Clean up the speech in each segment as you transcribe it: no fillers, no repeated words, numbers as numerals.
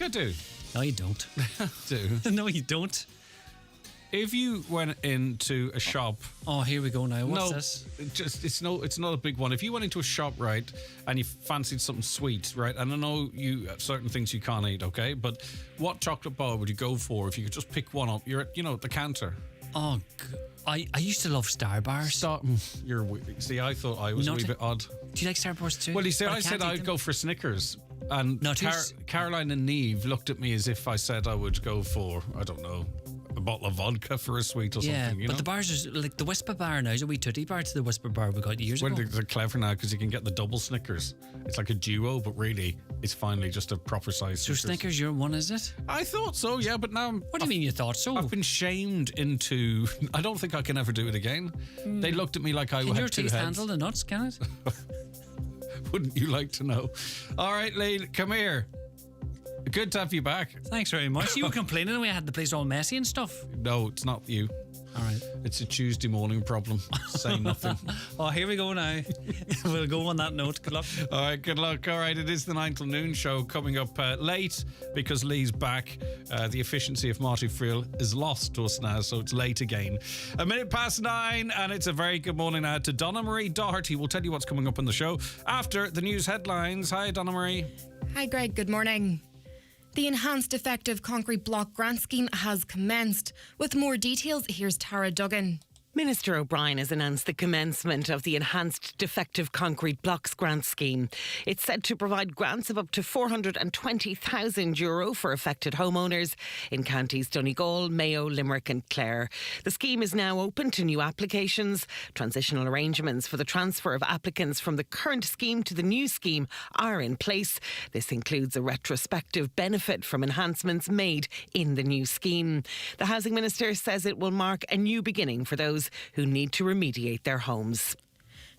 I do. No, you don't. Do. No, you don't. If you went into a shop... Oh, here we go now. What's this? It's not a big one. If you went into a shop, right, and you fancied something sweet, right, and I know you certain things you can't eat, okay, but what chocolate bar would you go for if you could just pick one up? You're at, the counter. Oh, I used to love Star Bars. See, I thought I was a wee bit odd. Do you like Star Bars too? Well, you see, I said I'd go for Snickers. And Caroline and Neve looked at me as if I said I would go for, I don't know, a bottle of vodka for a sweet or something. Yeah, but the bars are like the Whisper Bar now. Is a wee tootie bar to the Whisper Bar we got years ago. They're clever now because you can get the double Snickers. It's like a duo, but really, it's finally just a proper size So Snickers, your one, is it? I thought so, yeah, but now... What do you mean you thought so? I've been shamed into... I don't think I can ever do it again. They looked at me like I had two heads. Can your teeth handle the nuts, can it? Wouldn't you like to know? All right, Lee, come here. Good to have you back. Thanks very much. You were complaining we had the place all messy and stuff. No, it's not you. All right. It's a Tuesday morning problem. Say nothing. Oh, here we go now. We'll go on that note. Good luck. All right, good luck. All right, it is the 9 till noon show coming up late because Lee's back. The efficiency of Marty Friel is lost to us now, so it's late again. 9:01, and it's a very good morning now to Donna Marie Doherty. We'll tell you what's coming up in the show after the news headlines. Hi, Donna Marie. Hi, Greg. Good morning. The Enhanced Defective Concrete Block Grant Scheme has commenced. With more details, here's Tara Duggan. Minister O'Brien has announced the commencement of the Enhanced Defective Concrete Blocks Grant Scheme. It's said to provide grants of up to €420,000 for affected homeowners in counties Donegal, Mayo, Limerick and Clare. The scheme is now open to new applications. Transitional arrangements for the transfer of applicants from the current scheme to the new scheme are in place. This includes a retrospective benefit from enhancements made in the new scheme. The Housing Minister says it will mark a new beginning for those who need to remediate their homes.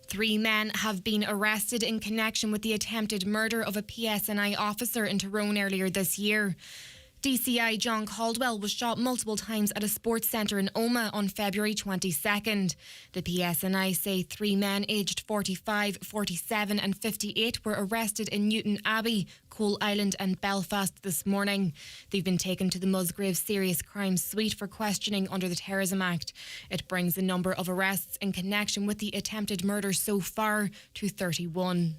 3 men have been arrested in connection with the attempted murder of a PSNI officer in Tyrone earlier this year. DCI John Caldwell was shot multiple times at a sports centre in Omagh on February 22nd. The PSNI say 3 men aged 45, 47 and 58 were arrested in Newton Abbey, Coal Island and Belfast this morning. They've been taken to the Musgrave Serious Crimes Suite for questioning under the Terrorism Act. It brings the number of arrests in connection with the attempted murder so far to 31.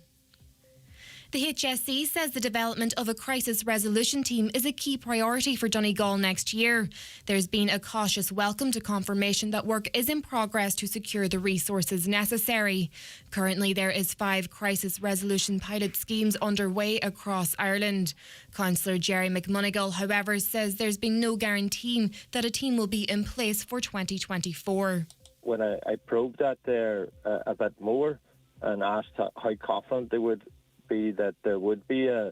The HSE says the development of a crisis resolution team is a key priority for Donegal next year. There's been a cautious welcome to confirmation that work is in progress to secure the resources necessary. Currently, there is 5 crisis resolution pilot schemes underway across Ireland. Councillor Jerry McMonigal, however, says there's been no guarantee that a team will be in place for 2024. When I probed that there a bit more and asked how confident they would be that there would be a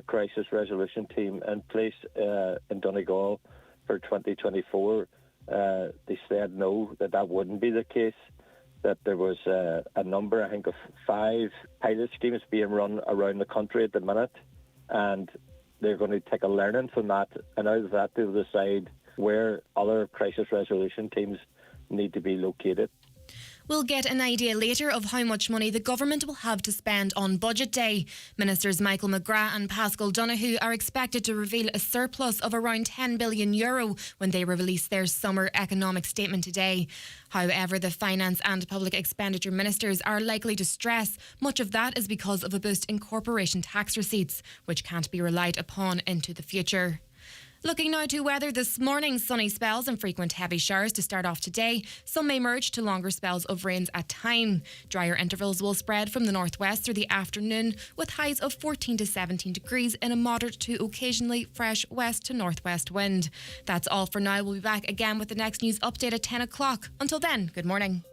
crisis resolution team in place in Donegal for 2024. They said no, that wouldn't be the case, that there was a number, I think, of 5 pilot schemes being run around the country at the minute, and they're going to take a learning from that, and out of that they'll decide where other crisis resolution teams need to be located. We'll get an idea later of how much money the government will have to spend on Budget Day. Ministers Michael McGrath and Pascal Donoghue are expected to reveal a surplus of around €10 billion when they release their summer economic statement today. However, the Finance and Public Expenditure Ministers are likely to stress much of that is because of a boost in corporation tax receipts, which can't be relied upon into the future. Looking now to weather this morning, sunny spells and frequent heavy showers to start off today. Some may merge to longer spells of rains at time. Drier intervals will spread from the northwest through the afternoon with highs of 14 to 17 degrees in a moderate to occasionally fresh west to northwest wind. That's all for now. We'll be back again with the next news update at 10 o'clock. Until then, good morning.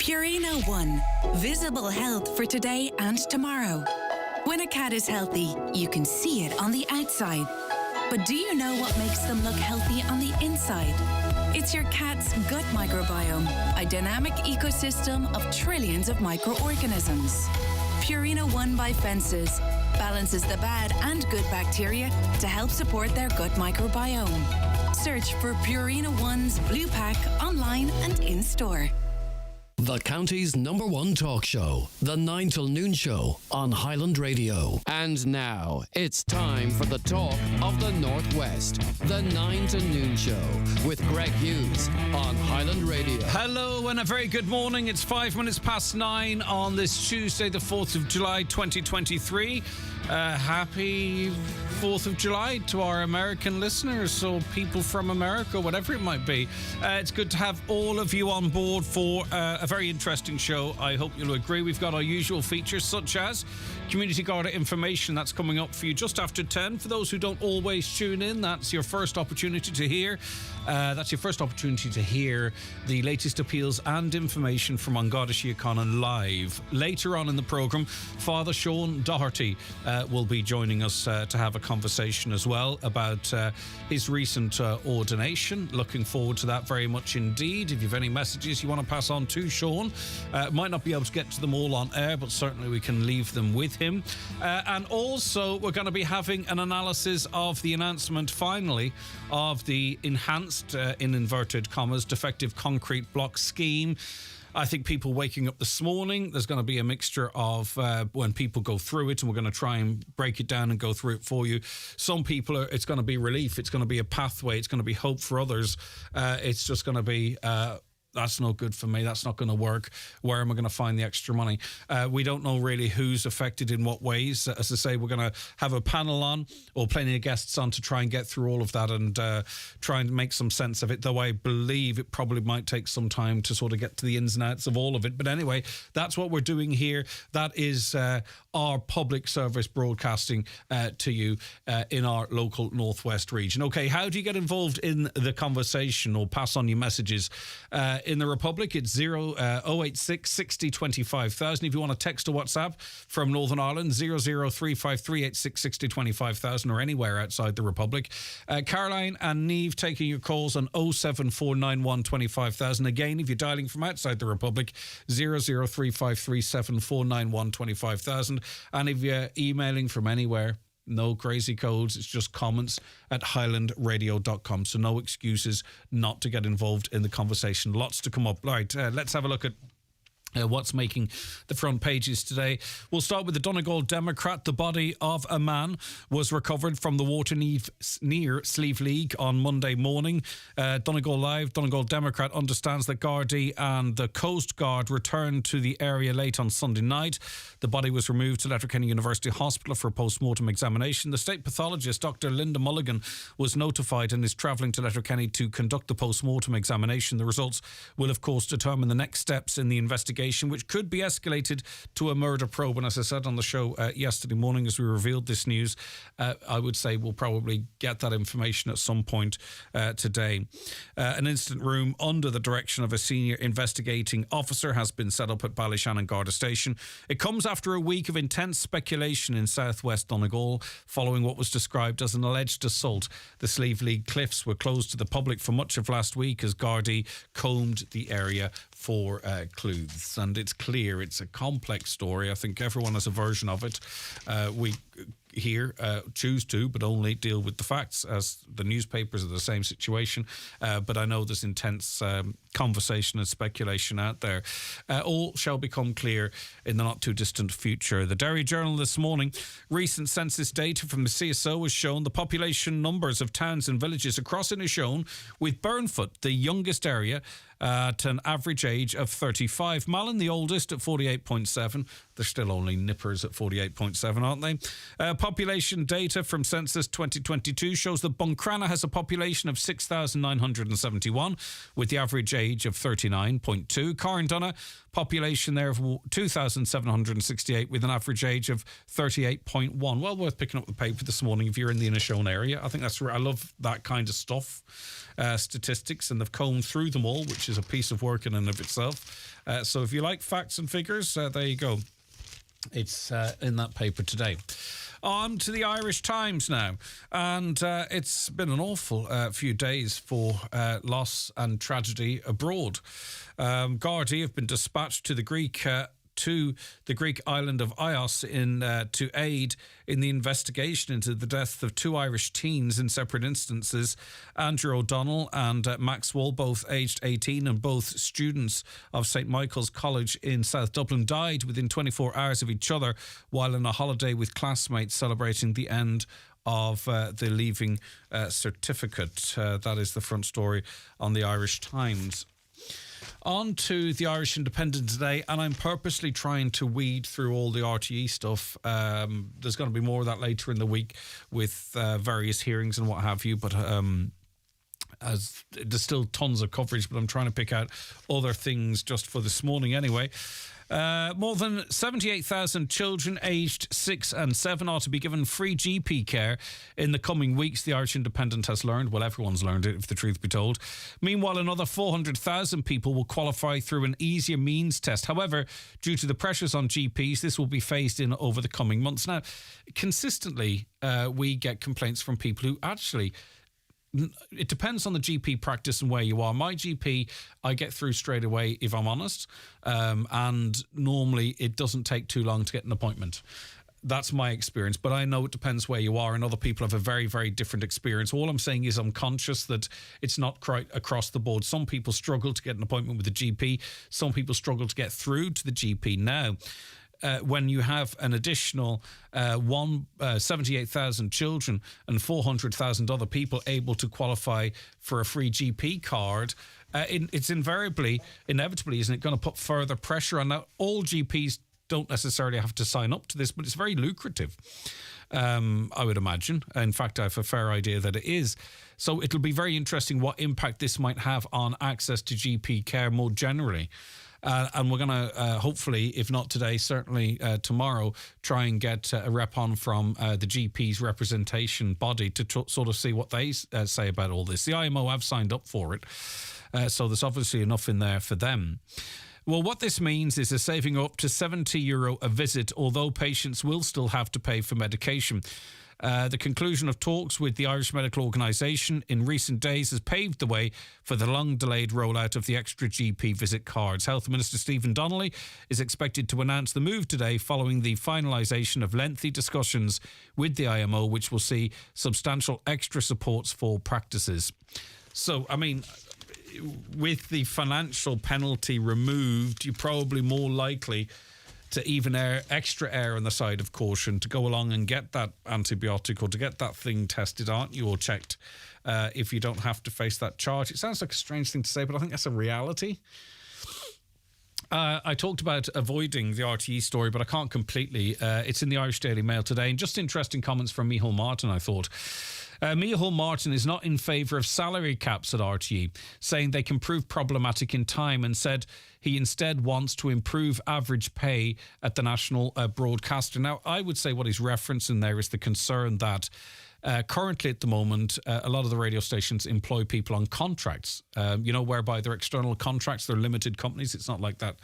Purina One. Visible health for today and tomorrow. When a cat is healthy, you can see it on the outside. But do you know what makes them look healthy on the inside? It's your cat's gut microbiome, a dynamic ecosystem of trillions of microorganisms. Purina One by Fences balances the bad and good bacteria to help support their gut microbiome. Search for Purina One's blue pack online and in store. The county's #1 talk show, The 9 till Noon Show on Highland Radio. And now, it's time for the talk of the Northwest, The 9 till Noon Show with Greg Hughes on Highland Radio. Hello and a very good morning. It's 9:05 on this Tuesday, the 4th of July, 2023. Happy 4th of July to our American listeners or people from America, whatever it might be. It's good to have all of you on board for a very interesting show. I hope you'll agree. We've got our usual features such as Community Garda information that's coming up for you just after 10. For those who don't always tune in, that's your first opportunity to hear. The latest appeals and information from An Garda Síochána live. Later on in the programme, Fr Shaun Doherty will be joining us to have a conversation as well about his recent ordination. Looking forward to that very much indeed. If you have any messages you want to pass on to Shaun, might not be able to get to them all on air, but certainly we can leave them with him. And also, we're going to be having an analysis of the announcement, finally, of the enhanced, in inverted commas, defective concrete block scheme. I think people waking up this morning, there's going to be a mixture of when people go through it, and we're going to try and break it down and go through it for you. Some people, it's going to be relief. It's going to be a pathway. It's going to be hope for others. It's just going to be... that's no good for me. That's not going to work. Where am I going to find the extra money? We don't know really who's affected in what ways. As I say, we're going to have a panel on or plenty of guests on to try and get through all of that and try and make some sense of it, though I believe it probably might take some time to sort of get to the ins and outs of all of it. But anyway, that's what we're doing here. That is our public service broadcasting to you in our local Northwest region. Okay, how do you get involved in the conversation or pass on your messages? In the Republic, it's 086 60 25,000. If you want to text or WhatsApp from Northern Ireland, 00353 86 60 25,000 or anywhere outside the Republic. Caroline and Niamh taking your calls on 07491 25,000. Again, if you're dialing from outside the Republic, 00353 7491 25,000. And if you're emailing from anywhere, no crazy codes, it's just comments at highlandradio.com. So no excuses not to get involved in the conversation. Lots to come up. Right, let's have a look at what's making the front pages today. We'll start with the Donegal Democrat. The body of a man was recovered from the water near Slieve League on Monday morning. Donegal Live, Donegal Democrat understands that Gardaí and the Coast Guard returned to the area late on Sunday night. The body was removed to Letterkenny University Hospital for a post-mortem examination. The state pathologist, Dr. Linda Mulligan, was notified and is travelling to Letterkenny to conduct the post-mortem examination. The results will, of course, determine the next steps in the investigation, which could be escalated to a murder probe. And as I said on the show yesterday morning, as we revealed this news, I would say we'll probably get that information at some point today. An incident room under the direction of a senior investigating officer has been set up at Ballyshannon Garda Station. It comes after a week of intense speculation in southwest Donegal following what was described as an alleged assault. The Slieve League cliffs were closed to the public for much of last week as Gardaí combed the area for clues. And it's clear it's a complex story. I think everyone has a version of it. We here choose to, but only deal with the facts, as the newspapers are the same situation. But I know there's intense conversation and speculation out there. All shall become clear in the not too distant future. The Derry Journal this morning, recent census data from the CSO has shown the population numbers of towns and villages across Inishowen, with Burnfoot the youngest area at an average age of 35. Malin, the oldest, at 48.7. They're still only nippers at 48.7, aren't they? Population data from Census 2022 shows that Buncrana has a population of 6,971, with the average age of 39.2. Carndonagh, population there of 2,768, with an average age of 38.1. Well worth picking up the paper this morning if you're in the Inishowen area. I think that's I love that kind of stuff. Statistics, and they've combed through them all, which is a piece of work in and of itself. So if you like facts and figures, there you go. It's in that paper today. On to the Irish Times now. And it's been an awful few days for loss and tragedy abroad. Gardaí have been dispatched to the Greek to the Greek island of Ios to aid in the investigation into the death of 2 Irish teens in separate instances. Andrew O'Donnell and Maxwell, both aged 18 and both students of St Michael's College in South Dublin, died within 24 hours of each other while on a holiday with classmates celebrating the end of the leaving certificate. That is the front story on the Irish Times. On to the Irish Independent today, and I'm purposely trying to weed through all the RTE stuff. There's going to be more of that later in the week with various hearings and what have you, but as there's still tons of coverage, but I'm trying to pick out other things just for this morning anyway. More than 78,000 children aged 6 and 7 ought to be given free GP care in the coming weeks, the Irish Independent has learned. Well, everyone's learned it, if the truth be told. Meanwhile, another 400,000 people will qualify through an easier means test. However, due to the pressures on GPs, this will be phased in over the coming months. Now, consistently, we get complaints from people who actually... It depends on the GP practice and where you are. My GP, I get through straight away, if I'm honest. And normally it doesn't take too long to get an appointment. That's my experience. But I know it depends where you are, and other people have a very, very different experience. All I'm saying is I'm conscious that it's not quite across the board. Some people struggle to get an appointment with the GP. Some people struggle to get through to the GP now. When you have an additional 78,000 children and 400,000 other people able to qualify for a free GP card, it's inevitably, isn't it, going to put further pressure on that? All GPs don't necessarily have to sign up to this, but it's very lucrative, I would imagine. In fact, I have a fair idea that it is. So it'll be very interesting what impact this might have on access to GP care more generally. And we're going to, hopefully, if not today, certainly tomorrow, try and get a rep on from the GP's representation body to sort of see what they say about all this. The IMO have signed up for it, so there's obviously enough in there for them. Well, what this means is a saving up to €70 a visit, although patients will still have to pay for medication. The conclusion of talks with the Irish Medical Organisation in recent days has paved the way for the long-delayed rollout of the extra GP visit cards. Health Minister Stephen Donnelly is expected to announce the move today following the finalisation of lengthy discussions with the IMO, which will see substantial extra supports for practices. So, I mean, with the financial penalty removed, you're probably more likely to even extra err on the side of caution to go along and get that antibiotic or to get that thing tested, aren't you, or checked, if you don't have to face that charge. It sounds like a strange thing to say, but I think that's a reality. I talked about avoiding the RTE story, but I can't completely. It's in the Irish Daily Mail today, and just interesting comments from Micheál Martin, I thought. Micheál Martin is not in favour of salary caps at RTE, saying they can prove problematic in time, and said he instead wants to improve average pay at the national broadcaster. Now, I would say what he's referencing there is the concern that currently at the moment, a lot of the radio stations employ people on contracts, whereby they're external contracts, they're limited companies. It's not like that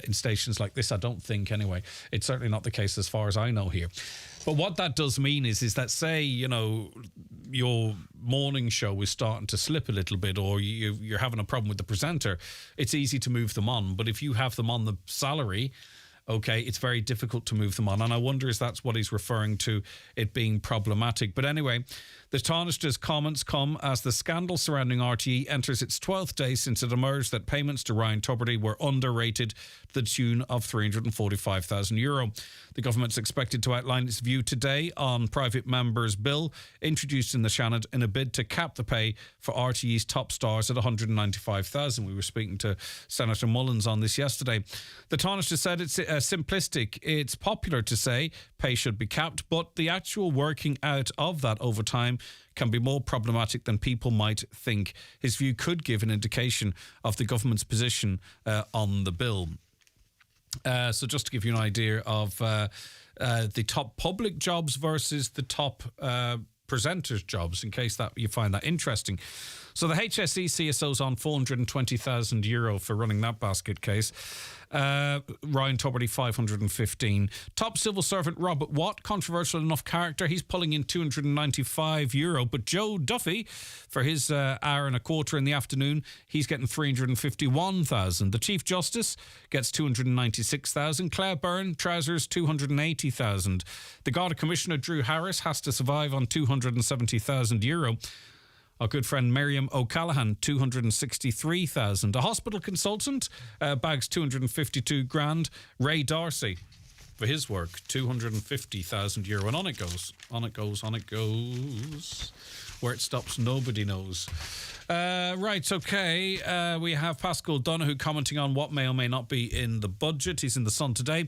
in stations like this, I don't think, anyway. It's certainly not the case as far as I know here. But what that does mean is that, say, your morning show is starting to slip a little bit, or you're having a problem with the presenter, it's easy to move them on. But if you have them on the salary, okay, it's very difficult to move them on. And I wonder if that's what he's referring to, it being problematic. But anyway, the Taoiseach's comments come as the scandal surrounding RTE enters its 12th day since it emerged that payments to Ryan Tubridy were underrated to the tune of €345,000. The government's expected to outline its view today on private members' bill introduced in the Seanad in a bid to cap the pay for RTE's top stars at $195,000. We were speaking to Senator Mullins on this yesterday. The Taoiseach said it's simplistic. It's popular to say pay should be capped, but the actual working out of that over time can be more problematic than people might think. His view could give an indication of the government's position on the bill. So just to give you an idea of the top public jobs versus the top presenters' jobs, in case that you find that interesting. So the HSE CSO's on €420,000 for running that basket case. Ryan Tubridy, 515. Top civil servant Robert Watt, controversial enough character. He's pulling in €295. But Joe Duffy, for his hour and a quarter in the afternoon, he's getting 351,000. The Chief Justice gets 296,000. Claire Byrne, trousers, 280,000. The Garda Commissioner Drew Harris has to survive on €270,000. Our good friend Miriam O'Callaghan, 263,000. A hospital consultant bags 252 grand. Ray Darcy, for his work, €250,000. And on it goes. On it goes, on it goes. Where it stops, nobody knows. Right, okay. We have Pascal Donoghue commenting on what may or may not be in the budget. He's in the Sun today.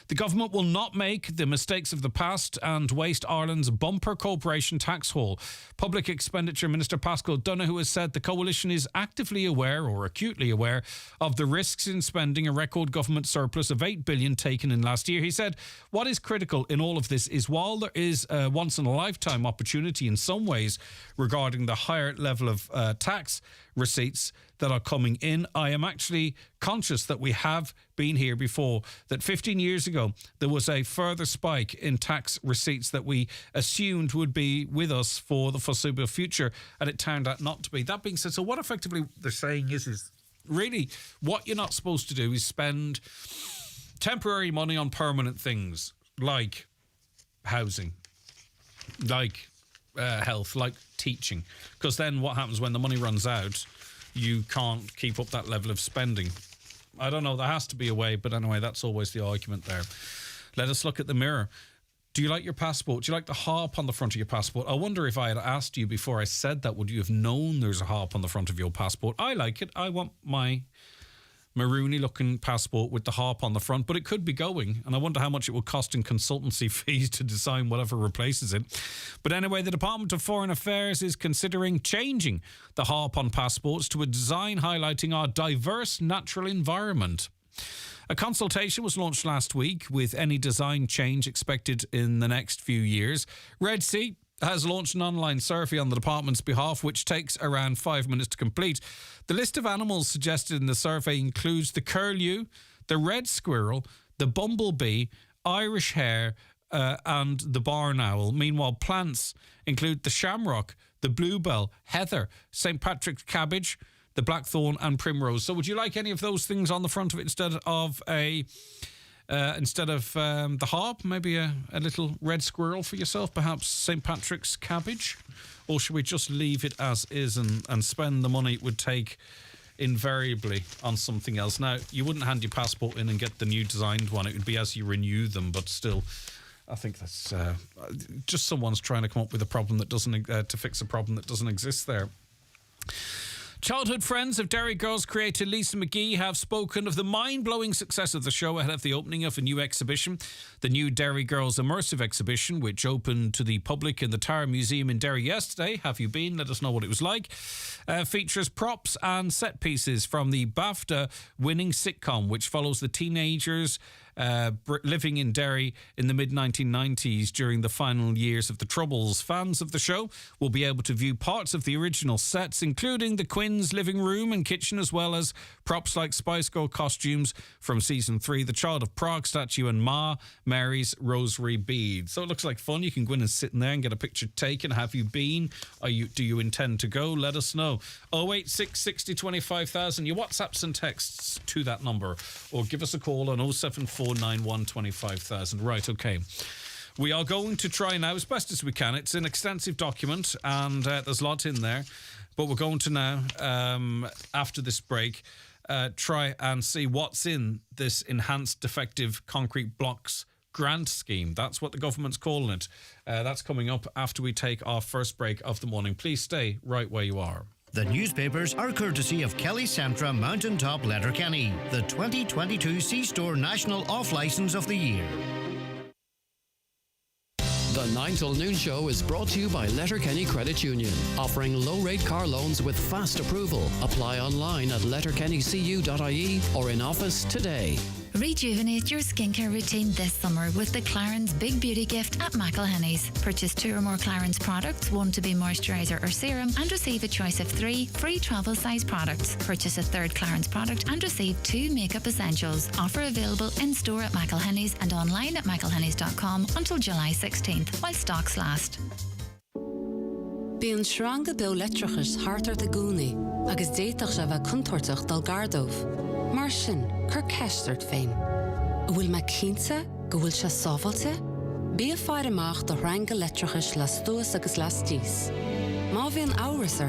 The government will not make the mistakes of the past and waste Ireland's bumper corporation tax haul. Public Expenditure Minister Pascal Donoghue has said the coalition is actively aware or acutely aware of the risks in spending a record government surplus of $8 billion taken in last year. He said, what is critical in all of this is while there is a once-in-a-lifetime opportunity in some ways regarding the higher level of tax receipts that are coming in, I am actually conscious that we have been here before, that 15 years ago there was a further spike in tax receipts that we assumed would be with us for the foreseeable future, and it turned out not to be. That being said, so what effectively they're saying is really what you're not supposed to do is spend temporary money on permanent things like housing, like health, like teaching, because then what happens when the money runs out, you can't keep up that level of spending. I don't know, there has to be a way, but anyway, that's always the argument there. Let us look at the mirror. Do you like your passport? Do you like the harp on the front of your passport? I wonder if I had asked you before I said that, would you have known there's a harp on the front of your passport? I like it. I want my maroony looking passport with the harp on the front, but it could be going, and I wonder how much it will cost in consultancy fees to design whatever replaces it. But anyway, the Department of Foreign Affairs is considering changing the harp on passports to a design highlighting our diverse natural environment. A consultation was launched last week with any design change expected in the next few years. Red Sea has launched an online survey on the department's behalf, which takes around 5 minutes to complete. The list of animals suggested in the survey includes the curlew, the red squirrel, the bumblebee, Irish hare, and the barn owl. Meanwhile, plants include the shamrock, the bluebell, heather, St. Patrick's cabbage, the blackthorn and primrose. So would you like any of those things on the front of it instead of the harp? Maybe a little red squirrel for yourself, perhaps St. Patrick's cabbage? Or should we just leave it as is and spend the money it would take invariably on something else? Now, you wouldn't hand your passport in and get the new designed one. It would be as you renew them, but still, I think that's just someone's trying to come up with a problem that doesn't to fix a problem that doesn't exist there. Childhood friends of Derry Girls creator Lisa McGee have spoken of the mind-blowing success of the show ahead of the opening of a new exhibition. The new Derry Girls Immersive Exhibition, which opened to the public in the Tower Museum in Derry yesterday. Have you been? Let us know what it was like. Features props and set pieces from the BAFTA-winning sitcom, which follows the teenagers living in Derry in the mid-1990s during the final years of the Troubles. Fans of the show will be able to view parts of the original sets, including the Quinn's living room and kitchen, as well as props like Spice Girl costumes from season 3, the Child of Prague statue, and Ma Mary's rosary bead. So it looks like fun. You can go in and sit in there and get a picture taken. Have you been? Do you intend to go? Let us know. 086 60 25,000. Your WhatsApps and texts to that number, or give us a call on 07491 25,000. Right, okay. We are going to try now as best as we can. It's an extensive document and there's a lot in there, but we're going to now, after this break, try and see what's in this enhanced defective concrete blocks grant scheme. That's what the government's calling it. That's coming up after we take our first break of the morning. Please stay right where you are. The newspapers are courtesy of Kelly Centra Mountaintop Letterkenny, the 2022 C-Store National Off-Licence of the Year. The 9 till noon show is brought to you by Letterkenny Credit Union, offering low-rate car loans with fast approval. Apply online at letterkennycu.ie or in office today. Rejuvenate your skincare routine this summer with the Clarins Big Beauty Gift at McElhenny's. Purchase 2 or more Clarins products, 1 to be moisturiser or serum, and receive a choice of 3 free travel size products. Purchase a 3rd Clarins product and receive 2 makeup essentials. Offer available in store at McElhenny's and online at mcelhennys.com until July 16th, while stocks last. Bíonn sranga dó letrachas hartar de gúnaí, agus déitach se bheith contortach dal gardómh. Mar sin, cur ceistart féin. Bhfuil me cínte, go bhfuil se sábhailte? Bí a fear amach do ranga letrachas las tuas agus las tíos. Má bhíonn áras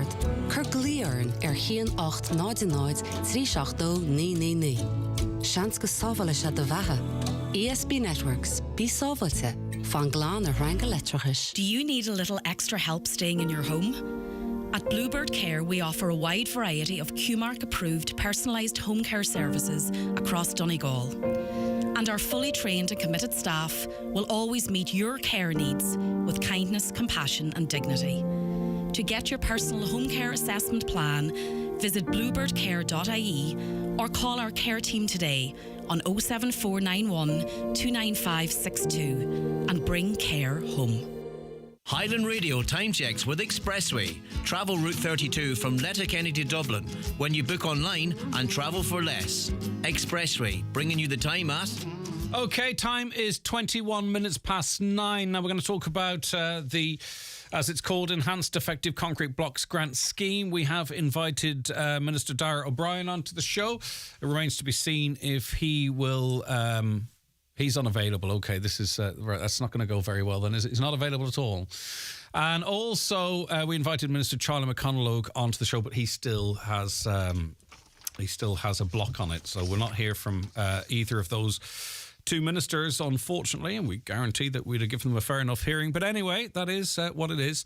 cur glíorn chian 8 náid 3 7 9 9. Seans go sábhaile se do bheatha. ESB Networks, bí sábhailte. Fan glán a ranga letrachas. Do you need a little extra help staying in your home? At Bluebird Care, we offer a wide variety of QMark-approved personalised home care services across Donegal. And our fully trained and committed staff will always meet your care needs with kindness, compassion and dignity. To get your personal home care assessment plan, visit bluebirdcare.ie or call our care team today on 07491 29562 and bring care home. Highland Radio time checks with Expressway. Travel Route 32 from Letterkenny to Dublin when you book online and travel for less. Expressway, bringing you the time at... Okay, time is 21 minutes past 9. Now we're going to talk about the, as it's called, Enhanced Defective Concrete Blocks Grant Scheme. We have invited Minister Darragh O'Brien onto the show. It remains to be seen if he will... He's unavailable. Okay, this is that's not going to go very well then, is it? He's not available at all. And also, we invited Minister Charlie McConalogue onto the show, but he still has a block on it. So we'll not hear from either of those two ministers, unfortunately, and we guarantee that we'd have given them a fair enough hearing. But anyway, that is what it is.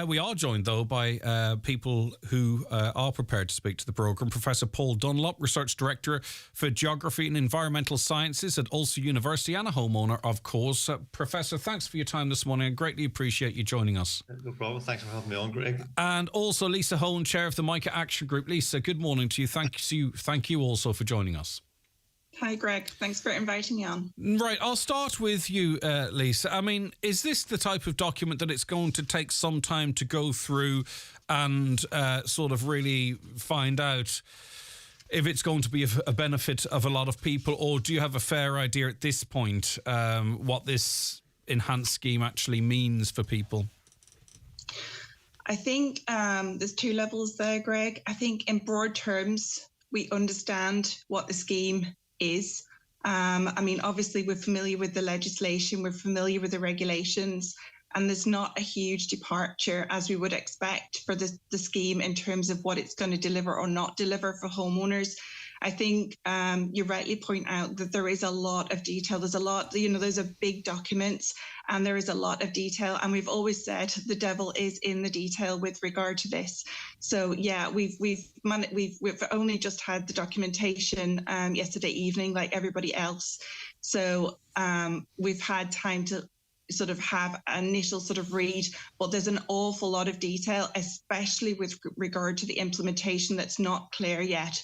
We are joined, though, by people who are prepared to speak to the programme. Professor Paul Dunlop, Research Director for Geography and Environmental Sciences at Ulster University and a homeowner, of course. Professor, thanks for your time this morning. I greatly appreciate you joining us. No problem. Thanks for having me on, Greg. And also Lisa Hone, Chair of the MICA Action Group. Lisa, good morning to you. Thank you also for joining us. Hi, Greg. Thanks for inviting me on. Right, I'll start with you, Lisa. I mean, is this the type of document that it's going to take some time to go through and sort of really find out if it's going to be a benefit of a lot of people, or do you have a fair idea at this point what this enhanced scheme actually means for people? I think there's 2 levels there, Greg. I think in broad terms, we understand what the scheme is. I mean, obviously, we're familiar with the legislation, we're familiar with the regulations, and there's not a huge departure, as we would expect, for the scheme in terms of what it's going to deliver or not deliver for homeowners. I think you rightly point out that there is a lot of detail. There's a lot, those are big documents and there is a lot of detail. And we've always said the devil is in the detail with regard to this. So, yeah, we've only just had the documentation yesterday evening, like everybody else. So we've had time to sort of have an initial sort of read, but there's an awful lot of detail, especially with regard to the implementation that's not clear yet.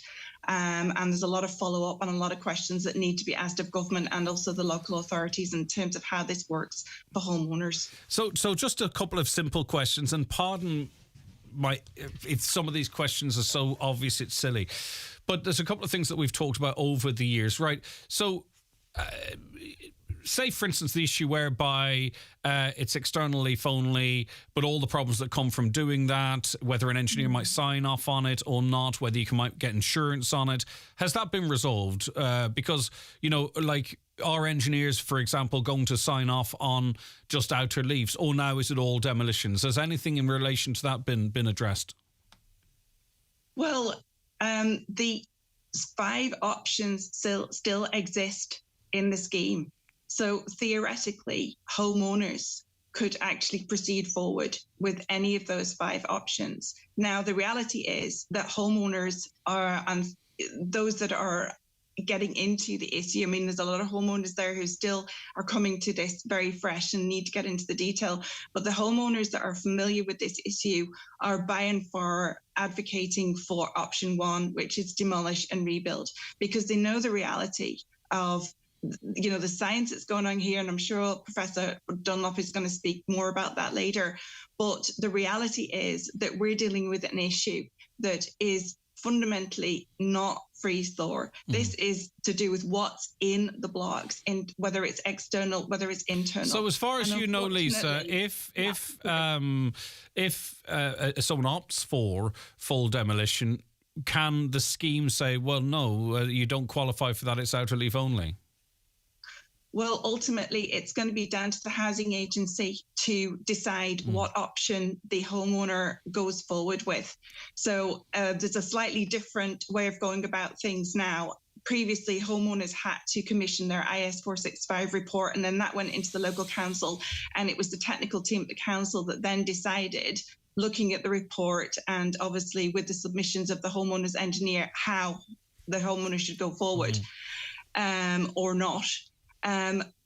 And there's a lot of follow-up and a lot of questions that need to be asked of government and also the local authorities in terms of how this works for homeowners. So just a couple of simple questions, and pardon if some of these questions are so obvious it's silly, but there's a couple of things that we've talked about over the years, right? So say, for instance, the issue whereby it's external leaf only, but all the problems that come from doing that, whether an engineer might sign off on it or not, whether you might get insurance on it, has that been resolved? Because, like our engineers, for example, going to sign off on just outer leaves, or now is it all demolitions? Has anything in relation to that been addressed? Well, the 5 options still exist in the scheme. So theoretically, homeowners could actually proceed forward with any of those 5 options. Now, the reality is that homeowners are, and those that are getting into the issue, I mean, there's a lot of homeowners there who still are coming to this very fresh and need to get into the detail. But the homeowners that are familiar with this issue are by and far advocating for option 1, which is demolish and rebuild, because they know the reality of the science that's going on here, and I'm sure Professor Dunlop is going to speak more about that later. But the reality is that we're dealing with an issue that is fundamentally not freeze thaw. This is to do with what's in the blocks, and whether it's external, whether it's internal. So as far as you know, Lisa, if someone opts for full demolition, can the scheme say, well, no, you don't qualify for that, it's outer leave only? Well, ultimately, it's going to be down to the housing agency to decide what option the homeowner goes forward with. So there's a slightly different way of going about things now. Previously, homeowners had to commission their IS 465 report, and then that went into the local council, and it was the technical team at the council that then decided, looking at the report and obviously with the submissions of the homeowner's engineer, how the homeowner should go forward or not.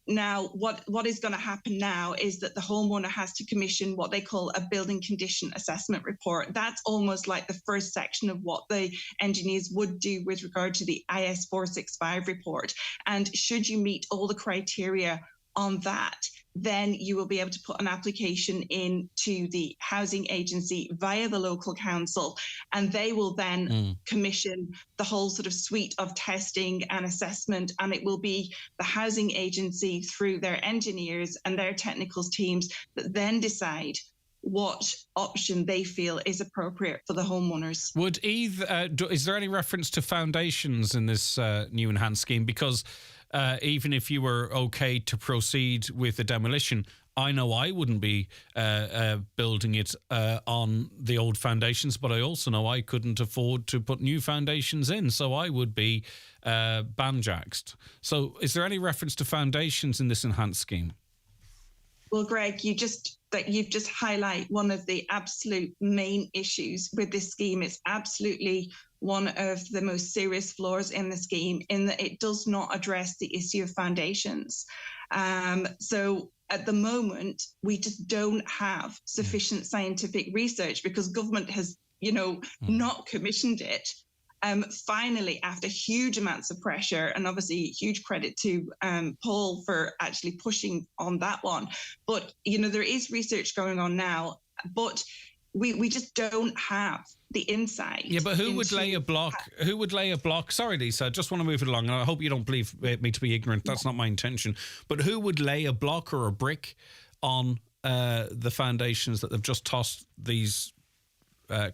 Now, what is going to happen now is that the homeowner has to commission what they call a building condition assessment report. That's almost like the first section of what the engineers would do with regard to the IS 465 report. And should you meet all the criteria on that, then you will be able to put an application in to the housing agency via the local council, and they will then commission the whole sort of suite of testing and assessment, and it will be the housing agency through their engineers and their technical teams that then decide what option they feel is appropriate for the homeowners. Is there any reference to foundations in this new enhanced scheme? Because even if you were okay to proceed with the demolition, I know I wouldn't be building it on the old foundations, but I also know I couldn't afford to put new foundations in, so I would be banjaxed. So is there any reference to foundations in this enhanced scheme? Well, Greg, you've just highlight one of the absolute main issues with this scheme. It's absolutely one of the most serious flaws in the scheme, in that it does not address the issue of foundations. So at the moment, we just don't have sufficient scientific research because government has, not commissioned it. Finally, after huge amounts of pressure, and obviously huge credit to Paul for actually pushing on that one. But, there is research going on now, but we just don't have the insight. Yeah, but who would lay a block? Sorry, Lisa, I just want to move it along. And I hope you don't believe me to be ignorant. That's not my intention. But who would lay a block or a brick on the foundations that they've just tossed these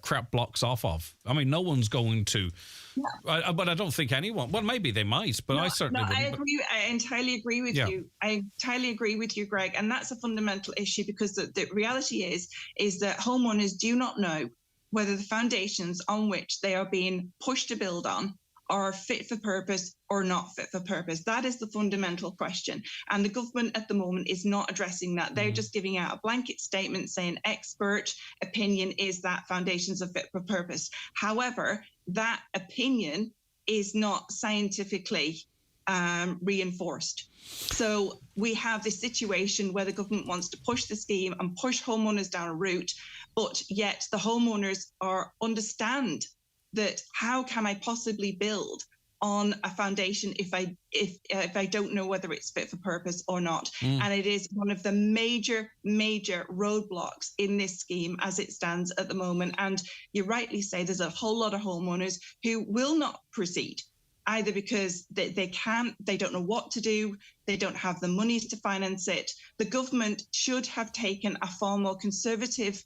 crap blocks off of? I mean, no one's going to. Yeah. But I don't think anyone. Well, maybe they might, but I certainly wouldn't. I agree. I entirely agree with you. I entirely agree with you, Greg. And that's a fundamental issue because the reality is that homeowners do not know whether the foundations on which they are being pushed to build on are fit for purpose or not fit for purpose. That is the fundamental question. And the government at the moment is not addressing that. They're just giving out a blanket statement saying expert opinion is that foundations are fit for purpose. However, that opinion is not scientifically reinforced. So we have this situation where the government wants to push the scheme and push homeowners down a route, but yet the homeowners understand that how can I possibly build on a foundation if I don't know whether it's fit for purpose or not. And it is one of the major roadblocks in this scheme as it stands at the moment. And you rightly say there's a whole lot of homeowners who will not proceed, either because they don't know what to do, they don't have the monies to finance it. The government should have taken a far more conservative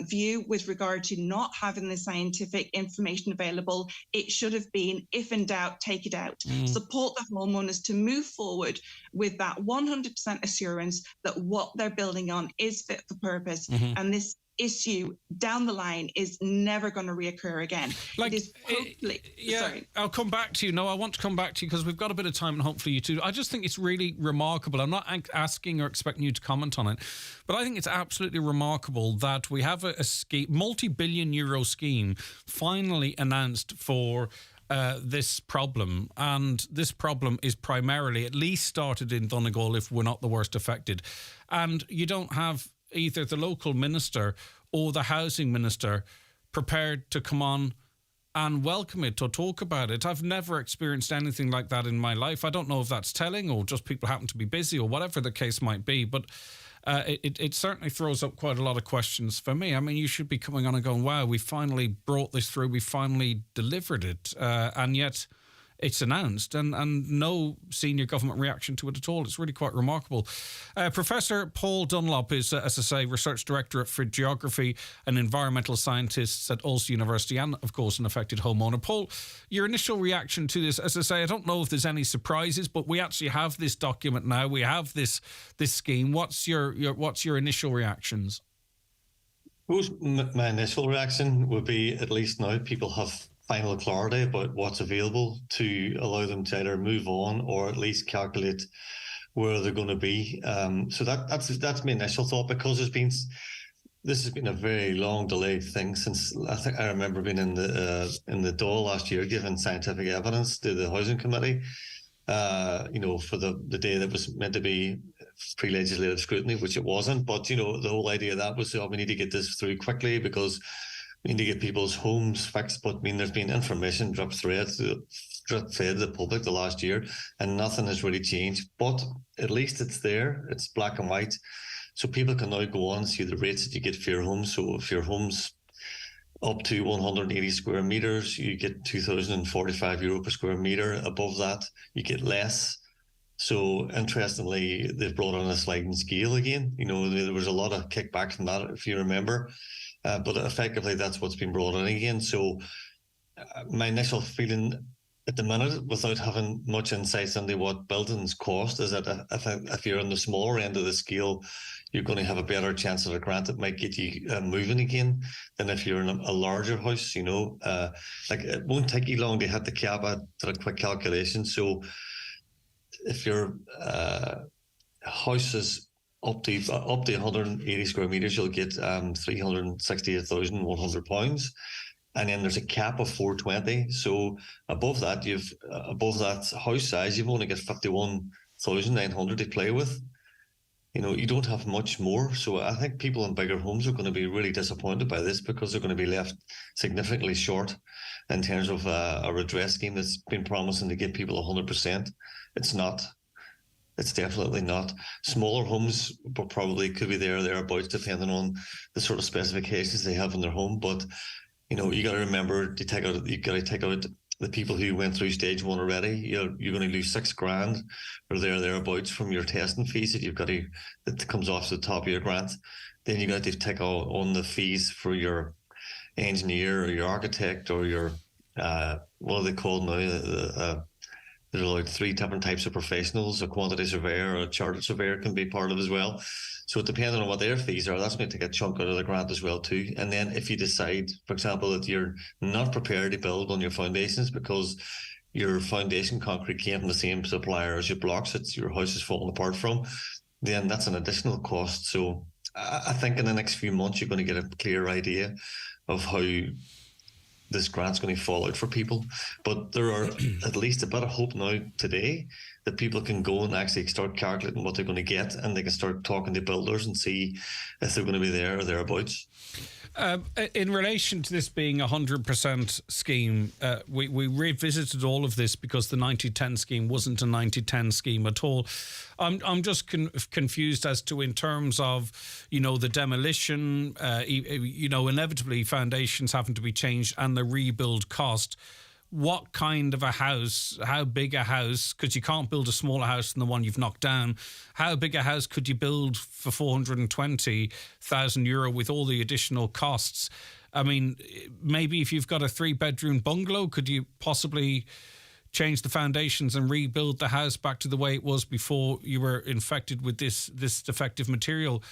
view with regard to not having the scientific information available. It should have been, if in doubt, take it out. Support the homeowners to move forward with that 100% assurance that what they're building on is fit for purpose. And this issue down the line is never going to reoccur again. Sorry. I'll come back to you. No, I want to come back to you because we've got a bit of time and hopefully you too. I just think it's really remarkable. I'm not asking or expecting you to comment on it, but I think it's absolutely remarkable that we have a scheme, multi-billion euro scheme finally announced for this problem, and this problem is primarily at least started in Donegal if we're not the worst affected, and you don't have either the local minister or the housing minister prepared to come on and welcome it or talk about it. I've never experienced anything like that in my life. I don't know if that's telling or just people happen to be busy or whatever the case might be, but it certainly throws up quite a lot of questions for me. I mean, you should be coming on and going, wow, we finally brought this through, we finally delivered it, and yet it's announced and no senior government reaction to it at all. It's really quite remarkable. Professor Paul Dunlop is, as I say, Research Director for Geography and Environmental Scientists at Ulster University and, of course, an affected homeowner. Paul, your initial reaction to this, as I say, I don't know if there's any surprises, but we actually have this document now. We have this scheme. What's your initial reactions? My initial reaction would be, at least now people have final clarity about what's available to allow them to either move on or at least calculate where they're going to be. So that's my initial thought, because this has been a very long delayed thing since I remember being in the Dáil last year giving scientific evidence to the Housing Committee. For the day that was meant to be pre-legislative scrutiny, which it wasn't. But the whole idea of that was, we need to get this through quickly because we need to get people's homes fixed. But there's been information drip-fed to the public the last year, and nothing has really changed. But at least it's there; it's black and white, so people can now go on and see the rates that you get for your home. So if your home's up to 180 square meters, you get €2,045 per square meter. Above that, you get less. So interestingly, they've brought on a sliding scale again. There was a lot of kickback from that, if you remember. But effectively, that's what's been brought in again. So my initial feeling at the minute, without having much insights into what buildings cost, is that if you're on the smaller end of the scale, you're going to have a better chance of a grant that might get you moving again than if you're in a larger house. It won't take you long to hit the cap. I did a quick calculation. So if your house is up to 180 square meters, you'll get £368,100, and then there's a cap of 420. So above that house size, you've only got 51,900 to play with. You don't have much more. So I think people in bigger homes are going to be really disappointed by this, because they're going to be left significantly short in terms of a redress scheme that's been promising to give people 100%. It's not. It's definitely not. Smaller homes probably could be there or thereabouts, depending on the sort of specifications they have in their home. But you got to remember to take out the people who went through stage one already. You're going to lose $6,000 or thereabouts from your testing fees that comes off the top of your grant. Then you got to take on the fees for your engineer or your architect or your what are they called now? There's like 3 different types of professionals. A quantity surveyor or a chartered surveyor can be part of it as well. So depending on what their fees are, that's going to take a chunk out of the grant as well too. And then if you decide, for example, that you're not prepared to build on your foundations because your foundation concrete came from the same supplier as your blocks that your house is falling apart from, then that's an additional cost. So I think in the next few months, you're going to get a clear idea of how this grant's going to fall out for people. But there are at least a bit of hope now today that people can go and actually start calculating what they're going to get, and they can start talking to builders and see if they're going to be there or thereabouts. In relation to this being a 100% scheme, we revisited all of this because the 90-10 scheme wasn't a 90-10 scheme at all. I'm just confused as to, in terms of, the demolition, inevitably foundations having to be changed and the rebuild cost. What kind of a house, how big a house, because you can't build a smaller house than the one you've knocked down, how big a house could you build for €420,000 with all the additional costs? I mean, maybe if you've got a 3-bedroom bungalow, could you possibly change the foundations and rebuild the house back to the way it was before you were infected with this defective material?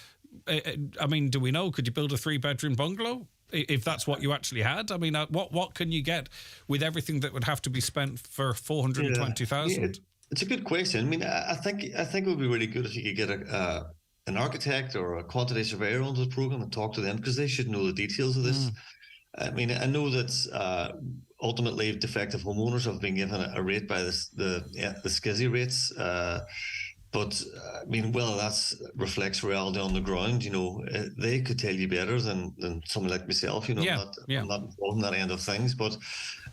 I mean, do we know? Could you build a 3-bedroom bungalow if that's what you actually had? I mean, what can you get with everything that would have to be spent for 420,000? Yeah, it's a good question. I mean, I think it would be really good if you could get an architect or a quantity surveyor onto the program and talk to them, because they should know the details of this. I mean, I know that ultimately defective homeowners have been given a rate by the SCSI rates. But I mean, well, that reflects reality on the ground. They could tell you better than someone like myself. I'm not involved in that end of things. But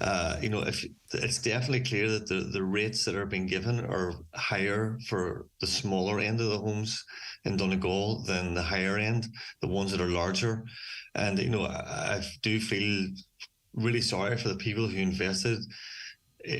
if it's definitely clear that the rates that are being given are higher for the smaller end of the homes in Donegal than the higher end, the ones that are larger. And I do feel really sorry for the people who invested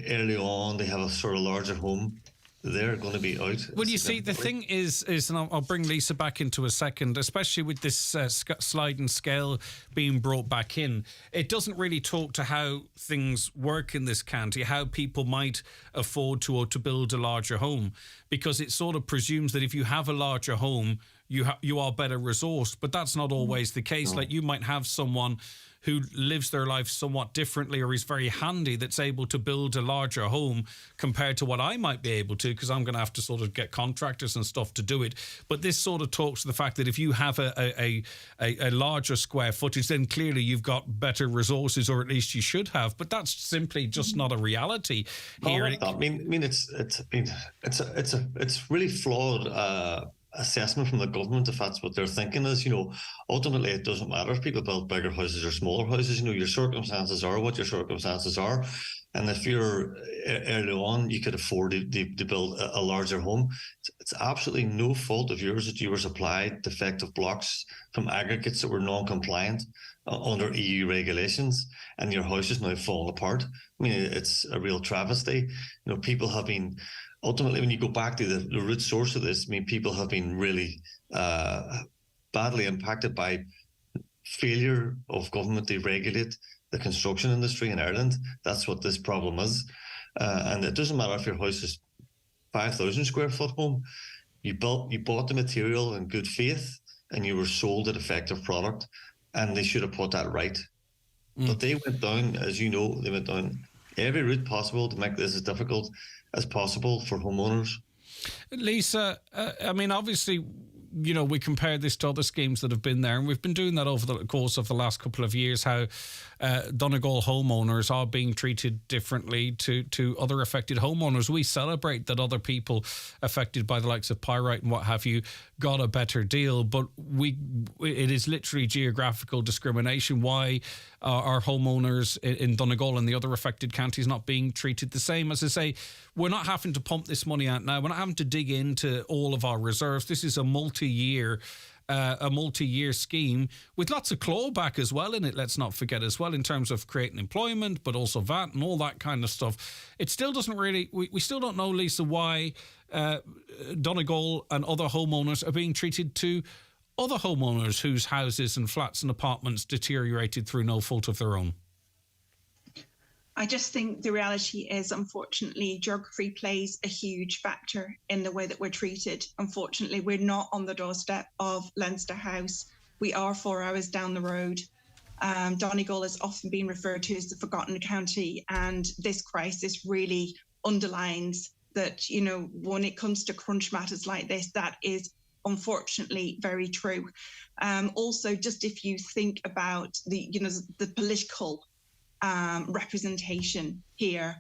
early on. They have a sort of larger home. They're going to be out. Well, you see, the thing is, and I'll bring Lisa back into a second, especially with this sliding scale being brought back in, it doesn't really talk to how things work in this county, how people might afford to build a larger home, because it sort of presumes that if you have a larger home, you are better resourced, but that's not always the case. Like, you might have someone who lives their life somewhat differently or is very handy that's able to build a larger home compared to what I might be able to, because I'm going to have to sort of get contractors and stuff to do it. But this sort of talks to the fact that if you have a larger square footage, then clearly you've got better resources, or at least you should have. But that's simply just not a reality here. I mean, it's really flawed assessment from the government, if that's what they're thinking is. Ultimately it doesn't matter if people build bigger houses or smaller houses. Your circumstances are what your circumstances are, and if you're early on you could afford to build a larger home, it's absolutely no fault of yours that you were supplied defective blocks from aggregates that were non-compliant under EU regulations, and your house is now falling apart. I mean, it's a real travesty. People have been, ultimately, when you go back to the root source of this, I mean, people have been really badly impacted by failure of government to regulate the construction industry in Ireland. That's what this problem is. And it doesn't matter if your house is 5,000 square foot home. You bought the material in good faith, and you were sold a defective product, and they should have put that right. But they went down, as you know, they went down every route possible to make this as difficult as possible for homeowners. Lisa, I mean, obviously, we compare this to other schemes that have been there, and we've been doing that over the course of the last couple of years, how Donegal homeowners are being treated differently to other affected homeowners. We celebrate that other people affected by the likes of pyrite and what have you got a better deal, but it is literally geographical discrimination. Why are homeowners in Donegal and the other affected counties not being treated the same? As I say, we're not having to pump this money out now. We're not having to dig into all of our reserves. This is a multi-year scheme with lots of clawback as well in it, let's not forget as well, in terms of creating employment, but also VAT and all that kind of stuff. It still doesn't really, we still don't know, Lisa, why Donegal and other homeowners are being treated to other homeowners whose houses and flats and apartments deteriorated through no fault of their own. I just think the reality is, unfortunately, geography plays a huge factor in the way that we're treated. Unfortunately, we're not on the doorstep of Leinster House. We are 4 hours down the road. Donegal has often been referred to as the forgotten county, and this crisis really underlines that, when it comes to crunch matters like this, that is unfortunately very true. Also, just if you think about the political representation here,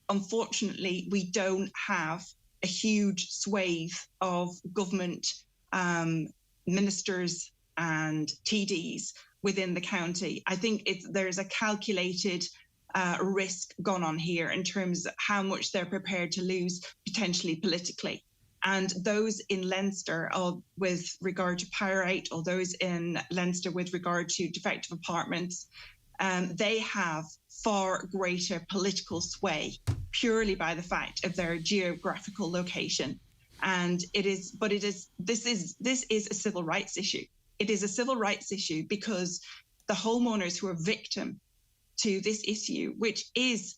unfortunately, we don't have a huge swathe of government ministers and TDs within the county. I think there's a calculated risk gone on here in terms of how much they're prepared to lose potentially politically. And those in Leinster with regard to pyrite, or those in Leinster with regard to defective apartments, they have far greater political sway purely by the fact of their geographical location. And this is a civil rights issue. It is a civil rights issue because the homeowners who are victim to this issue, which is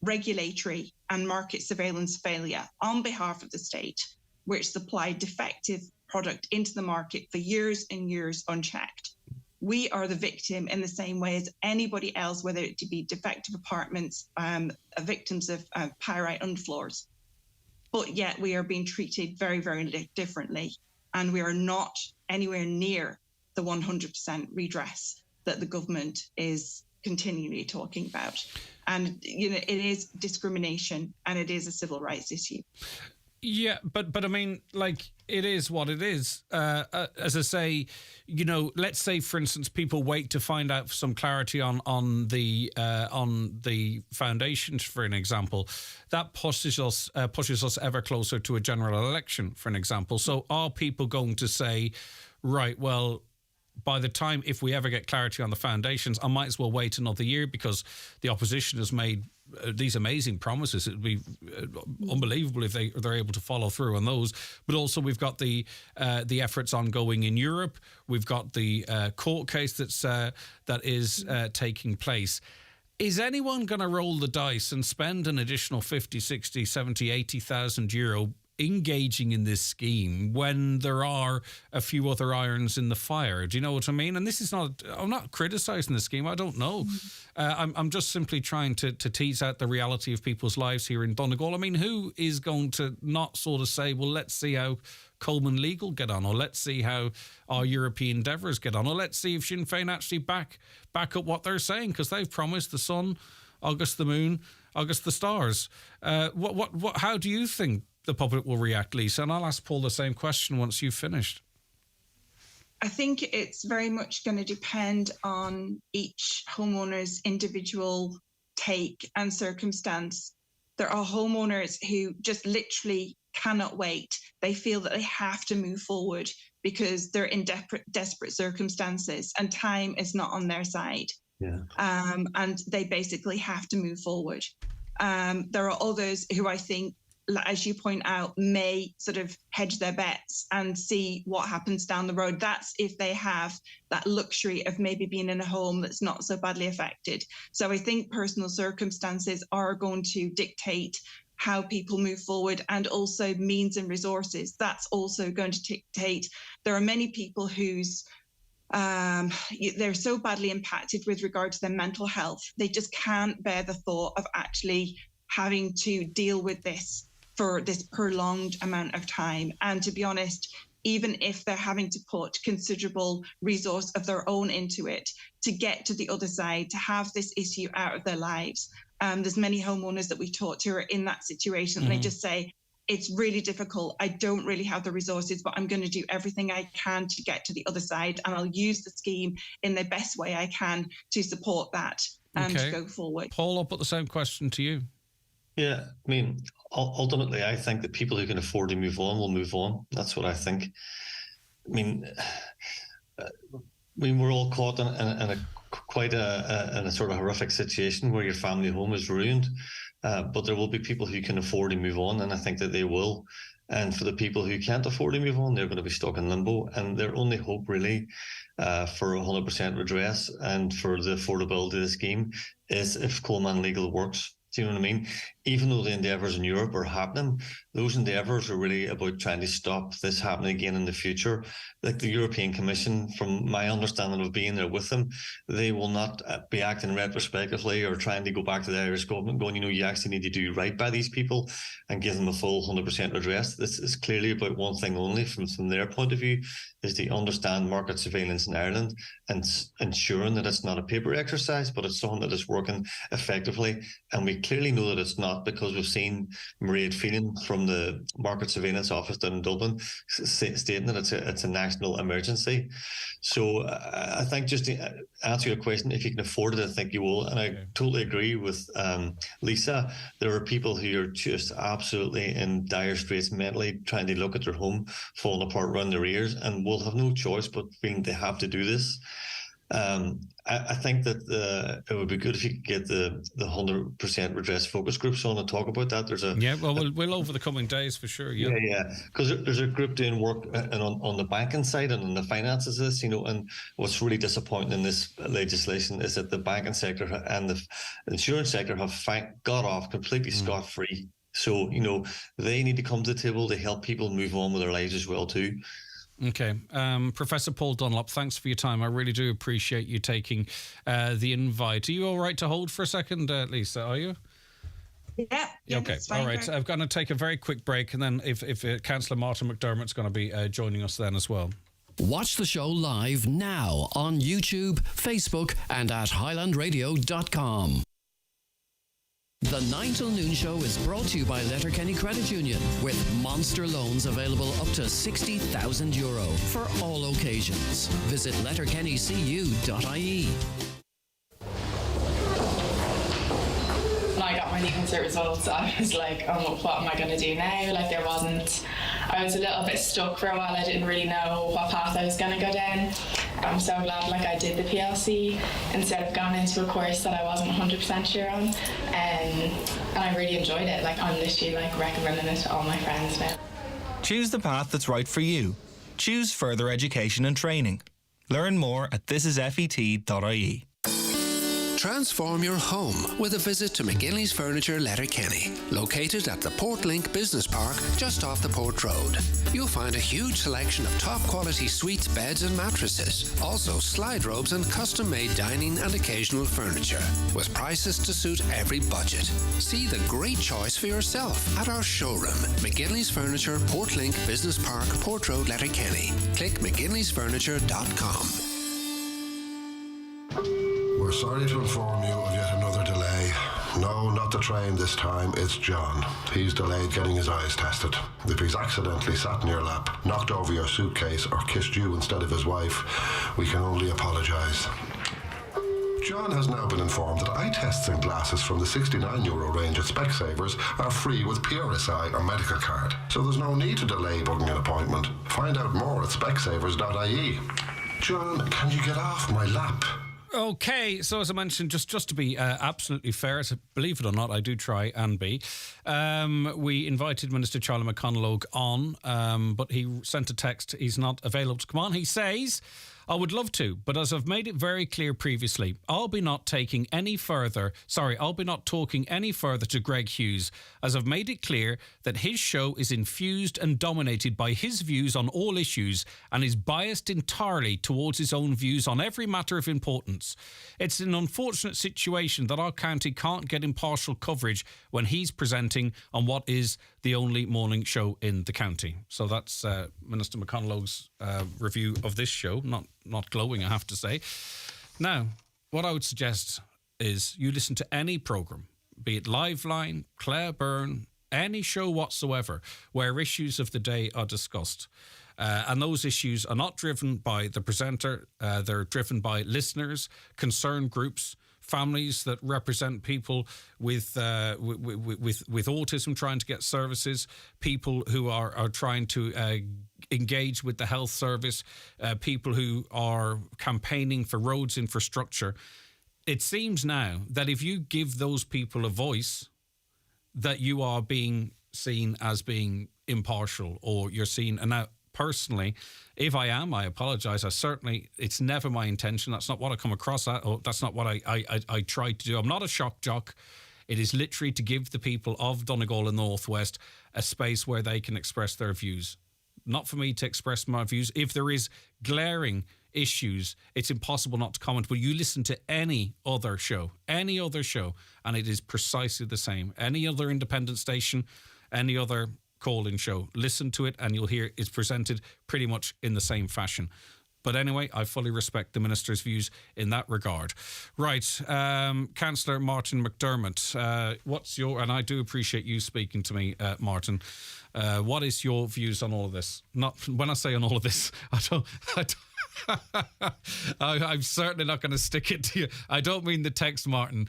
regulatory and market surveillance failure on behalf of the state, which supplied defective product into the market for years and years unchecked. We are the victim in the same way as anybody else, whether it be defective apartments, victims of pyrite underfloors. But yet we are being treated very, very differently. And we are not anywhere near the 100% redress that the government is continually talking about. And, it is discrimination, and it is a civil rights issue. Yeah, but I mean, like, it is what it is. As I say, you know, let's say, for instance, people wait to find out some clarity on the foundations, for an example. That pushes us ever closer to a general election, for an example. So are people going to say, right, well, by the time, if we ever get clarity on the foundations, I might as well wait another year because the opposition has made these amazing promises. It would be unbelievable if they're able to follow through on those. But also we've got the efforts ongoing in Europe. We've got the court case that is taking place. Is anyone going to roll the dice and spend an additional 50, 60, 70, 80,000 euro engaging in this scheme when there are a few other irons in the fire? Do you know what I mean? And this is not, I'm not criticising the scheme. I don't know. I'm just simply trying to tease out the reality of people's lives here in Donegal. I mean, who is going to not sort of say, well, let's see how Coleman Legal get on, or let's see how our European endeavours get on, or let's see if Sinn Féin actually back up what they're saying, because they've promised the sun, August the moon, August the stars. How do you think the public will react, Lisa? And I'll ask Paul the same question once you've finished. I think it's very much going to depend on each homeowner's individual take and circumstance. There are homeowners who just literally cannot wait. They feel that they have to move forward because they're in desperate circumstances and time is not on their side. Yeah. And they basically have to move forward. There are others who I think, as you point out, may sort of hedge their bets and see what happens down the road. That's if they have that luxury of maybe being in a home that's not so badly affected. So I think personal circumstances are going to dictate how people move forward, and also means and resources. That's also going to dictate. There are many people whose they're so badly impacted with regard to their mental health. They just can't bear the thought of actually having to deal with this for this prolonged amount of time. And to be honest, even if they're having to put considerable resource of their own into it to get to the other side, to have this issue out of their lives, there's many homeowners that we've talked to are in that situation. And they just say, it's really difficult. I don't really have the resources, but I'm going to do everything I can to get to the other side. And I'll use the scheme in the best way I can to support that and to go forward. Paul, I'll put the same question to you. Yeah, I mean, ultimately, I think that people who can afford to move on will move on. That's what I think. I mean, we're all caught in a quite a sort of horrific situation where your family home is ruined, but there will be people who can afford to move on, and I think that they will. And for the people who can't afford to move on, they're going to be stuck in limbo, and their only hope really for 100% redress and for the affordability of the scheme is if Coleman Legal works. Do you know what I mean? Even though the endeavours in Europe are happening, those endeavours are really about trying to stop this happening again in the future. Like the European Commission, from my understanding of being there with them, they will not be acting retrospectively or trying to go back to the Irish government going, you know, you actually need to do right by these people and give them a full 100% redress. This is clearly about one thing only from their point of view, is to understand market surveillance in Ireland and ensuring that it's not a paper exercise, but it's something that is working effectively. And we clearly know that it's not, because we've seen Mairead Phelan from the Market Surveillance Office down in Dublin stating that it's a national emergency. So I think, just to answer your question, if you can afford it, I think you will. And I totally agree with Lisa. There are people who are just absolutely in dire straits mentally, trying to look at their home falling apart around their ears, and will have no choice but feeling they have to do this. I think that it would be good if you could get the 100% redress focus groups on and talk about that. We'll over the coming days for sure. Yeah, because there's a group doing work on the banking side and on the finances of this, you know. And what's really disappointing in this legislation is that the banking sector and the insurance sector have got off completely scot-free. So, you know, they need to come to the table to help people move on with their lives as well too. Okay. Professor Paul Dunlop, thanks for your time. I really do appreciate you taking the invite. Are you all right to hold for a second, Lisa, are you? Yeah. Okay. All right. I'm going to take a very quick break, and then if Councillor Martin McDermott's going to be joining us then as well. Watch the show live now on YouTube, Facebook and at highlandradio.com. The 9 till noon show is brought to you by Letterkenny Credit Union with monster loans available up to €60,000 for all occasions. Visit letterkennycu.ie. When I got my leaving cert results, I was like, oh, what am I going to do now? Like, I was a little bit stuck for a while. I didn't really know what path I was going to go down. I'm so glad I did the PLC instead of going into a course that I wasn't 100% sure on. And I really enjoyed it. I'm literally recommending it to all my friends now. Choose the path that's right for you. Choose further education and training. Learn more at thisisfet.ie. Transform your home with a visit to McGinley's Furniture, Letterkenny, located at the Portlink Business Park just off the Port Road. You'll find a huge selection of top-quality suites, beds and mattresses, also slide robes and custom-made dining and occasional furniture, with prices to suit every budget. See the great choice for yourself at our showroom, McGinley's Furniture, Portlink Business Park, Port Road, Letterkenny. Click mcginleysfurniture.com. We're sorry to inform you of yet another delay. No, not the train this time, it's John. He's delayed getting his eyes tested. If he's accidentally sat in your lap, knocked over your suitcase, or kissed you instead of his wife, we can only apologise. John has now been informed that eye tests and glasses from the €69 range at Specsavers are free with PRSI or medical card. So there's no need to delay booking an appointment. Find out more at specsavers.ie. John, can you get off my lap? Okay, so as I mentioned, just to be absolutely fair, believe it or not, I do try and be. We invited Minister Charlie McConalogue on, but he sent a text. He's not available to come on. He says, I would love to, but as I've made it very clear previously, I'll be not talking any further to Greg Hughes, as I've made it clear that his show is infused and dominated by his views on all issues and is biased entirely towards his own views on every matter of importance. It's an unfortunate situation that our county can't get impartial coverage when he's presenting on what is the only morning show in the county. So that's Minister McConalogue's review of this show. Not glowing, I have to say. Now, what I would suggest is you listen to any programme, be it Liveline, Claire Byrne, any show whatsoever, where issues of the day are discussed. And those issues are not driven by the presenter. They're driven by listeners, concerned groups, families that represent people with autism trying to get services, people who are trying to engage with the health service, people who are campaigning for roads infrastructure. It seems now that if you give those people a voice, that you are being seen as being impartial, or you're seen. And now, personally, if I am, I apologise. It's never my intention. That's not what I come across at, or that's not what I try to do. I'm not a shock jock. It is literally to give the people of Donegal and North West a space where they can express their views. Not for me to express my views. If there is glaring issues, it's impossible not to comment. But you listen to any other show, and it is precisely the same. Any other independent station, any other call-in show, listen to it and you'll hear it's presented pretty much in the same fashion. But anyway, I fully respect the Minister's views in that regard. Right, Councillor Martin McDermott, and I do appreciate you speaking to me, Martin. What is your views on all of this? Not when I say on all of this, I'm certainly not going to stick it to you. I don't mean the text, Martin.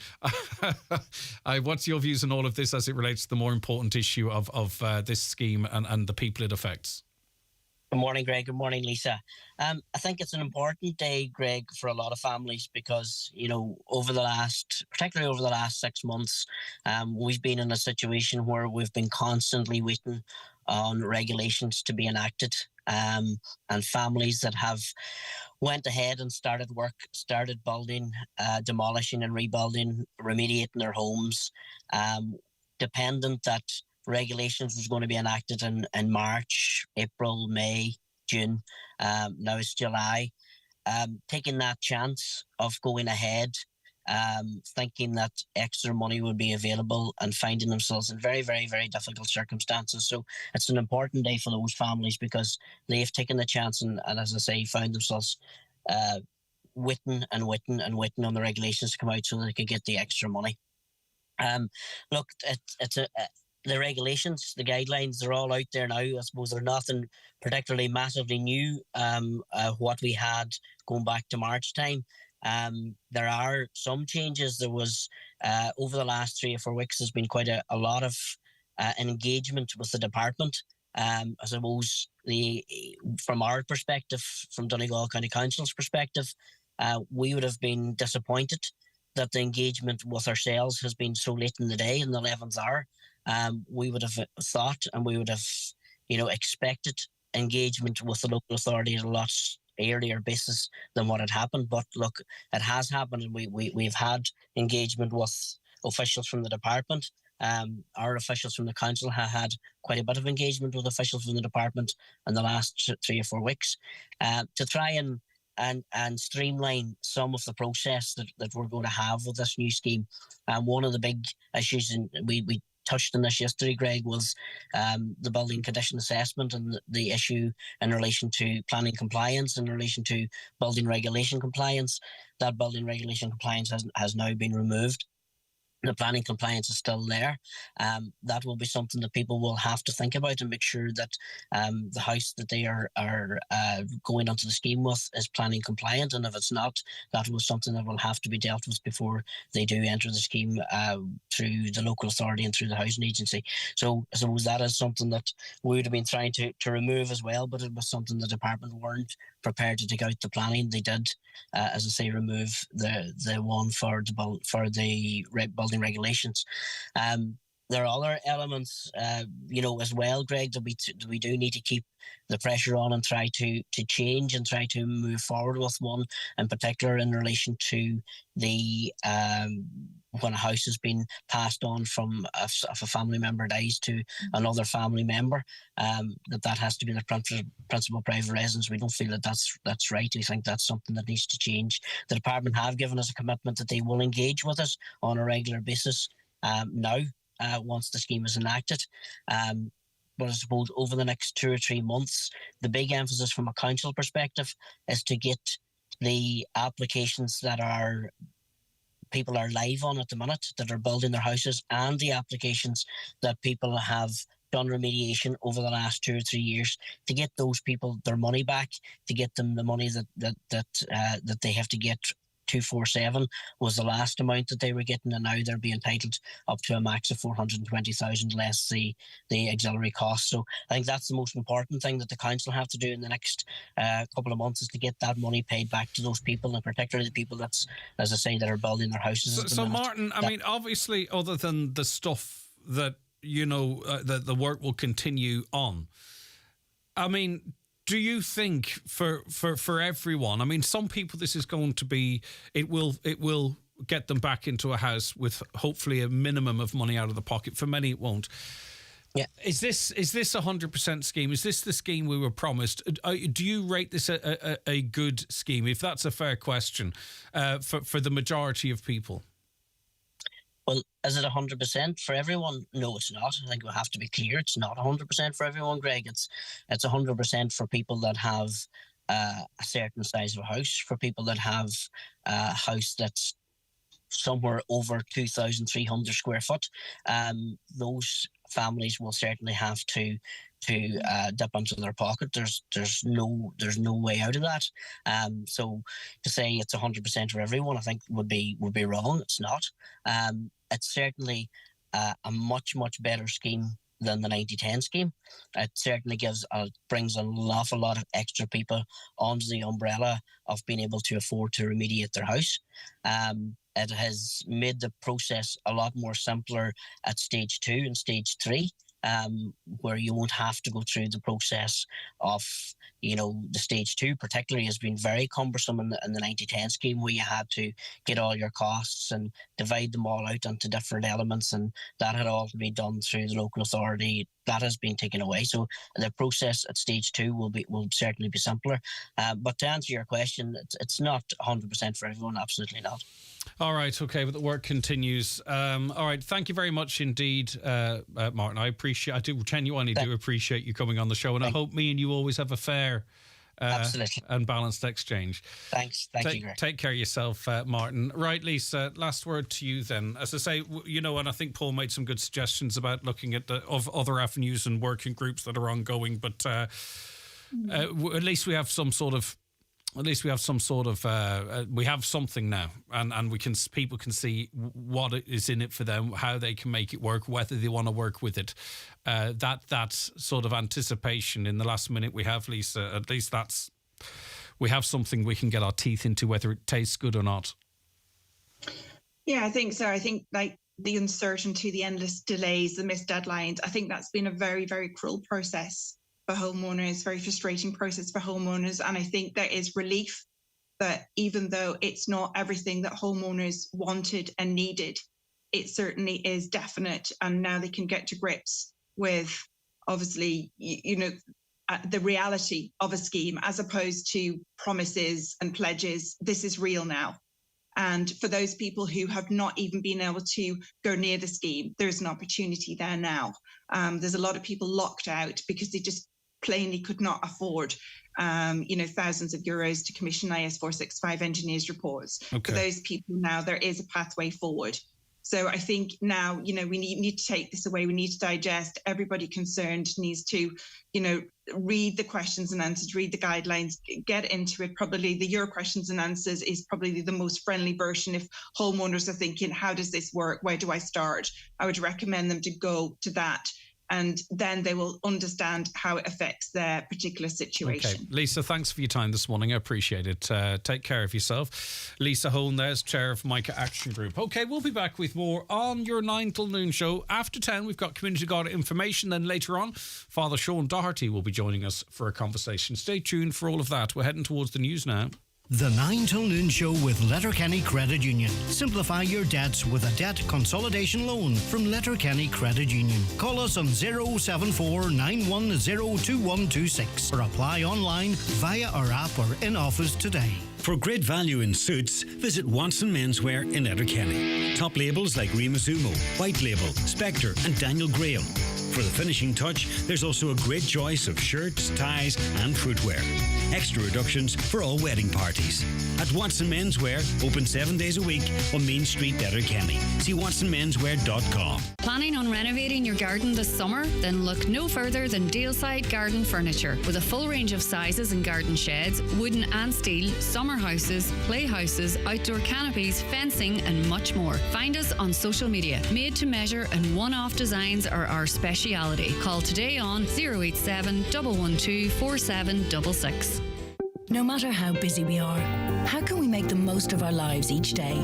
What's your views on all of this as it relates to the more important issue of this scheme and the people it affects? Good morning, Greg. Good morning, Lisa. I think it's an important day, Greg, for a lot of families because, particularly over the last 6 months, we've been in a situation where we've been constantly waiting on regulations to be enacted. And families that have went ahead and started building, demolishing and rebuilding, remediating their homes, dependent that regulations was going to be enacted in March, April, May, June. Now it's July. Taking that chance of going ahead, thinking that extra money would be available and finding themselves in very, very, very difficult circumstances. So it's an important day for those families because they've taken the chance and as I say, found themselves waiting on the regulations to come out so they could get the extra money. Look, it's the regulations, the guidelines, they're all out there now. I suppose they're nothing particularly massively new. What we had going back to March time. There are some changes. There was over the last 3 or 4 weeks, there's been quite a lot of engagement with the department. I suppose from our perspective, from Donegal County Council's perspective, we would have been disappointed that the engagement with ourselves has been so late in the day, in the 11th hour. We would have thought, and we would have, expected engagement with the local authority at a lot earlier basis than what had happened. But look, it has happened, and we've had engagement with officials from the department. Our officials from the council have had quite a bit of engagement with officials from the department in the last 3 or 4 weeks to try and streamline some of the process that we're going to have with this new scheme. One of the big issues, and we touched on this yesterday, Greg, was the building condition assessment and the issue in relation to planning compliance, in relation to building regulation compliance. That building regulation compliance has now been removed. The planning compliance is still there. That will be something that people will have to think about and make sure that the house that they are going onto the scheme with is planning compliant. And if it's not, that was something that will have to be dealt with before they do enter the scheme through the local authority and through the housing agency. So I suppose that is something that we would have been trying to remove as well, but it was something the department weren't prepared to take out the planning. They did, as I say, remove the one for the building regulations. There are other elements, as well, Greg, that we do need to keep the pressure on and try to change and try to move forward with. One in particular in relation to the when a house has been passed on from if a family member dies to another family member, that has to be the principal private residence. We don't feel that that's right. We think that's something that needs to change. The department have given us a commitment that they will engage with us on a regular basis now, once the scheme is enacted. But I suppose over the next 2 or 3 months, the big emphasis from a council perspective is to get the applications that people are live on at the minute, that are building their houses, and the applications that people have done remediation over the last 2 or 3 years, to get those people their money back, to get them the money that they have to get. 247 was the last amount that they were getting, and now they'll be entitled up to a max of 420,000 less the auxiliary costs. So I think that's the most important thing that the council have to do in the next couple of months, is to get that money paid back to those people, and particularly the people that's, as I say, that are building their houses. So Martin, I mean, obviously, other than the stuff that that the work will continue on, I mean, do you think for everyone, I mean, some people this is going to be, it will get them back into a house with hopefully a minimum of money out of the pocket. For many it won't. Yeah. Is this 100% scheme? Is this the scheme we were promised? Do you rate this a good scheme, if that's a fair question, for the majority of people? Well, is it 100% for everyone? No, it's not. I think we have to be clear. It's not 100% for everyone, Greg. It's 100% for people that have a certain size of a house, for people that have a house that's somewhere over 2,300 square foot. Those families will certainly have to dip into their pocket. There's no way out of that. So to say it's 100% for everyone, I think would be wrong. It's not. It's certainly a much better scheme than the 90-10 scheme. It certainly brings an awful lot of extra people onto the umbrella of being able to afford to remediate their house. It has made the process a lot more simpler at stage 2 and stage 3. Where you won't have to go through the process of, the stage 2 particularly has been very cumbersome in the 90-10 scheme, where you had to get all your costs and divide them all out into different elements, and that had all to be done through the local authority. That has been taken away. So the process at stage 2 will certainly be simpler. But to answer your question, it's not 100% for everyone, absolutely not. All right, okay, but the work continues. All right, thank you very much indeed, Martin. I genuinely do appreciate you coming on the show, and I hope me and you always have a fair Absolutely. and balanced exchange. Thanks. Thank you, Greg. Take care of yourself, Martin. Right, Lisa, last word to you then. As I say, and I think Paul made some good suggestions about looking at of other avenues and working groups that are ongoing, but at least we have some sort of we have something now, and people can see what is in it for them, how they can make it work, whether they want to work with it. That sort of anticipation in the last minute we have, Lisa, at least we have something we can get our teeth into, whether it tastes good or not. Yeah, I think so. I think like the uncertainty, the endless delays, the missed deadlines, I think that's been a very, very cruel process for homeowners, very frustrating process for homeowners. And I think there is relief that even though it's not everything that homeowners wanted and needed, it certainly is definite. And now they can get to grips with, obviously, the reality of a scheme as opposed to promises and pledges. This is real now. And for those people who have not even been able to go near the scheme, there's an opportunity there now. There's a lot of people locked out because they just plainly could not afford, thousands of euros to commission IS 465 engineers' reports. Okay. For those people now, there is a pathway forward. So I think now, we need to take this away. We need to digest. Everybody concerned needs to, read the questions and answers, read the guidelines, get into it. Probably the Your Questions and Answers is probably the most friendly version. If homeowners are thinking, how does this work? Where do I start? I would recommend them to go to that. And then they will understand how it affects their particular situation. Okay. Lisa, thanks for your time this morning. I appreciate it. Take care of yourself. Lisa Hone there's chair of Micah Action Group. Okay, we'll be back with more on your 9 till noon show. After 10, we've got Community Garda information. Then later on, Fr Shaun Doherty will be joining us for a conversation. Stay tuned for all of that. We're heading towards the news now. The 9 till noon show with Letterkenny Credit Union. Simplify your debts with a debt consolidation loan from Letterkenny Credit Union. Call us on 074 910 2126 or apply online via our app or in office today. For great value in suits, visit Watson Menswear in Letterkenny. Top labels like Rima Zumo, White Label, Spectre and Daniel Graham. For the finishing touch, there's also a great choice of shirts, ties and footwear. Extra reductions for all wedding parties. At Watson Menswear, open 7 days a week on Main Street, Letterkenny. See watsonmenswear.com. Planning on renovating your garden this summer? Then look no further than Daleside Garden Furniture. With a full range of sizes and garden sheds, wooden and steel, summer houses, playhouses, outdoor canopies, fencing and much more. Find us on social media. Made to measure and one-off designs are our speciality. Call today on 087 112 4766. No matter how busy we are, how can we make the most of our lives each day?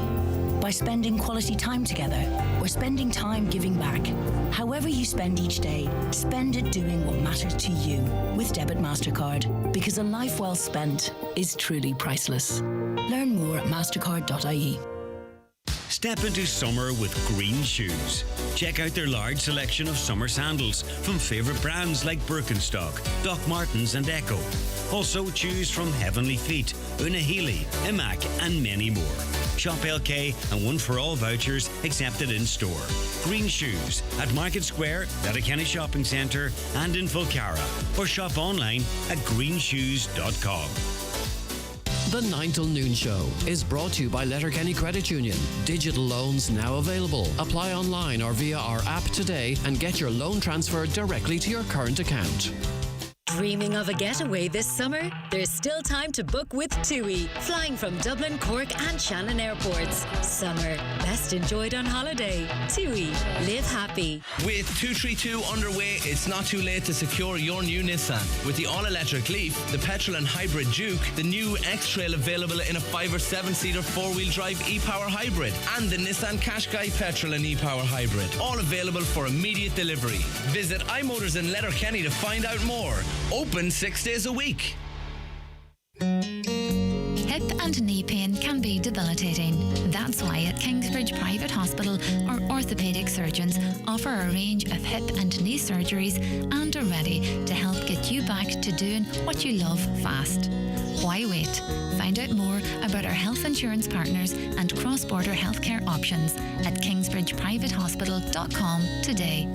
By spending quality time together or spending time giving back. However you spend each day, spend it doing what matters to you with Debit MasterCard, because a life well spent is truly priceless. Learn more at mastercard.ie. Step into summer with green shoes. Check out their large selection of summer sandals from favourite brands like Birkenstock, Doc Martens and Echo. Also choose from Heavenly Feet, Una Healy, Imac and many more. Shop LK and One for All vouchers accepted in store. Green shoes at Market Square, Letterkenny Shopping Centre and in Fulcara. Or shop online at greenshoes.com. The 9 till noon show is brought to you by Letterkenny Credit Union. Digital loans now available. Apply online or via our app today and get your loan transferred directly to your current account. Dreaming of a getaway this summer? There's still time to book with TUI, flying from Dublin, Cork and Shannon airports. Summer, best enjoyed on holiday. TUI, live happy. With 232 underway, it's not too late to secure your new Nissan. With the all-electric Leaf, the petrol and hybrid Duke, the new X-Trail available in a 5 or 7-seater 4-wheel drive e-Power hybrid, and the Nissan Qashqai petrol and e-Power hybrid, all available for immediate delivery. Visit iMotors in Letterkenny to find out more. Open 6 days a week. Hip and knee pain can be debilitating. That's why at Kingsbridge Private Hospital, our orthopaedic surgeons offer a range of hip and knee surgeries and are ready to help get you back to doing what you love fast. Why wait? Find out more about our health insurance partners and cross-border healthcare options at kingsbridgeprivatehospital.com today.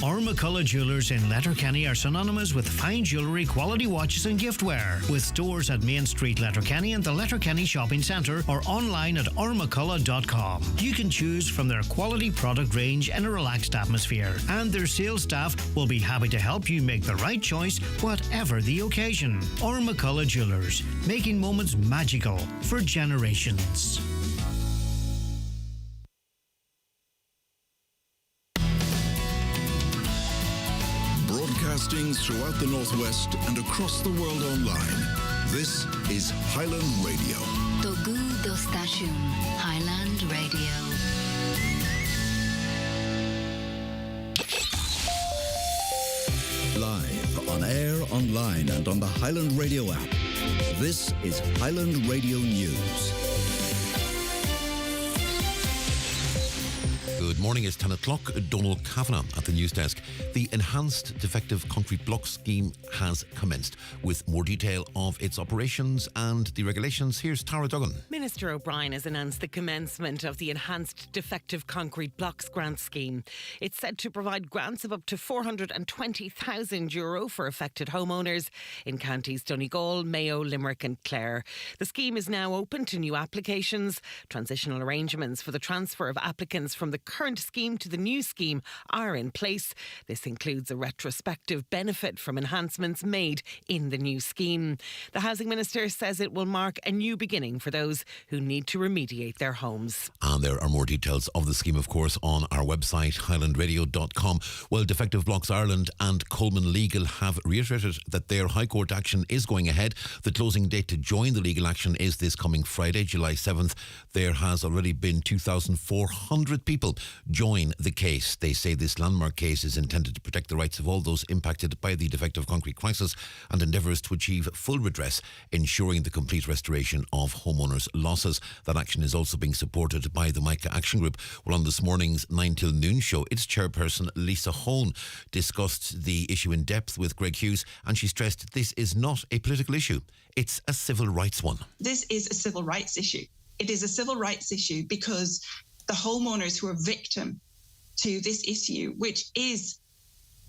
McCullough Jewellers in Letterkenny are synonymous with fine jewellery, quality watches and giftware. With stores at Main Street, Letterkenny and the Letterkenny Shopping Centre or online at rmccullough.com. You can choose from their quality product range in a relaxed atmosphere, and their sales staff will be happy to help you make the right choice, whatever the occasion. McCullough Jewellers, making moments magical for generations. Broadcasting throughout the Northwest and across the world online. This is Highland Radio. Dogu do Station, Highland Radio. Live, on air, online and on the Highland Radio app. This is Highland Radio News. Good morning, it's 10 o'clock. Donald Kavanagh at the news desk. The enhanced defective concrete block scheme has commenced. With more detail of its operations and the regulations, here's Tara Duggan. Minister O'Brien has announced the commencement of the enhanced defective concrete blocks grant scheme. It's said to provide grants of up to €420,000 for affected homeowners in counties Donegal, Mayo, Limerick and Clare. The scheme is now open to new applications. Transitional arrangements for the transfer of applicants from the current scheme to the new scheme are in place. This includes a retrospective benefit from enhancements made in the new scheme. The Housing Minister says it will mark a new beginning for those who need to remediate their homes. And there are more details of the scheme, of course, on our website, highlandradio.com. Well, Defective Blocks Ireland and Coleman Legal have reiterated that their High Court action is going ahead. The closing date to join the legal action is this coming Friday, July 7th. There has already been 2,400 people join the case. They say this landmark case is intended to protect the rights of all those impacted by the defective concrete crisis and endeavours to achieve full redress, ensuring the complete restoration of homeowners' losses. That action is also being supported by the MICA Action Group. Well, on this morning's 9 till noon show, its chairperson Lisa Hone discussed the issue in depth with Greg Hughes, and she stressed this is not a political issue. It's a civil rights one. This is a civil rights issue. It is a civil rights issue because the homeowners who are victim to this issue, which is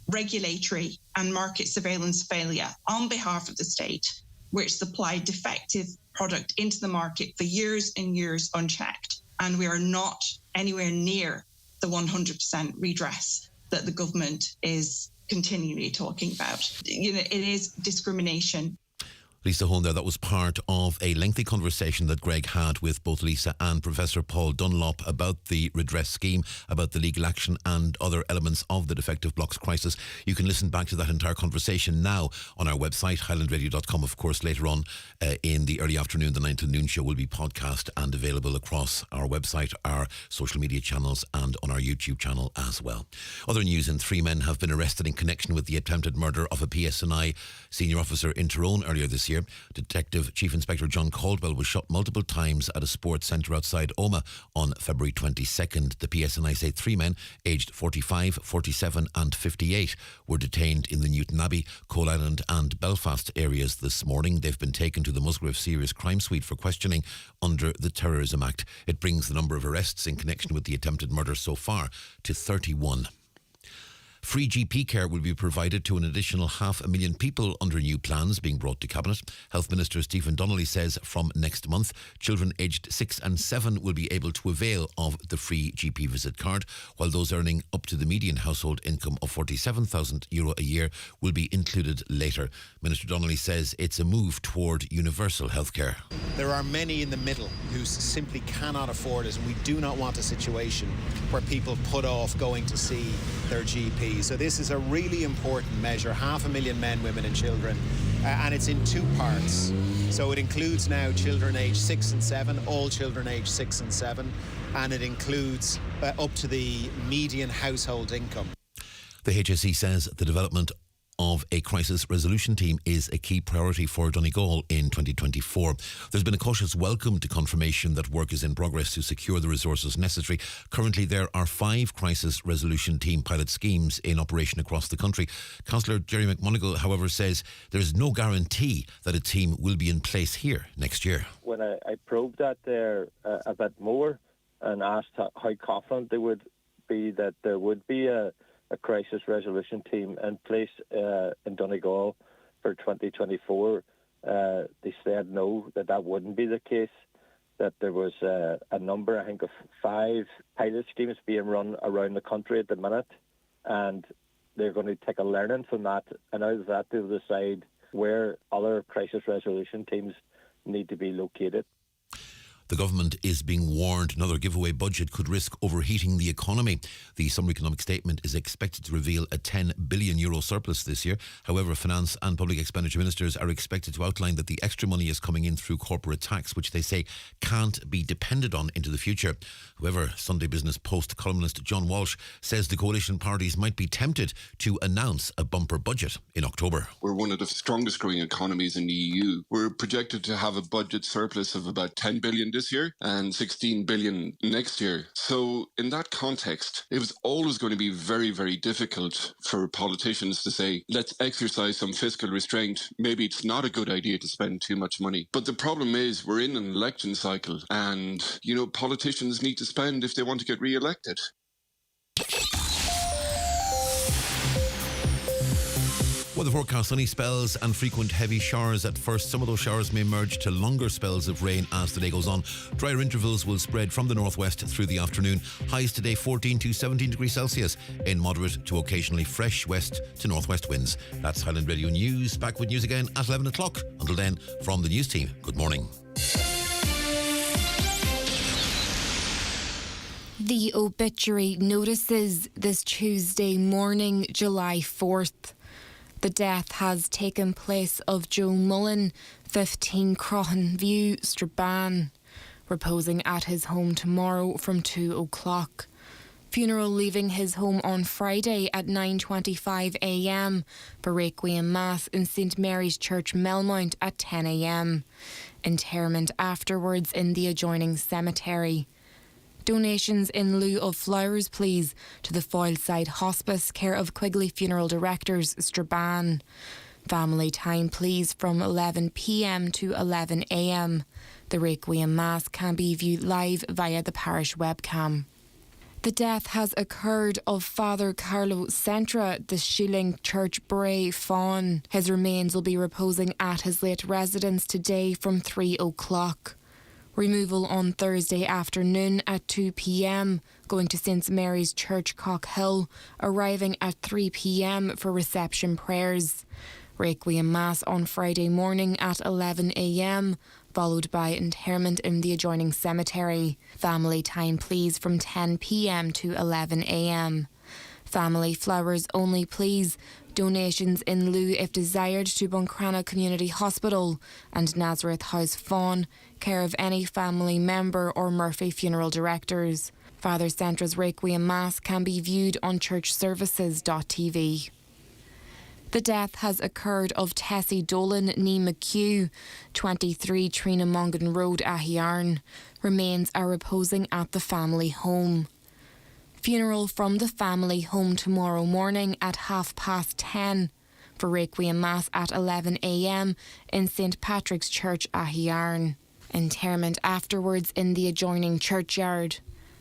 regulatory and market surveillance failure on behalf of the state, which supplied defective product into the market for years and years unchecked. And we are not anywhere near the 100% redress that the government is continually talking about. You know, it is discrimination. Lisa Hone there, that was part of a lengthy conversation that Greg had with both Lisa and Professor Paul Dunlop about the redress scheme, about the legal action and other elements of the defective blocks crisis. You can listen back to that entire conversation now on our website, highlandradio.com. Of course, later on in the early afternoon, the 9 till noon show will be podcast and available across our website, our social media channels and on our YouTube channel as well. Other news, and 3 men have been arrested in connection with the attempted murder of a PSNI senior officer in Tyrone earlier this year. Detective Chief Inspector John Caldwell was shot multiple times at a sports centre outside Omagh on February 22nd. The PSNI say 3 men, aged 45, 47 and 58, were detained in the Newton Abbey, Coal Island and Belfast areas this morning. They've been taken to the Musgrave Serious Crime Suite for questioning under the Terrorism Act. It brings the number of arrests in connection with the attempted murder so far to 31. Free GP care will be provided to an additional 500,000 people under new plans being brought to Cabinet. Health Minister Stephen Donnelly says from next month, children aged 6 and 7 will be able to avail of the free GP visit card, while those earning up to the median household income of €47,000 a year will be included later. Minister Donnelly says it's a move toward universal healthcare. There are many in the middle who simply cannot afford it, and we do not want a situation where people put off going to see their GP. So this is a really important measure, 500,000 men, women and children, and it's in 2 parts. So it includes now children aged 6 and 7, all children aged 6 and 7, and it includes up to the median household income. The HSE says the development of a crisis resolution team is a key priority for Donegal in 2024. There's been a cautious welcome to confirmation that work is in progress to secure the resources necessary. Currently, there are 5 crisis resolution team pilot schemes in operation across the country. Councillor Jerry McMonigal, however, says there's no guarantee that a team will be in place here next year. When I probed that there a bit more and asked how confident they would be that there would be a a crisis resolution team in place in Donegal for 2024. They said no, that wouldn't be the case, that there was a number, I think, of 5 pilot schemes being run around the country at the minute, and they're going to take a learning from that, and out of that they'll decide where other crisis resolution teams need to be located. The government is being warned another giveaway budget could risk overheating the economy. The summer economic statement is expected to reveal a €10 billion surplus this year. However, finance and public expenditure ministers are expected to outline that the extra money is coming in through corporate tax, which they say can't be depended on into the future. However, Sunday Business Post columnist John Walsh says the coalition parties might be tempted to announce a bumper budget in October. We're one of the strongest growing economies in the EU. We're projected to have a budget surplus of about 10 billion this year and 16 billion next year. So in that context, it was always going to be very, very difficult for politicians to say, let's exercise some fiscal restraint. Maybe it's not a good idea to spend too much money. But the problem is we're in an election cycle and, politicians need to spend if they want to get re-elected. Weather forecast: sunny spells and frequent heavy showers at first. Some of those showers may merge to longer spells of rain as the day goes on. Drier intervals will spread from the northwest through the afternoon. Highs today 14 to 17 degrees Celsius in moderate to occasionally fresh west to northwest winds. That's Highland Radio News. Back with news again at 11 o'clock. Until then, from the news team, good morning. The Obituary notices this Tuesday morning, July 4th. The death has taken place of Joe Mullen, 15 Croghan View, Strabane, reposing at his home tomorrow from 2 o'clock. Funeral leaving his home on Friday at 9:25 a.m. for Requiem Mass in St Mary's Church, Melmount at 10 a.m. Interment afterwards in the adjoining cemetery. Donations in lieu of flowers, please, to the Foyleside Hospice, care of Quigley Funeral Directors, Strabane. Family time, please, from 11 p.m. to 11 a.m. The Requiem Mass can be viewed live via the parish webcam. The death has occurred of Father Carlo Centra, the Shilling Church Bray Fawn. His remains will be reposing at his late residence today from 3 o'clock. Removal on Thursday afternoon at 2 p.m, going to St Mary's Church, Cockhill, arriving at 3 p.m. for reception prayers. Requiem Mass on Friday morning at 11 a.m, followed by interment in the adjoining cemetery. Family time, please, from 10 p.m. to 11 a.m. Family flowers only, please. Donations in lieu if desired to Buncrana Community Hospital and Nazareth House Fawn, care of any family member or Murphy Funeral Directors. Father Centra's Requiem Mass can be viewed on churchservices.tv. The death has occurred of Tessie Dolan Nee McHugh, 23 Trina Mongan Road, Ahiarn. Remains are reposing at the family home. Funeral from the family home tomorrow morning at 10:30 for Requiem Mass at 11 a.m. in St Patrick's Church, Ahiarn. Interment afterwards in the adjoining churchyard.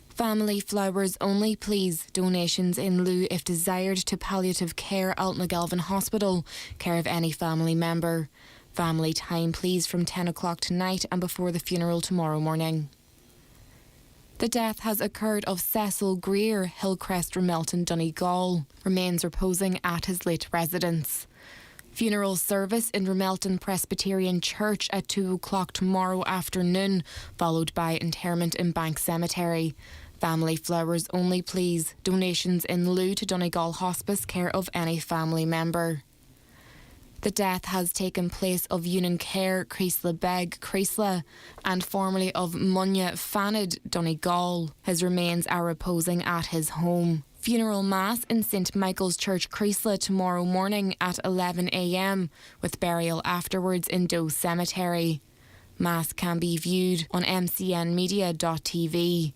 Family flowers only, please. Donations in lieu if desired to Palliative Care Altnagelvin Hospital, care of any family member. Family time, please, from 10 o'clock tonight and before the funeral tomorrow morning. The death has occurred of Cecil Greer, Hillcrest, Remelton, Donegal. Remains reposing at his late residence. Funeral service in Remelton Presbyterian Church at 2 o'clock tomorrow afternoon, followed by interment in Bank Cemetery. Family flowers only, please. Donations in lieu to Donegal Hospice, care of any family member. The death has taken place of Union Care, Creasla Beg, Creasla, and formerly of Munya Fanid, Donegal. His remains are reposing at his home. Funeral Mass in St Michael's Church, Creasla tomorrow morning at 11 a.m, with burial afterwards in Doe Cemetery. Mass can be viewed on mcnmedia.tv.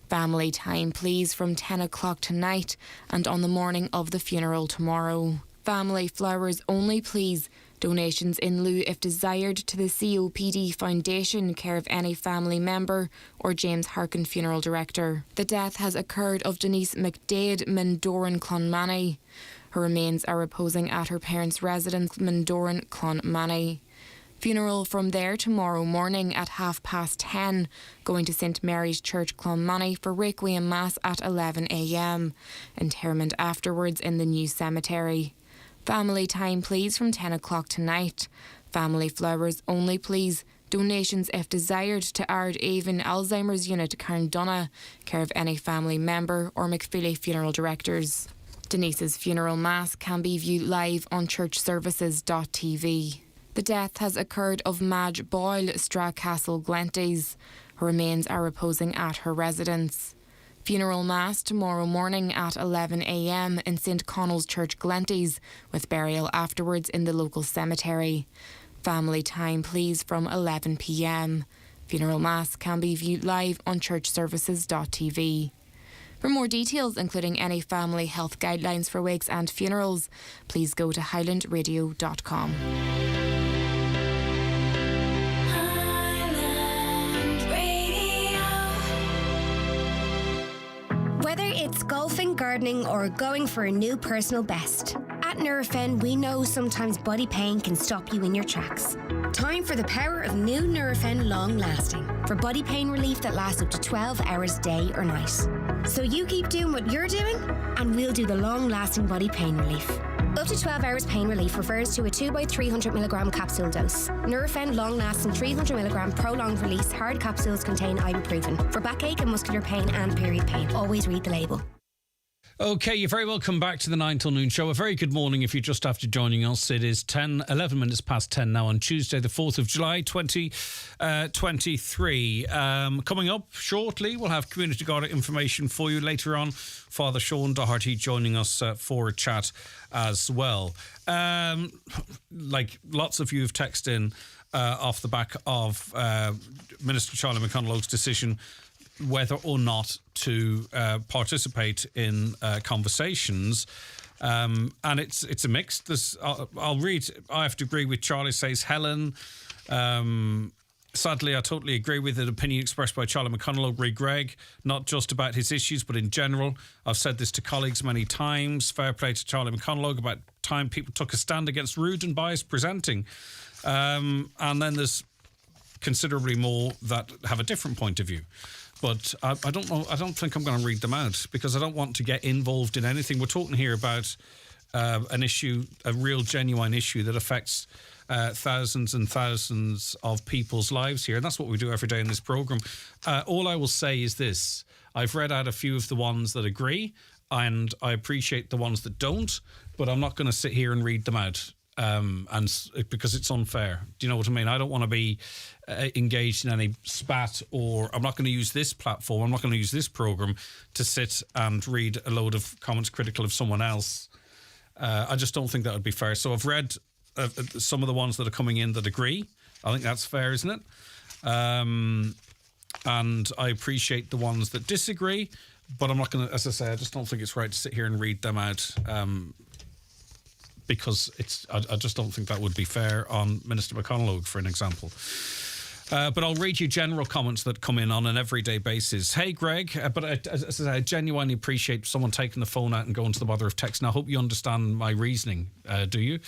Family time, please, from 10 o'clock tonight and on the morning of the funeral tomorrow. Family flowers only, please. Donations in lieu, if desired, to the COPD Foundation, care of any family member or James Harkin Funeral Director. The death has occurred of Denise McDade, Mendoran, Clonmany. Her remains are reposing at her parents' residence, Mendoran, Clonmany. Funeral from there tomorrow morning at 10:30, going to St Mary's Church, Clonmany, for Requiem Mass at 11 a.m. Interment afterwards in the new cemetery. Family time, please, from 10 o'clock tonight. Family flowers only, please. Donations, if desired, to Ard Avon Alzheimer's Unit, Carndonna, care of any family member or McFeely Funeral Directors. Denise's funeral mass can be viewed live on churchservices.tv. The death has occurred of Madge Boyle, Stracastle, Glenties. Her remains are reposing at her residence. Funeral Mass tomorrow morning at 11 a.m. in St Connell's Church, Glenties, with burial afterwards in the local cemetery. Family time, please, from 11 p.m. Funeral Mass can be viewed live on churchservices.tv. For more details, including any family health guidelines for wakes and funerals, please go to highlandradio.com. Whether it's golfing, gardening, or going for a new personal best, at Nurofen we know sometimes body pain can stop you in your tracks. Time for the power of new Nurofen Long Lasting for body pain relief that lasts up to 12 hours day or night. So you keep doing what you're doing and we'll do the long lasting body pain relief. Up to 12 hours pain relief refers to a 2x300mg capsule dose. Nurofen Long Lasting 300mg prolonged release hard capsules contain ibuprofen for backache and muscular pain and period pain. Always read the label. Okay, you're very welcome back to the 9 till noon show. A very good morning if you're just after joining us. It is 11 minutes past 10 now on Tuesday, the 4th of July, 2023. Coming up shortly, we'll have Community Garda information for you. Later on, Fr Shaun Doherty joining us for a chat as well. Like lots of you have texted in off the back of Minister Charlie McConalogue's decision whether or not to participate in conversations. And it's a mix. I'll read. I have to agree with Charlie, says Helen. Sadly, I totally agree with the opinion expressed by Charlie McConalogue, re Greg, not just about his issues, but in general. I've said this to colleagues many times. Fair play to Charlie McConalogue. About time people took a stand against rude and biased presenting. And then there's considerably more that have a different point of view. But I don't know. I don't think I'm going to read them out because I don't want to get involved in anything. We're talking here about an issue, a real genuine issue that affects thousands and thousands of people's lives here. And that's what we do every day in this programme. All I will say is this. I've read out a few of the ones that agree and I appreciate the ones that don't, but I'm not going to sit here and read them out. And because it's unfair. Do you know what I mean? I don't want to be engaged in any spat, or I'm not going to use this platform, I'm not going to use this programme to sit and read a load of comments critical of someone else. I just don't think that would be fair. So I've read some of the ones that are coming in that agree. I think that's fair, isn't it? And I appreciate the ones that disagree, but I'm not going to, as I say, I just don't think it's right to sit here and read them out. Because I just don't think that would be fair on Minister McConalogue, for an example. But I'll read you general comments that come in on an everyday basis. Hey, Greg, but as I say, I genuinely appreciate someone taking the phone out and going to the bother of text. Now, I hope you understand my reasoning. Do you?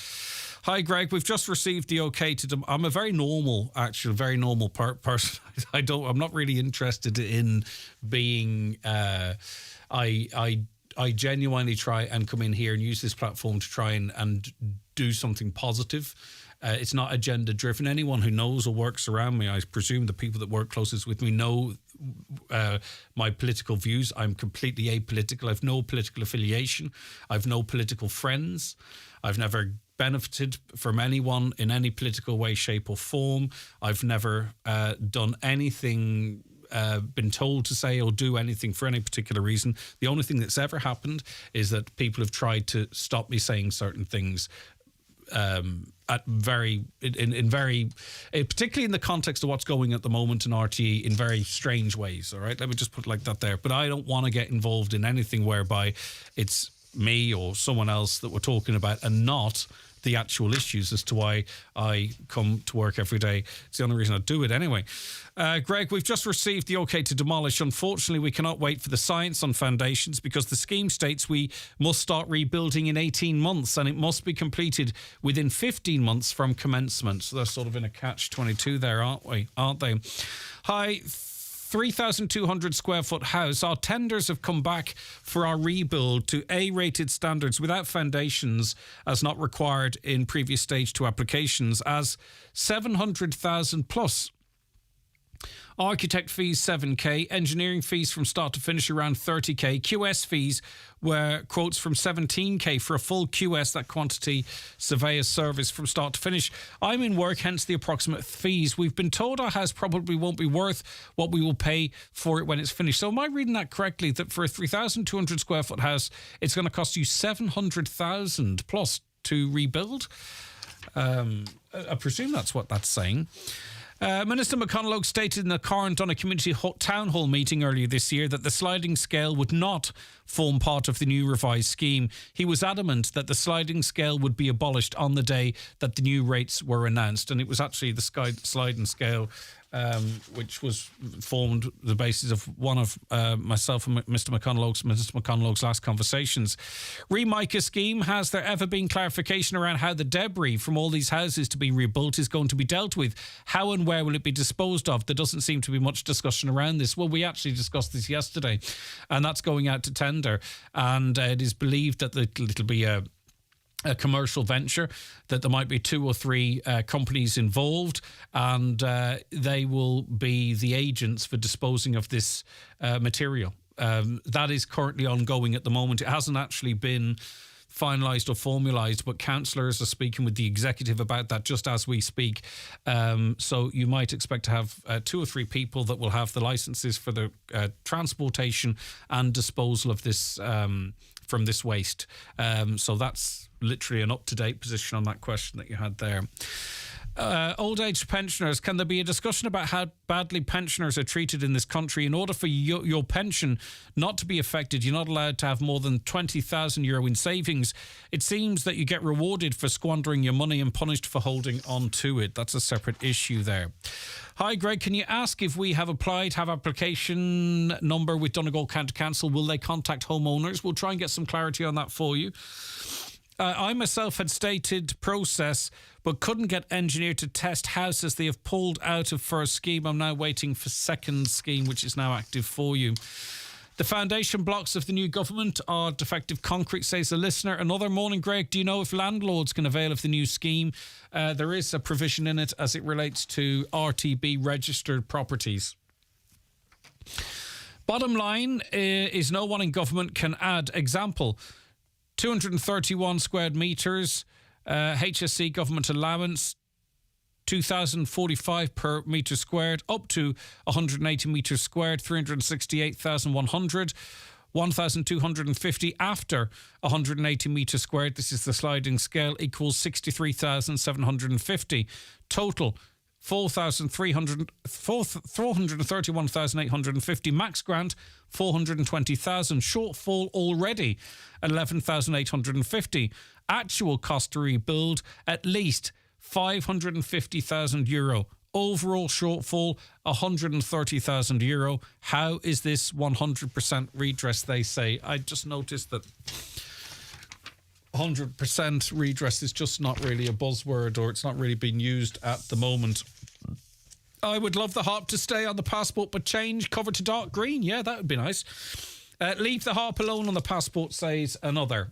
Hi, Greg. We've just received the okay to... I'm a very normal, actually, very normal person. I'm not really interested in being... I genuinely try and come in here and use this platform to try and do something positive. It's not agenda driven. Anyone who knows or works around me, I presume the people that work closest with me know my political views. I'm completely apolitical. I've no political affiliation. I've no political friends. I've never benefited from anyone in any political way, shape or form. I've never done anything... been told to say or do anything for any particular reason. The only thing that's ever happened is that people have tried to stop me saying certain things particularly in the context of what's going at the moment in RTE in very strange ways. All right, let me just put it like that there. But I don't want to get involved in anything whereby it's me or someone else that we're talking about and not the actual issues as to why I come to work every day. It's the only reason I do it anyway. Greg, we've just received the OK to demolish. Unfortunately, we cannot wait for the science on foundations because the scheme states we must start rebuilding in 18 months and it must be completed within 15 months from commencement. So they're sort of in a catch-22 there, aren't they? Hi, 3,200 square foot house. Our tenders have come back for our rebuild to A-rated standards without foundations as not required in previous stage 2 applications as 700,000 plus. Architect fees 7k, engineering fees from start to finish around 30k, QS fees were quotes from 17k for a full QS, that quantity surveyor service from start to finish. I'm in work, hence the approximate fees. We've been told our house probably won't be worth what we will pay for it when it's finished. So am I reading that correctly, that for a 3,200 square foot house, it's going to cost you 700,000 plus to rebuild? I presume that's what that's saying. Minister McConalogue stated in the Carndonagh Community Town Hall meeting earlier this year that the sliding scale would not form part of the new revised scheme. He was adamant that the sliding scale would be abolished on the day that the new rates were announced, and it was actually the sliding scale which was formed the basis of one of myself and Minister McConalogue's last conversations. Re-Mica scheme, has there ever been clarification around how the debris from all these houses to be rebuilt is going to be dealt with? How and where will it be disposed of? There doesn't seem to be much discussion around this. Well, we actually discussed this yesterday, and that's going out to tender, and it is believed that it'll be a commercial venture, that there might be 2 or 3 companies involved, and they will be the agents for disposing of this material. That is currently ongoing at the moment. It hasn't actually been finalised or formalised, but councillors are speaking with the executive about that just as we speak. So you might expect to have 2 or 3 people that will have the licences for the transportation and disposal of this from this waste. So that's literally an up-to-date position on that question that you had there. Old age pensioners, can there be a discussion about how badly pensioners are treated in this country? In order for your pension not to be affected, you're not allowed to have more than €20,000 in savings. It seems that you get rewarded for squandering your money and punished for holding on to it. That's a separate issue there. Hi, Greg, can you ask if we have applied, have application number with Donegal County Council? Will they contact homeowners? We'll try and get some clarity on that for you. I myself had stated process, but couldn't get engineer to test houses. They have pulled out of first scheme. I'm now waiting for second scheme, which is now active for you. The foundation blocks of the new government are defective concrete, says a listener. Another morning, Greg, do you know if landlords can avail of the new scheme? There is a provision in it as it relates to RTB registered properties. Bottom line is no one in government can add. Example, 231 square metres, HSC government allowance, 2,045 per metre squared, up to 180 metres squared, 368,100, 1,250 after 180 metres squared. This is the sliding scale, equals 63,750. Total 431,850. Max grant 420,000. Shortfall already 11,850. Actual cost to rebuild at least €550,000. Overall shortfall €130,000. How is this 100% redress, they say? I just noticed that 100% redress is just not really a buzzword, or it's not really being used at the moment. I would love the harp to stay on the passport but change cover to dark green. Yeah, that would be nice. Leave the harp alone on the passport, says another.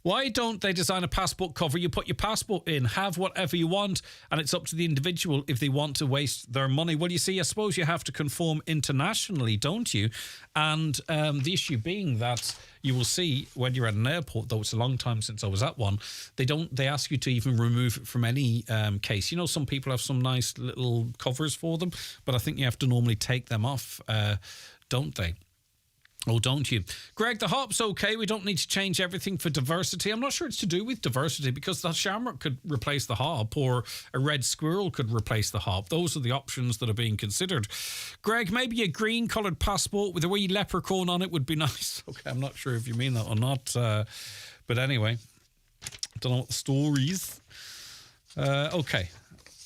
Why don't they design a passport cover? You put your passport in, have whatever you want, and it's up to the individual if they want to waste their money. Well, you see, I suppose you have to conform internationally, don't you? And the issue being that you will see when you're at an airport, though it's a long time since I was at one, they ask you to even remove it from any case. You know, some people have some nice little covers for them, but I think you have to normally take them off, don't they? Oh, don't you? Greg, the harp's okay. We don't need to change everything for diversity. I'm not sure it's to do with diversity, because the shamrock could replace the harp, or a red squirrel could replace the harp. Those are the options that are being considered. Greg, maybe a green-coloured passport with a wee leprechaun on it would be nice. Okay, I'm not sure if you mean that or not. But anyway, don't know what the story is. Okay.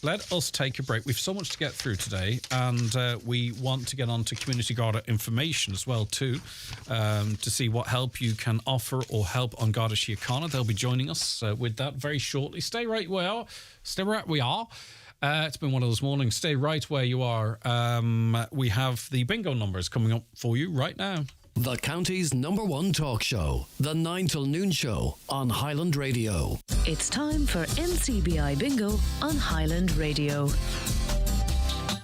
Let us take a break. We've so much to get through today, and we want to get on to Community Garda information as well too, to see what help you can offer or help on Garda Síochána. They'll be joining us with that very shortly. Stay right where you are. Stay right where you are. It's been one of those mornings. Stay right where you are. We have the bingo numbers coming up for you right now. The county's #1 talk show, the 9 till noon show on Highland Radio. It's time for NCBI Bingo on Highland Radio.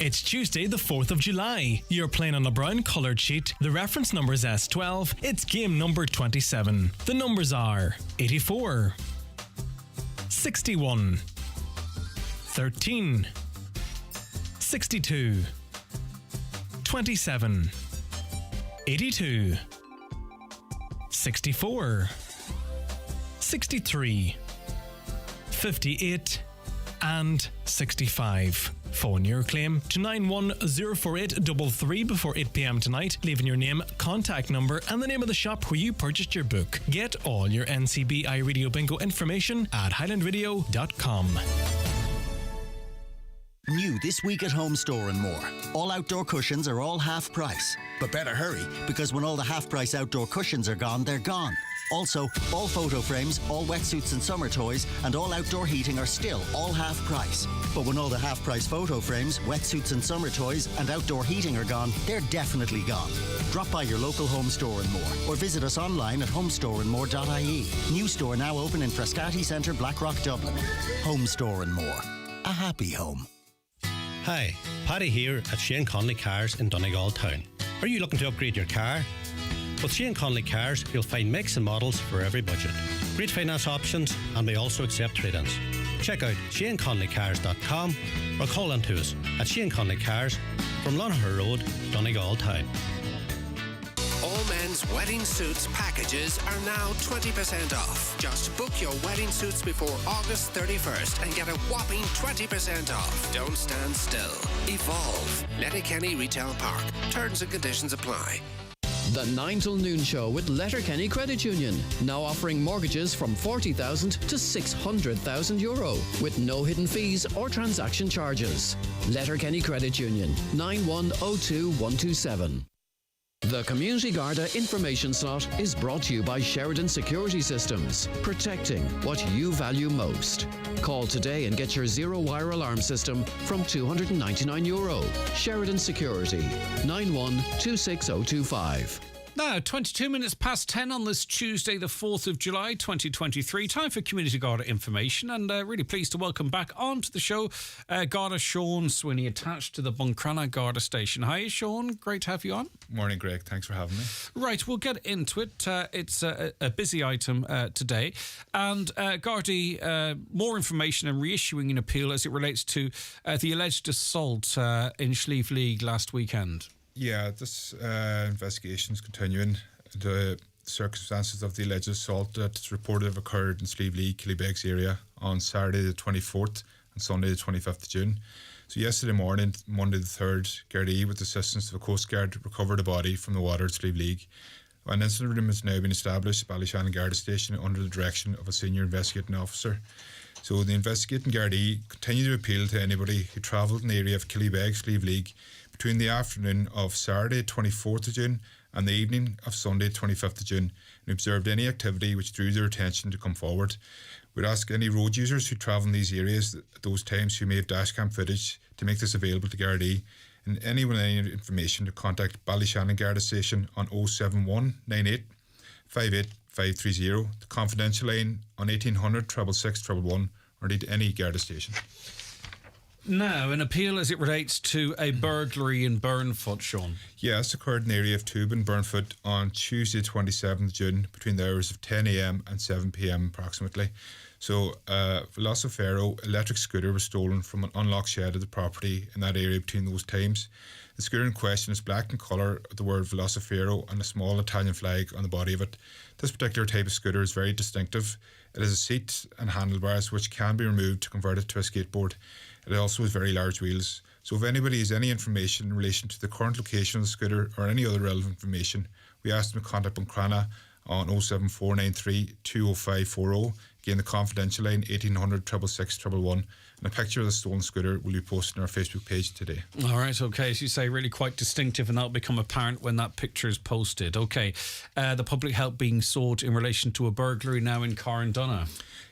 It's Tuesday, the 4th of July. You're playing on a brown coloured sheet. The reference number is S12. It's game number 27. The numbers are 84, 61, 13, 62, 27, 82, 64, 63, 58 and 65. Phone your claim to 9104833 before 8 p.m. tonight, leaving your name, contact number and the name of the shop where you purchased your book. Get all your NCBI Radio Bingo information at highlandradio.com. New this week at Home Store and More. All outdoor cushions are all half price. But better hurry, because when all the half price outdoor cushions are gone, they're gone. Also, all photo frames, all wetsuits and summer toys, and all outdoor heating are still all half price. But when all the half price photo frames, wetsuits and summer toys, and outdoor heating are gone, they're definitely gone. Drop by your local Home Store and More, or visit us online at homestoreandmore.ie. New store now open in Frascati Centre, Blackrock, Dublin. Home Store and More. A happy home. Hi, Paddy here at Shane Conley Cars in Donegal Town. Are you looking to upgrade your car? With Shane Conley Cars, you'll find makes and models for every budget. Great finance options, and we also accept trade-ins. Check out ShaneConleyCars.com or call in to us at Shane Conley Cars from Lonaher Road, Donegal Town. All men's wedding suits packages are now 20% off. Just book your wedding suits before August 31st and get a whopping 20% off. Don't stand still. Evolve. Letterkenny Retail Park. Terms and conditions apply. The 9 till noon show with Letterkenny Credit Union, now offering mortgages from 40,000 to 600,000 euro with no hidden fees or transaction charges. Letterkenny Credit Union, 9102127. The Community Garda information slot is brought to you by Sheridan Security Systems, protecting what you value most. Call today and get your zero-wire alarm system from €299. Sheridan Security, 91-26025. Now, 22 minutes past 10 on this Tuesday, the 4th of July, 2023. Time for Community Garda information, and really pleased to welcome back onto the show Garda Sean Swinney, attached to the Buncrana Garda station. Hi, Sean. Great to have you on. Morning, Greg. Thanks for having me. Right, we'll get into it. It's a busy item today. And Gardaí, more information and reissuing an appeal as it relates to the alleged assault in Slieve League last weekend. Yeah, this investigation is continuing. The circumstances of the alleged assault that's reported have occurred in Slieve League, Killybegs area on Saturday the 24th and Sunday the 25th of June. So yesterday morning, Monday the 3rd, Gardaí, with the assistance of the Coast Guard, recovered a body from the water at Slieve League. An incident room has now been established at Ballyshannon Garda Station under the direction of a senior investigating officer. So the investigating Gardaí continue to appeal to anybody who travelled in the area of Killybegs, Slieve League, between the afternoon of Saturday 24th of June and the evening of Sunday 25th of June, and observed any activity which drew their attention to come forward. We'd ask any road users who travel in these areas at those times who may have dashcam footage to make this available to Gardaí, and anyone with any information to contact Ballyshannon Garda Station on 071 98 58 530, the confidential line on 1800 666 111, or indeed any Garda station. Now, an appeal as it relates to a burglary in Burnfoot, Sean. Yes, occurred in the area of Tube in Burnfoot on Tuesday 27th June between the hours of 10 a.m. and 7 p.m. approximately. So, Velocifero electric scooter was stolen from an unlocked shed of the property in that area between those times. The scooter in question is black in colour, with the word Velocifero and a small Italian flag on the body of it. This particular type of scooter is very distinctive. It has a seat and handlebars which can be removed to convert it to a skateboard. It also has very large wheels. So if anybody has any information in relation to the current location of the scooter or any other relevant information, we ask them to contact Buncrana on 07493 20540. Again, the confidential line 1800 666 111. And a picture of the stolen scooter will be posted on our Facebook page today. All right, okay. As you say, really quite distinctive, and that'll become apparent when that picture is posted. Okay, the public help being sought in relation to a burglary now in Carndonagh.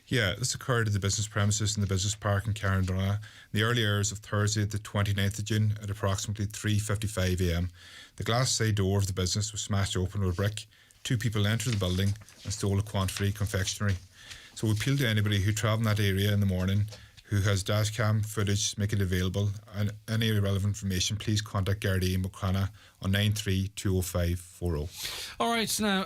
Yeah, this occurred at the business premises in the business park in Carndonagh in the early hours of Thursday, the 29th of June, at approximately 3:55am. The glass side door of the business was smashed open with a brick. 2 people entered the building and stole a quantity confectionery. So we appeal to anybody who travel in that area in the morning who has dashcam footage, make it available, and any relevant information, please contact Garda in Buchanan on 9320540. All right, now,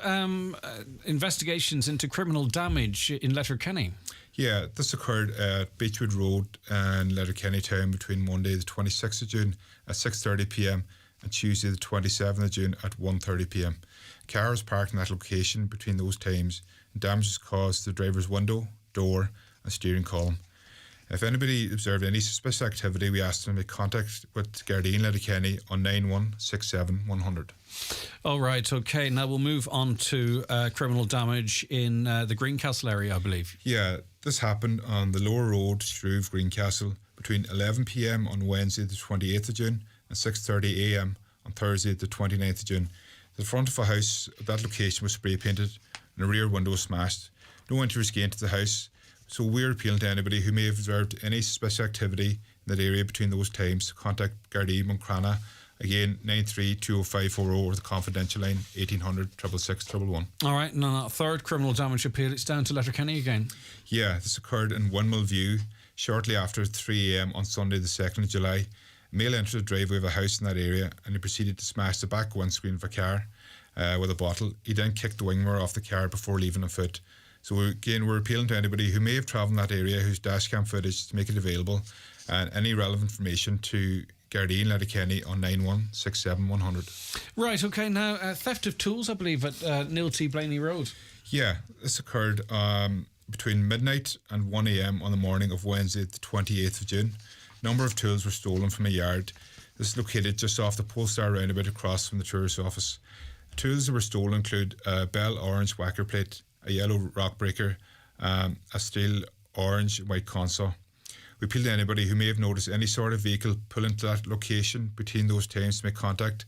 investigations into criminal damage in Letterkenny. Yeah, this occurred at Beechwood Road in Letterkenny town between Monday the 26th of June at 6:30pm and Tuesday the 27th of June at 1:30pm. A car was parked in that location between those times, and damage was caused to the driver's window, door and steering column. If anybody observed any suspicious activity, we asked them to make contact with Garda in Letterkenny on 9167 100. All right, okay. Now we'll move on to criminal damage in the Greencastle area, I believe. Yeah, this happened on the Lower Road, Shrewve, Greencastle, between 11pm on Wednesday the 28th of June and 6:30am on Thursday the 29th of June. The front of a house at that location was spray painted and a rear window was smashed. No entry was gained to the house. So we're appealing to anybody who may have observed any suspicious activity in that area between those times to contact Gardaí Buncrana. Again, 9320540 or the confidential line 1800 666 111. All right, and on that third criminal damage appeal, it's down to Letterkenny again. Yeah, this occurred in Windmill View shortly after 3am on Sunday the 2nd of July. A male entered the driveway of a house in that area and he proceeded to smash the back windscreen of a car with a bottle. He then kicked the wing mirror off the car before leaving on foot. So again, we're appealing to anybody who may have travelled in that area whose dashcam footage to make it available and any relevant information to Gardaí in Letterkenny on 9167 100. Right, okay. Now, theft of tools, I believe, at Nilty Blaney Road. Yeah, this occurred between midnight and 1am on the morning of Wednesday, the 28th of June. A number of tools were stolen from a yard. This is located just off the Polestar roundabout across from the tourist office. Tools that were stolen include a Bell orange whacker plate, a yellow rock breaker, a steel orange white console. We appeal to anybody who may have noticed any sort of vehicle pull into that location between those times to make contact.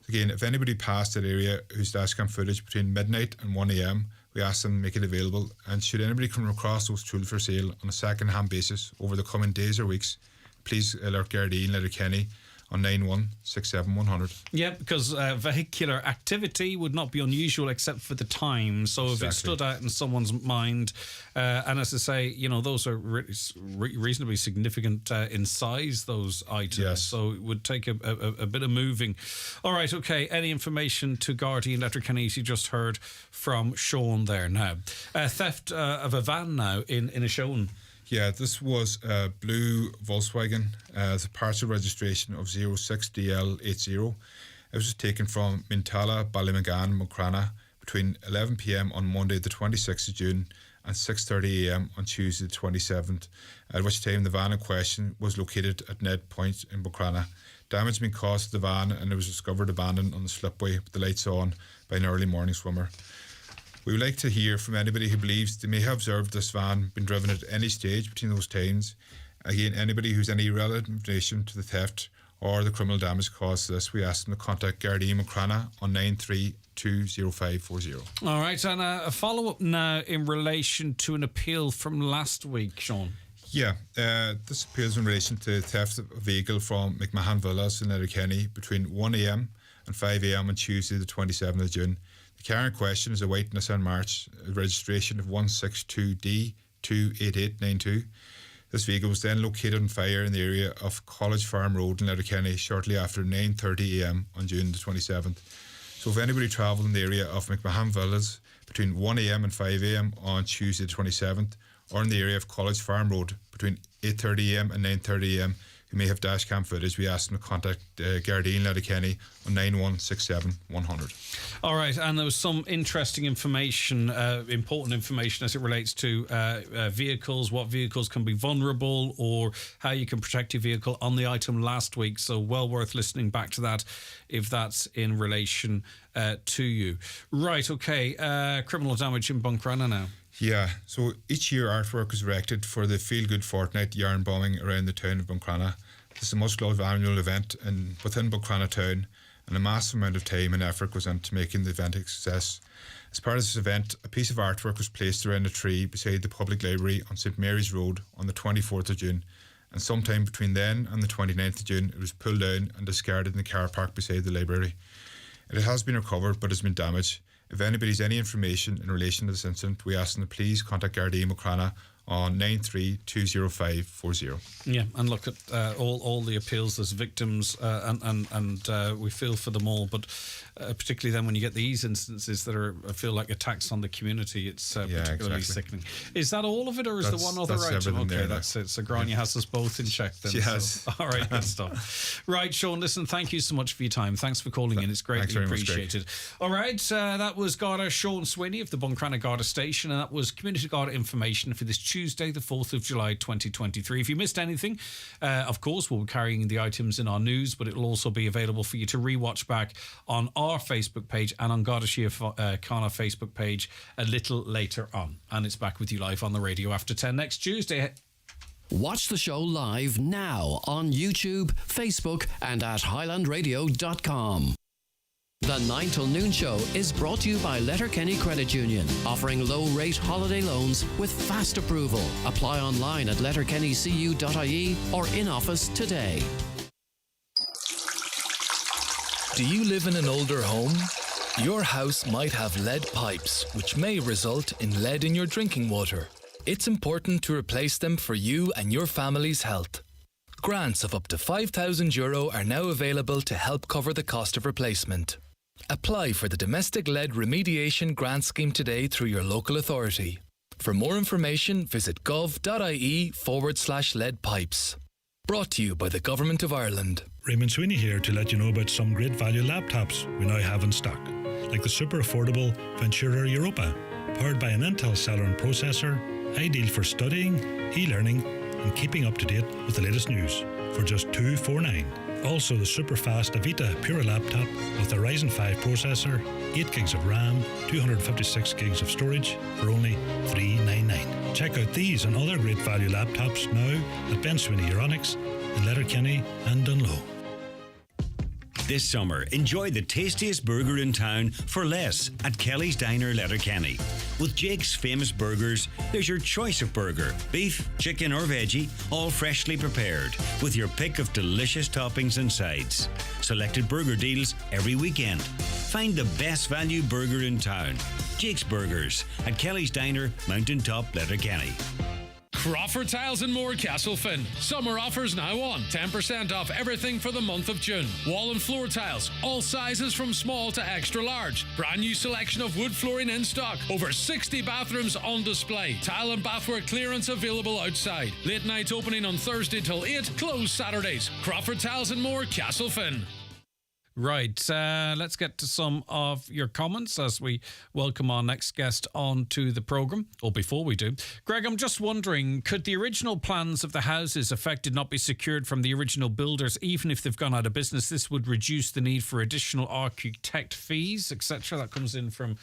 Again, if anybody passed that area whose dashcam footage between midnight and 1am, we ask them to make it available. And should anybody come across those tools for sale on a second-hand basis over the coming days or weeks, please alert Gardaí in Letterkenny on 9167 100. Yeah, because vehicular activity would not be unusual except for the time. So if it stood out in someone's mind, and as I say, you know, those are reasonably significant in size, those items. Yes. So it would take a bit of moving. All right, okay. Any information to Gardaí in Letterkenny, you just heard from Sean there now. Theft of a van now in a Sean. Yeah, this was a blue Volkswagen, the partial registration of 06DL80. It was taken from Mintala, Ballymagan, Mucrana between 11pm on Monday the 26th of June and 6:30am on Tuesday the 27th, at which time the van in question was located at Ned Point in Mucrana. Damage being caused to the van and it was discovered abandoned on the slipway with the lights on by an early morning swimmer. We would like to hear from anybody who believes they may have observed this van being driven at any stage between those times. Again, anybody who's any relevant information to the theft or the criminal damage caused to this, we ask them to contact Gardaí Mucrana on 9320540. All right, and a follow-up now in relation to an appeal from last week, Sean. Yeah, this appeals in relation to theft of a vehicle from McMahon Villas in Letterkenny between 1am and 5am on Tuesday the 27th of June. The car in question is a white Nissan March, a registration of 162D28892. This vehicle was then located on fire in the area of College Farm Road in Letterkenny shortly after 9:30am on June the 27th. So if anybody travelled in the area of McMahon Villas between 1am and 5am on Tuesday the 27th, or in the area of College Farm Road between 8:30am and 9:30am, who may have dashcam footage, we ask them to contact Gardaí in Letterkenny on 9167 100. All right, and there was some interesting information, important information as it relates to vehicles, what vehicles can be vulnerable or how you can protect your vehicle on the item last week. So well worth listening back to that if that's in relation to you. Right, okay. Criminal damage in Buncrana now. Yeah, so each year artwork is erected for the Feel Good Fortnight yarn bombing around the town of Buncrana. This is a much-loved annual event within Buncrana town, and a massive amount of time and effort goes into making the event a success. As part of this event, a piece of artwork was placed around a tree beside the public library on St Mary's Road on the 24th of June, and sometime between then and the 29th of June, it was pulled down and discarded in the car park beside the library. It has been recovered but has been damaged. If anybody has any information in relation to this incident, we ask them to please contact Garda Buncrana on 9320540. Yeah, and look at all the appeals as victims, and we feel for them all. But particularly then when you get these instances that I feel like attacks on the community, it's particularly sickening. Is that all of it, or is there one other item? Okay, that's it. So Grania has us both in check then. She has. So, all right, good stuff. Right, Sean, listen, thank you so much for your time. Thanks for calling in. It's greatly appreciated. All right, that was Garda Sean Sweeney of the Buncrana Garda Station, and that was Community Garda information for this Tuesday, the 4th of July 2023. If you missed anything, of course, we'll be carrying the items in our news, but it'll also be available for you to rewatch back on our Facebook page and on Garda Síochána Facebook page a little later on. And it's back with you live on the radio after 10 next Tuesday. Watch the show live now on YouTube, Facebook, and at highlandradio.com. The 9 till noon show is brought to you by Letterkenny Credit Union, offering low-rate holiday loans with fast approval. Apply online at letterkennycu.ie or in office today. Do you live in an older home? Your house might have lead pipes, which may result in lead in your drinking water. It's important to replace them for you and your family's health. Grants of up to €5,000 are now available to help cover the cost of replacement. Apply for the Domestic Lead Remediation Grant Scheme today through your local authority. For more information, visit gov.ie/lead pipes. Brought to you by the Government of Ireland. Raymond Sweeney here to let you know about some great value laptops we now have in stock, like the super affordable Ventura Europa, powered by an Intel Celeron processor, ideal for studying, e-learning, and keeping up to date with the latest news for just $249. Also the super fast Avita Pura laptop with a Ryzen 5 processor, 8 gigs of RAM, 256 gigs of storage for only $399. Check out these and other great value laptops now at Ben Sweeney Euronics in Letterkenny and Dunlow. This summer, enjoy the tastiest burger in town for less at Kelly's Diner, Letterkenny. With Jake's famous burgers, there's your choice of burger, beef, chicken or veggie, all freshly prepared, with your pick of delicious toppings and sides. Selected burger deals every weekend. Find the best value burger in town. Jake's Burgers at Kelly's Diner, Mountain Top, Letterkenny. Crawford Tiles and More, Castlefin. Summer offers now on. 10% off everything for the month of June. Wall and floor tiles, all sizes from small to extra large. Brand new selection of wood flooring in stock. Over 60 bathrooms on display. Tile and bathware clearance available outside. Late night opening on Thursday till 8. Closed Saturdays. Crawford Tiles and More, Castlefin. Right, let's get to some of your comments as we welcome our next guest onto the programme. Or before we do, Greg, I'm just wondering, could the original plans of the houses affected not be secured from the original builders, even if they've gone out of business? This would reduce the need for additional architect fees, etc. That comes in from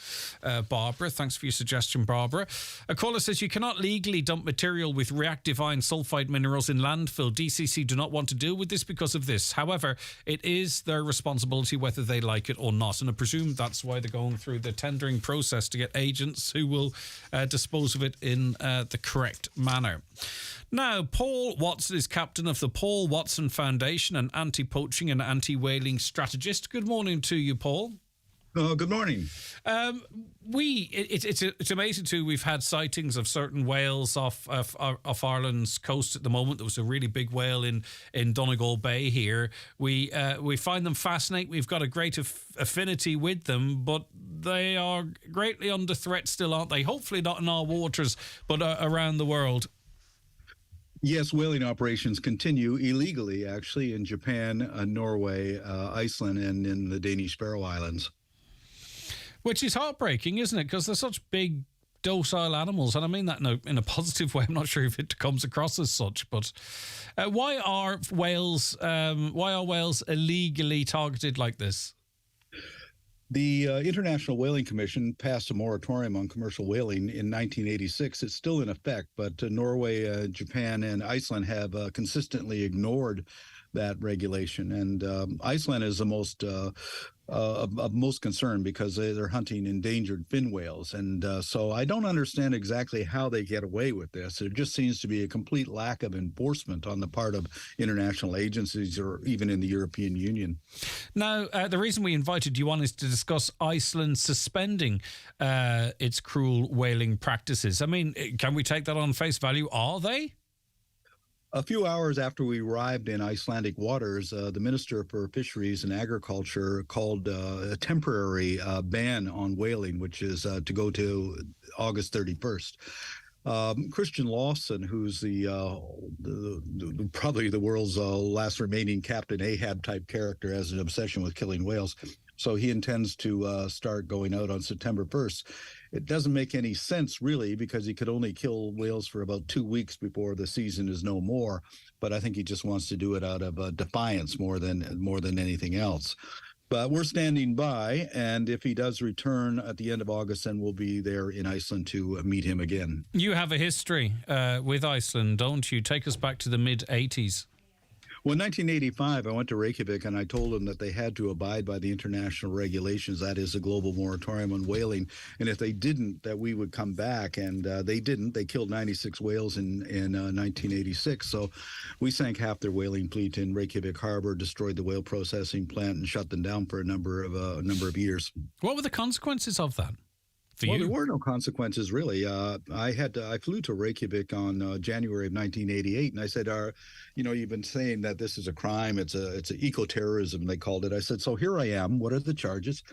Barbara. Thanks for your suggestion, Barbara. A caller says you cannot legally dump material with reactive iron sulfide minerals in landfill. DCC do not want to deal with this because of this. However, it is their responsibility whether they like it or not, and I presume that's why they're going through the tendering process to get agents who will dispose of it in the correct manner. Now, Paul Watson is captain of the Paul Watson Foundation, an anti-poaching and anti-whaling strategist. Good morning to you, Paul. Oh, good morning. It's amazing too. We've had sightings of certain whales off Ireland's coast at the moment. There was a really big whale in Donegal Bay here. We find them fascinating. We've got a great affinity with them, but they are greatly under threat still, aren't they? Hopefully not in our waters, but around the world. Yes, whaling operations continue illegally, actually, in Japan, Norway, Iceland, and in the Danish Faroe Islands. Which is heartbreaking, isn't it? Because they're such big, docile animals. And I mean that in a positive way. I'm not sure if it comes across as such. But why are whales illegally targeted like this? The International Whaling Commission passed a moratorium on commercial whaling in 1986. It's still in effect, but Norway, Japan, and Iceland have consistently ignored that regulation. And Iceland is the most of most concern because they're hunting endangered fin whales. And so I don't understand exactly how they get away with this. There just seems to be a complete lack of enforcement on the part of international agencies or even in the European Union. Now, the reason we invited you on is to discuss Iceland suspending its cruel whaling practices. I mean, can we take that on face value? Are they? A few hours after we arrived in Icelandic waters, the Minister for Fisheries and Agriculture called a temporary ban on whaling, which is to go to August 31st. Christian Lawson, who's the probably the world's last remaining Captain Ahab type character, has an obsession with killing whales. So he intends to start going out on September 1st. It doesn't make any sense, really, because he could only kill whales for about 2 weeks before the season is no more. But I think he just wants to do it out of defiance more than anything else. But we're standing by, and if he does return at the end of August, then we'll be there in Iceland to meet him again. You have a history with Iceland, don't you? Take us back to the mid-'80s. Well, in 1985, I went to Reykjavik and I told them that they had to abide by the international regulations, that is, a global moratorium on whaling. And if they didn't, that we would come back. And they didn't. They killed 96 whales in 1986. So we sank half their whaling fleet in Reykjavik Harbor, destroyed the whale processing plant, and shut them down for a number of years. What were the consequences of that? Well, there were no consequences, really. I flew to Reykjavik on January of 1988, and I said, you've been saying that this is a crime. It's eco-terrorism, they called it. I said, so here I am. What are the charges?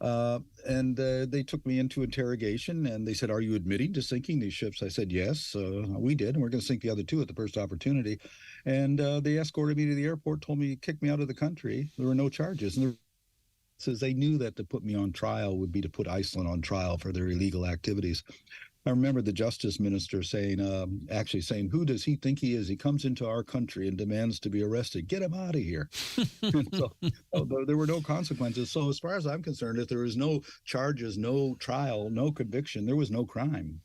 And they took me into interrogation, and they said, are you admitting to sinking these ships? I said, yes, we did, and we're going to sink the other two at the first opportunity. And they escorted me to the airport, told me to kick me out of the country. There were no charges. And says they knew that to put me on trial would be to put Iceland on trial for their illegal activities. I remember the justice minister saying, who does he think he is? He comes into our country and demands to be arrested. Get him out of here. So there were no consequences. So as far as I'm concerned, if there was no charges, no trial, no conviction, there was no crime.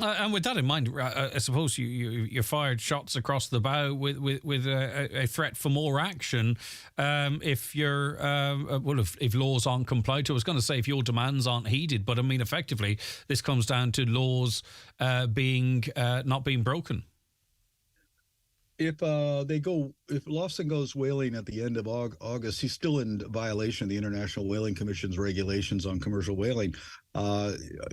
And with that in mind, I suppose you fired shots across the bow with a threat for more action if if laws aren't complied to. I was going to say if your demands aren't heeded, but I mean effectively this comes down to laws not being broken. If Lawson goes whaling at the end of August, he's still in violation of the International Whaling Commission's regulations on commercial whaling.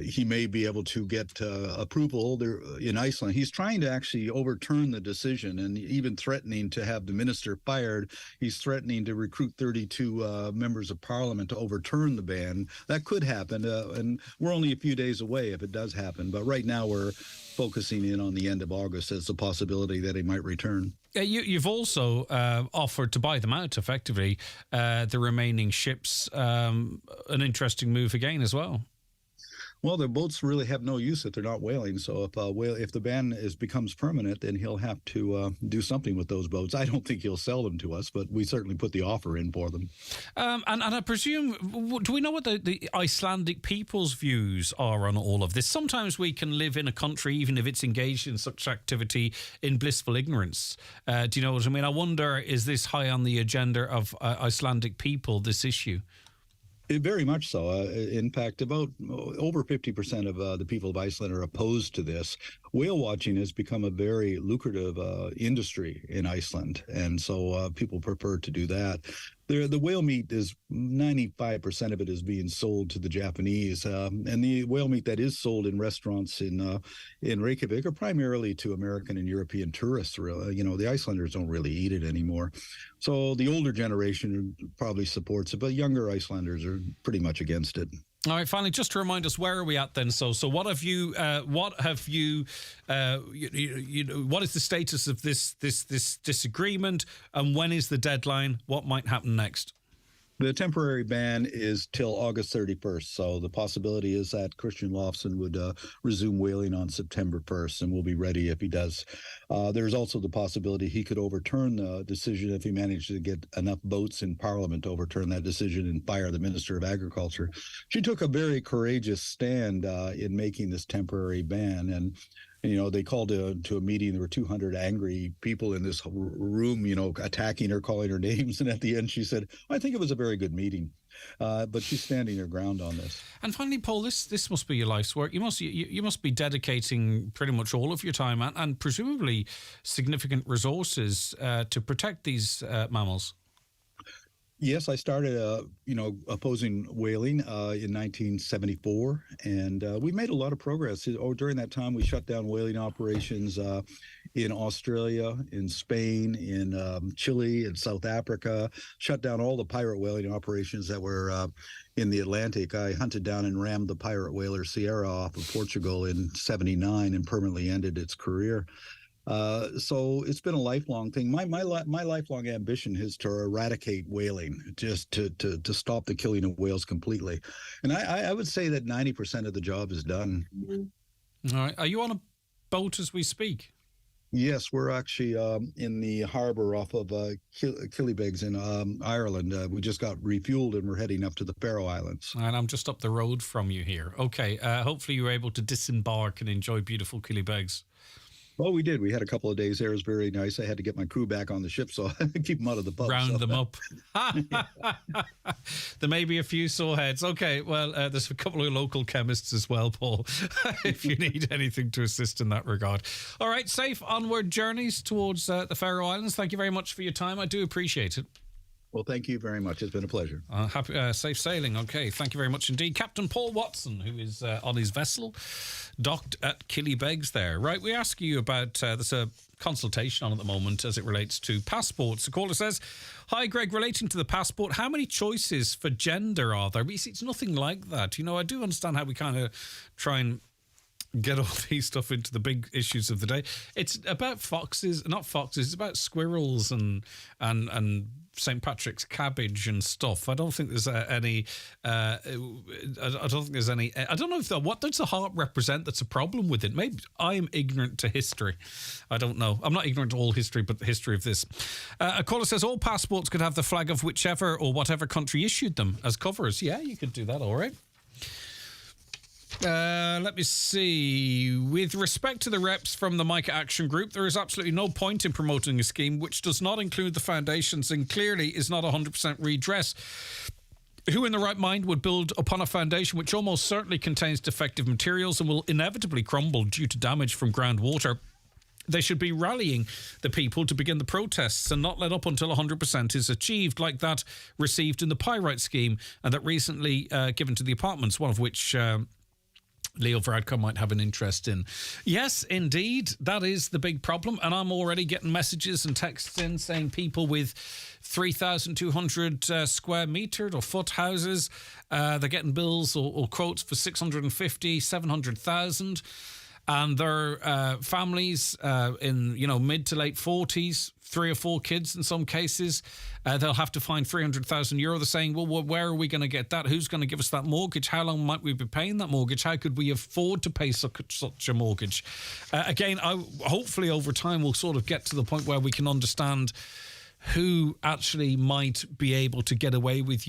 He may be able to get approval there in Iceland. He's trying to actually overturn the decision and even threatening to have the minister fired. He's threatening to recruit 32 members of parliament to overturn the ban. That could happen, and we're only a few days away if it does happen. But right now we're focusing in on the end of August as the possibility that he might return. You've also offered to buy them out, effectively, the remaining ships. An interesting move again as well. Well, the boats really have no use if they're not whaling. So if the ban becomes permanent, then he'll have to do something with those boats. I don't think he'll sell them to us, but we certainly put the offer in for them. And I presume, do we know what the Icelandic people's views are on all of this? Sometimes we can live in a country, even if it's engaged in such activity, in blissful ignorance. Do you know what I mean? I wonder, is this high on the agenda of Icelandic people, this issue? Very much so. In fact, about over 50% of the people of Iceland are opposed to this. Whale watching has become a very lucrative industry in Iceland, and so people prefer to do that. The whale meat is 95% of it is being sold to the Japanese, and the whale meat that is sold in restaurants in Reykjavik are primarily to American and European tourists. The Icelanders don't really eat it anymore. So the older generation probably supports it, but younger Icelanders are pretty much against it. All right, finally, just to remind us, where are we at then? So what have you? What is the status of this disagreement, and when is the deadline? What might happen next? The temporary ban is till August 31st, so the possibility is that Christian Lofson would resume whaling on September 1st, and we'll be ready if he does. There's also the possibility he could overturn the decision if he managed to get enough votes in Parliament to overturn that decision and fire the Minister of Agriculture. She took a very courageous stand in making this temporary ban, and they called to a meeting. There were 200 angry people in this room, attacking her, calling her names. And at the end, she said, I think it was a very good meeting. But she's standing her ground on this. And finally, Paul, this must be your life's work. You must be dedicating pretty much all of your time and presumably significant resources to protect these mammals. Yes, I started, opposing whaling in 1974, and we made a lot of progress. During that time, we shut down whaling operations in Australia, in Spain, in Chile, in South Africa, shut down all the pirate whaling operations that were in the Atlantic. I hunted down and rammed the pirate whaler Sierra off of Portugal in '79 and permanently ended its career. So it's been a lifelong thing. My lifelong ambition is to eradicate whaling, just to stop the killing of whales completely. And I would say that 90% of the job is done. All right. Are you on a boat as we speak? Yes, we're actually in the harbour off of Killybegs in Ireland. We just got refueled and we're heading up to the Faroe Islands. And I'm just up the road from you here. Okay. Hopefully you were able to disembark and enjoy beautiful Killybegs. Well, we did. We had a couple of days there. It was very nice. I had to get my crew back on the ship, so I keep them out of the pub. Round them up. There may be a few sore heads. Okay, well, there's a couple of local chemists as well, Paul, if you need anything to assist in that regard. All right, safe onward journeys towards the Faroe Islands. Thank you very much for your time. I do appreciate it. Well, thank you very much. It's been a pleasure. Safe sailing. Okay, thank you very much indeed. Captain Paul Watson, who is on his vessel, docked at Killybegs there. Right, we ask you about, there's a consultation on at the moment as it relates to passports. The caller says, hi, Greg, relating to the passport, how many choices for gender are there? It's nothing like that. I do understand how we kind of try and get all these stuff into the big issues of the day. It's about not foxes, it's about squirrels and St. Patrick's cabbage and stuff. I don't think there's any. I don't think there's any. I don't know if what does the heart represent that's a problem with it. Maybe I am ignorant to history. I don't know. I'm not ignorant to all history, but the history of this. A caller says all passports could have the flag of whichever or whatever country issued them as covers. Yeah, you could do that. All right. Let me see. With respect to the reps from the Micah Action Group, there is absolutely no point in promoting a scheme which does not include the foundations and clearly is not 100% redress. Who in the right mind would build upon a foundation which almost certainly contains defective materials and will inevitably crumble due to damage from groundwater? They should be rallying the people to begin the protests and not let up until 100% is achieved, like that received in the Pyrite scheme and that recently given to the apartments, one of which Leo Varadkar might have an interest in. Yes, indeed, that is the big problem. And I'm already getting messages and texts in saying people with 3,200 square metre or foot houses, they're getting bills or quotes for 650, 700,000. And their families in mid to late 40s, 3 or 4 kids in some cases, they'll have to find €300,000. They're saying, well, where are we going to get that? Who's going to give us that mortgage? How long might we be paying that mortgage? How could we afford to pay such a mortgage? Again, hopefully over time we'll sort of get to the point where we can understand who actually might be able to get away with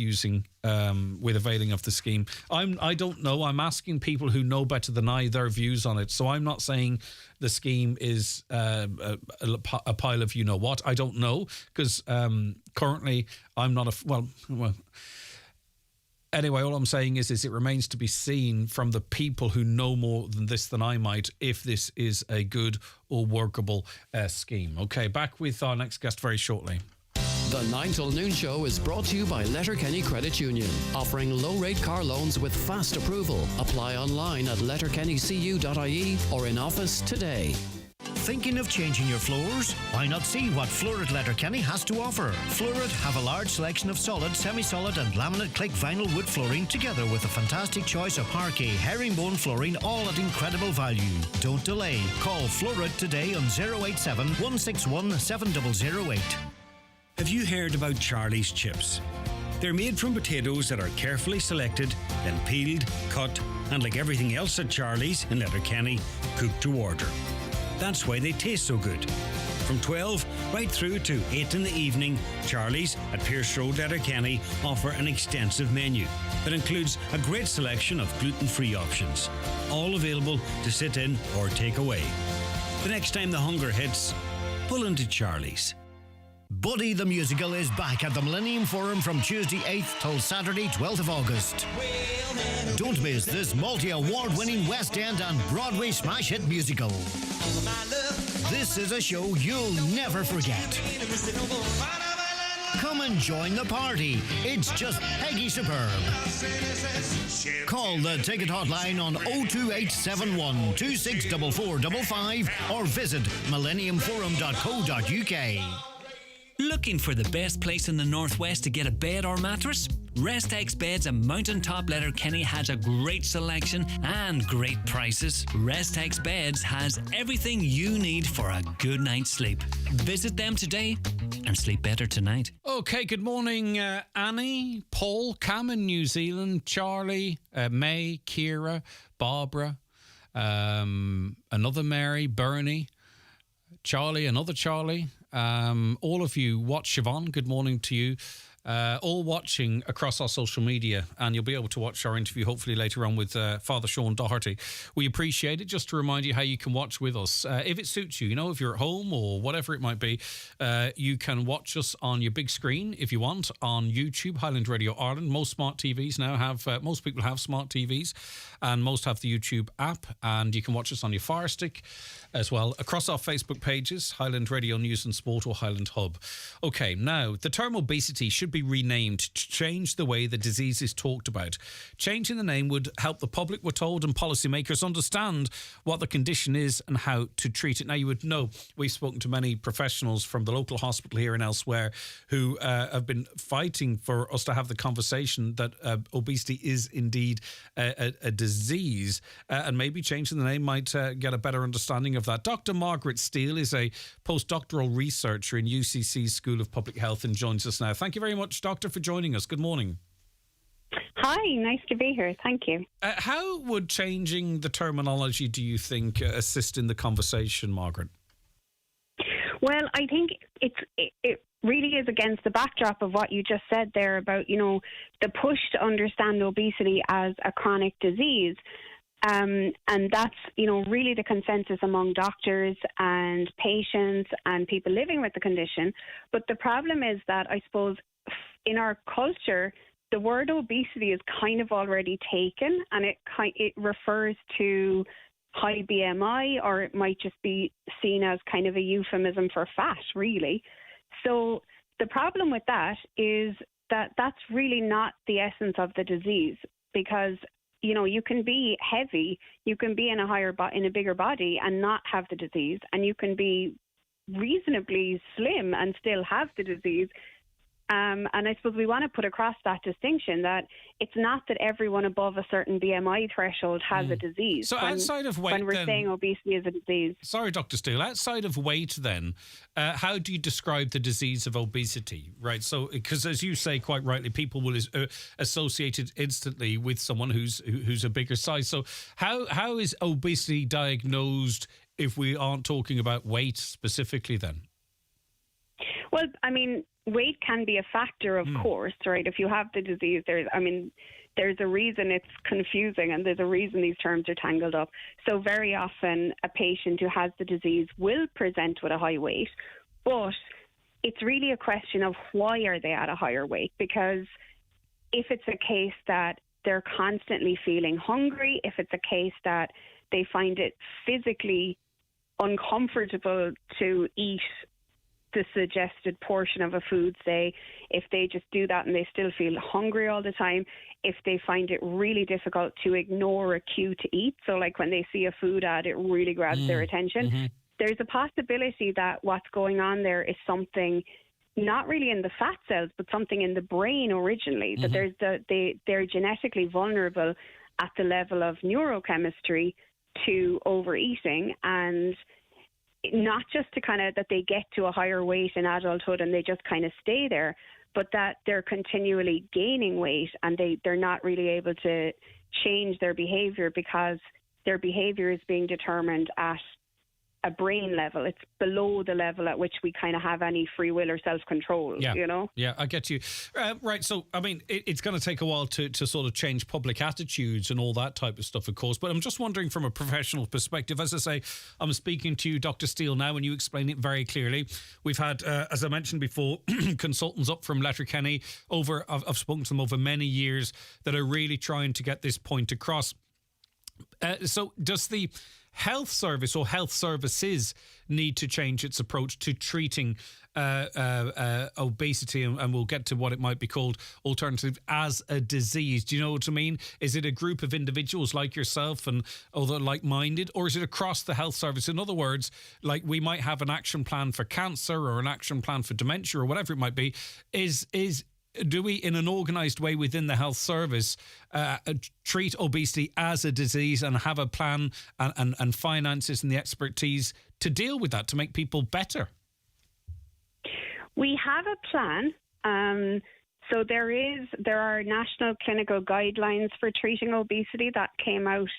availing of the scheme. I don't know. I'm asking people who know better than I their views on it. So I'm not saying the scheme is a pile of you-know-what. I don't know, because currently I'm not well, anyway, all I'm saying is it remains to be seen from the people who know more than this than I might if this is a good or workable scheme. Okay, back with our next guest very shortly. The 9 till noon show is brought to you by Letterkenny Credit Union, offering low-rate car loans with fast approval. Apply online at letterkennycu.ie or in office today. Thinking of changing your floors? Why not see what Florid Letterkenny has to offer? Florid have a large selection of solid, semi-solid and laminate click vinyl wood flooring, together with a fantastic choice of parquet, herringbone flooring, all at incredible value. Don't delay. Call Florid today on 087 161 7008. Have you heard about Charlie's Chips? They're made from potatoes that are carefully selected, then peeled, cut, and like everything else at Charlie's in Letterkenny, cooked to order. That's why they taste so good. From 12 right through to 8 in the evening, Charlie's at Pierce Road, Letterkenny offer an extensive menu that includes a great selection of gluten-free options, all available to sit in or take away. The next time the hunger hits, pull into Charlie's. Buddy the Musical is back at the Millennium Forum from Tuesday 8th till Saturday 12th of August. Don't miss this multi-award-winning West End and Broadway smash hit musical. This is a show you'll never forget. Come and join the party. It's just Peggy Superb. Call the ticket hotline on 02871 264455 or visit millenniumforum.co.uk. Looking for the best place in the Northwest to get a bed or mattress? Restex Beds and Mountaintop Letterkenny has a great selection and great prices. Restex Beds has everything you need for a good night's sleep. Visit them today and sleep better tonight. Okay, good morning, Annie, Paul, Cam in New Zealand, Charlie, May, Kira, Barbara, another Mary, Bernie, Charlie, another Charlie. All of you watch Siobhan, good morning to you. All watching across our social media, and you'll be able to watch our interview hopefully later on with Fr Shaun Doherty. We appreciate it. Just to remind you how you can watch with us. If it suits you, if you're at home or whatever it might be, you can watch us on your big screen if you want on YouTube, Highland Radio Ireland. Most smart TVs now have, most people have smart TVs, and most have the YouTube app, and you can watch us on your Fire Stick as well across our Facebook pages, Highland Radio News and Sport or Highland Hub. Okay, now the term obesity should be renamed to change the way the disease is talked about. Changing the name would help the public, we're told, and policymakers understand what the condition is and how to treat it. Now, you would know we've spoken to many professionals from the local hospital here and elsewhere who have been fighting for us to have the conversation that obesity is indeed a disease, and maybe changing the name might get a better understanding of that. Dr. Margaret Steele is a postdoctoral researcher in UCC's School of Public Health and joins us now. Thank you very much, Doctor, for joining us. Good morning. Hi, nice to be here. Thank you. How would changing the terminology, do you think, assist in the conversation, Margaret? Well, I think it really is against the backdrop of what you just said there about, the push to understand obesity as a chronic disease. And that's, really the consensus among doctors and patients and people living with the condition. But the problem is that, I suppose, in our culture, the word obesity is kind of already taken, and it refers to high BMI, or it might just be seen as kind of a euphemism for fat, really. So the problem with that is that that's really not the essence of the disease, because you can be heavy, you can be in a bigger body and not have the disease, and you can be reasonably slim and still have the disease. And I suppose we want to put across that distinction that it's not that everyone above a certain BMI threshold has a disease. So outside of weight, when we're saying obesity is a disease. Sorry, Dr. Steele. Outside of weight, then, how do you describe the disease of obesity? Right. So, because as you say quite rightly, people will associate it instantly with someone who's a bigger size. So, how is obesity diagnosed if we aren't talking about weight specifically? Then. Well, I mean, weight can be a factor, of course, right? If you have the disease, there's a reason it's confusing, and there's a reason these terms are tangled up. So very often a patient who has the disease will present with a high weight, but it's really a question of why are they at a higher weight? Because if it's a case that they're constantly feeling hungry, if it's a case that they find it physically uncomfortable to eat the suggested portion of a food, say, if they just do that and they still feel hungry all the time, if they find it really difficult to ignore a cue to eat, so like when they see a food ad, it really grabs their attention, there's a possibility that what's going on there is something not really in the fat cells, but something in the brain originally, that they're genetically vulnerable at the level of neurochemistry to overeating, and not just to kind of that they get to a higher weight in adulthood and they just kind of stay there, but that they're continually gaining weight and they're not really able to change their behaviour because their behaviour is being determined at a brain level. It's below the level at which we kind of have any free will or self-control, Yeah. you know? Yeah, I get you. Right, so, I mean, it's going to take a while to sort of change public attitudes and all that type of stuff, of course, but I'm just wondering from a professional perspective, as I say, I'm speaking to you, Dr. Steele, now, and you explain it very clearly. We've had, as I mentioned before, consultants up from Letterkenny I've spoken to them over many years that are really trying to get this point across. So does the health service or health services need to change its approach to treating obesity, and we'll get to what it might be called alternative as a disease? Do you know what I mean? Is it a group of individuals like yourself and other like-minded, or is it across the health service? In other words, like we might have an action plan for cancer or an action plan for dementia or whatever it might be. Do we, in an organised way within the health service, treat obesity as a disease and have a plan and finances and the expertise to deal with that, to make people better? We have a plan. So there are national clinical guidelines for treating obesity that came out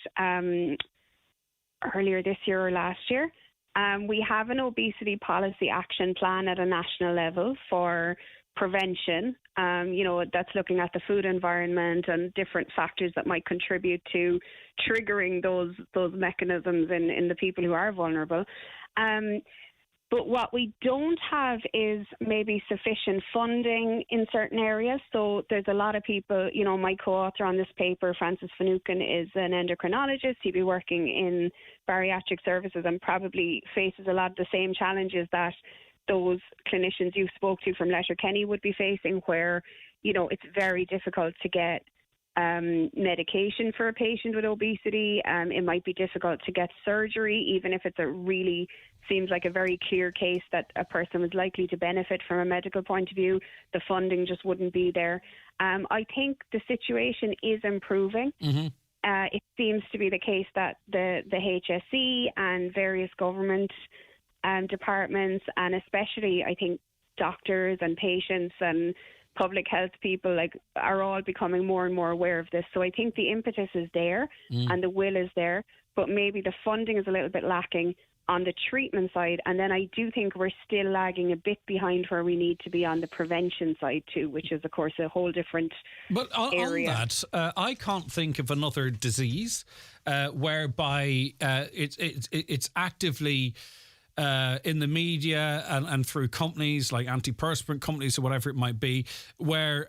earlier this year or last year. We have an obesity policy action plan at a national level for prevention, that's looking at the food environment and different factors that might contribute to triggering those mechanisms in the people who are vulnerable. But what we don't have is maybe sufficient funding in certain areas. So there's a lot of people, my co-author on this paper, Francis Finucane, is an endocrinologist. He'd be working in bariatric services and probably faces a lot of the same challenges that those clinicians you spoke to from Letterkenny would be facing, where, it's very difficult to get medication for a patient with obesity. It might be difficult to get surgery, even if it's seems like a very clear case that a person was likely to benefit from a medical point of view. The funding just wouldn't be there. I think the situation is improving. Mm-hmm. It seems to be the case that the HSE and various government departments, and especially I think doctors and patients and public health people are all becoming more and more aware of this. So I think the impetus is there and the will is there, but maybe the funding is a little bit lacking on the treatment side. And then I do think we're still lagging a bit behind where we need to be on the prevention side too, which is of course a whole different area. On that, I can't think of another disease whereby it's actively in the media and through companies like antiperspirant companies or whatever it might be, where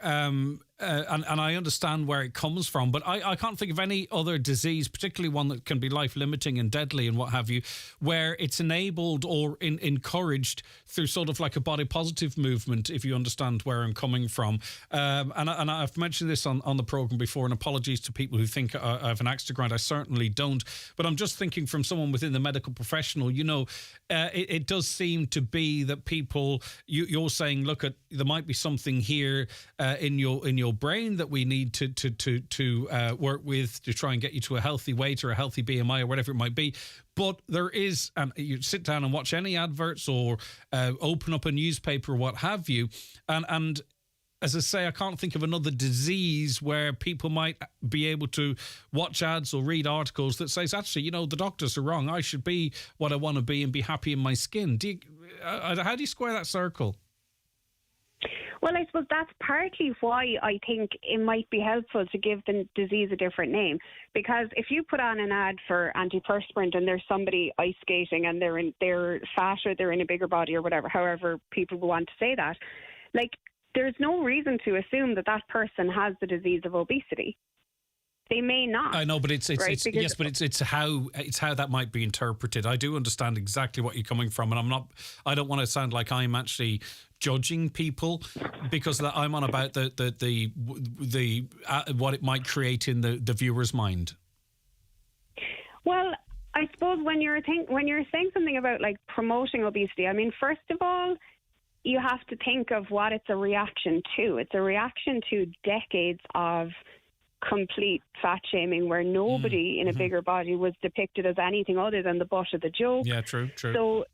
and I understand where it comes from, but I can't think of any other disease, particularly one that can be life-limiting and deadly and what have you, where it's enabled or encouraged through sort of like a body-positive movement, if you understand where I'm coming from. And I've mentioned this on the programme before, and apologies to people who think I have an axe to grind. I certainly don't. But I'm just thinking from someone within the medical professional, it does seem to be that people, you're saying, look, there might be something here in your brain that we need to work with to try and get you to a healthy weight or a healthy BMI or whatever it might be. But there is, and you sit down and watch any adverts or open up a newspaper or what have you, and as I say, I can't think of another disease where people might be able to watch ads or read articles that says, actually, the doctors are wrong. I should be what I want to be and be happy in my skin. How do you square that circle? Well, I suppose that's partly why I think it might be helpful to give the disease a different name. Because if you put on an ad for antiperspirant and there's somebody ice skating and they're fat or they're in a bigger body or whatever, however people want to say that, there's no reason to assume that person has the disease of obesity. They may not. I know, but it's right? yes, but it's how that might be interpreted. I do understand exactly what you're coming from, and I don't want to sound like I'm actually judging people, because I'm on about the what it might create in the viewer's mind. Well, I suppose when you're saying something about promoting obesity, I mean, first of all, you have to think of what it's a reaction to. It's a reaction to decades of complete fat shaming where nobody in a bigger body was depicted as anything other than the butt of the joke. Yeah, true. So,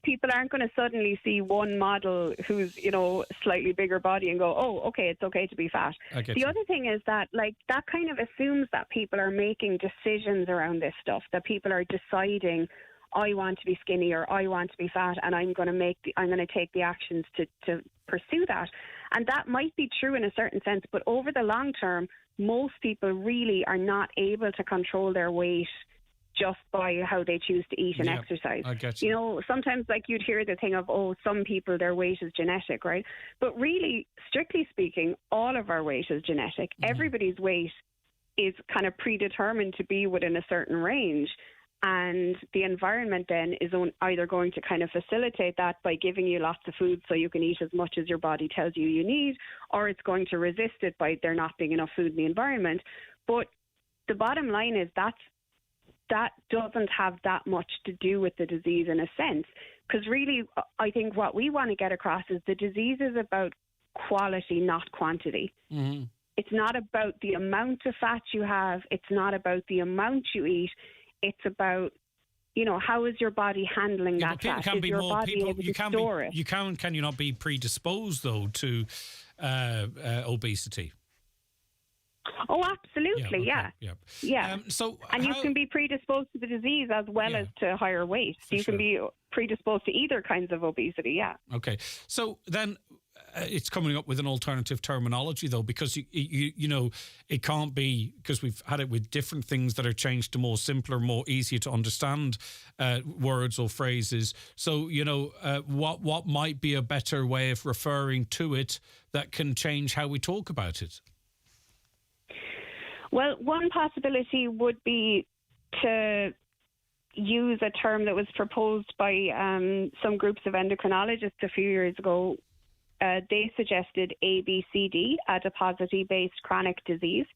people aren't going to suddenly see one model who's, slightly bigger body and go, oh, okay, it's okay to be fat. The other thing is that, that kind of assumes that people are making decisions around this stuff, that people are deciding, I want to be skinny or I want to be fat, and I'm going to take the actions to pursue that. And that might be true in a certain sense, but over the long term, most people really are not able to control their weight just by how they choose to eat and exercise. I get you. Sometimes you'd hear the thing of, some people, their weight is genetic, right? But really, strictly speaking, all of our weight is genetic. Everybody's weight is kind of predetermined to be within a certain range. And the environment then is either going to kind of facilitate that by giving you lots of food so you can eat as much as your body tells you need, or it's going to resist it by there not being enough food in the environment. But the bottom line is that doesn't have that much to do with the disease in a sense. Because really, I think what we want to get across is the disease is about quality, not quantity. Mm-hmm. It's not about the amount of fat you have. It's not about the amount you eat. It's about, how is your body handling that fat? Can is be your more body people. able You to can store be. it? You can you not be predisposed though to obesity? Oh, absolutely, yeah. So, and you can be predisposed to the disease as well as to higher weight. So you can be predisposed to either kinds of obesity. Yeah. Okay. So then. It's coming up with an alternative terminology, though, because it can't be, because we've had it with different things that are changed to more simpler, more easier to understand words or phrases. So, what might be a better way of referring to it that can change how we talk about it? Well, one possibility would be to use a term that was proposed by some groups of endocrinologists a few years ago. They suggested ABCD, adiposity-based chronic disease,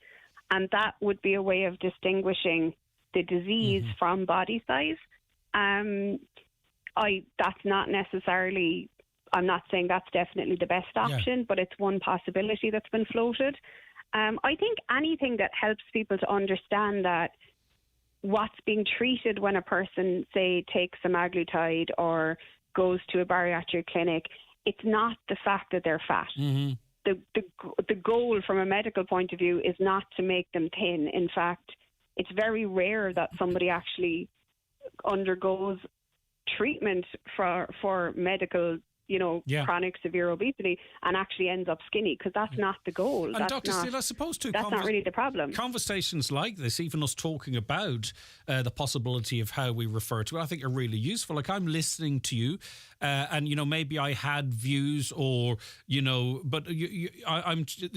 and that would be a way of distinguishing the disease from body size. That's not necessarily, I'm not saying that's definitely the best option, but it's one possibility that's been floated. I think anything that helps people to understand that what's being treated when a person, say, takes semaglutide or goes to a bariatric clinic, it's not the fact that they're fat. Mm-hmm. The goal from a medical point of view is not to make them thin. In fact, it's very rare that somebody actually undergoes treatment for medical, chronic severe obesity and actually ends up skinny, because that's not the goal. And Dr. Steele, I suppose too, that's not really the problem. Conversations like this, even us talking about the possibility of how we refer to it, I think are really useful. Like, I'm listening to you, and maybe I had views, or but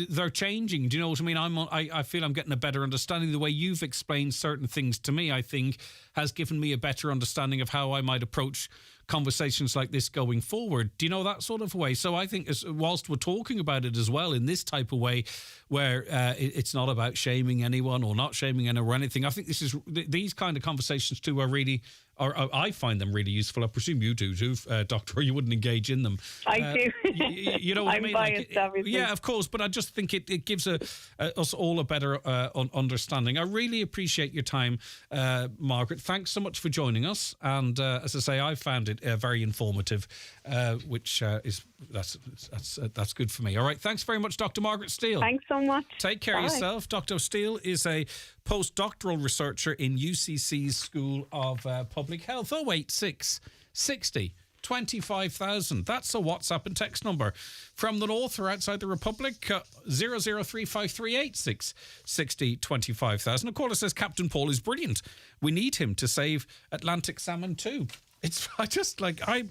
they're changing. Do you know what I mean? I feel I'm getting a better understanding. The way you've explained certain things to me, I think, has given me a better understanding of how I might approach conversations like this going forward. Do you know, that sort of way? So I think, whilst we're talking about it as well in this type of way, where it's not about shaming anyone or not shaming anyone or anything, I think these kind of conversations too are really, I find them really useful. I presume you do too, Doctor, or you wouldn't engage in them. I do. You know what I mean? I'm biased, obviously. Yeah, of course, but I just think it gives us all a better understanding. I really appreciate your time, Margaret. Thanks so much for joining us. And as I say, I found it very informative, which that's good for me. All right, thanks very much, Dr. Margaret Steele. Thanks so much. Take care of Bye. yourself. Dr. Steele is a postdoctoral researcher in UCC's School of Public Health. 086 60 25,000. That's a WhatsApp and text number. From the north or outside the Republic, 0035386 60 25,000. A caller says Captain Paul is brilliant. We need him to save Atlantic salmon too. I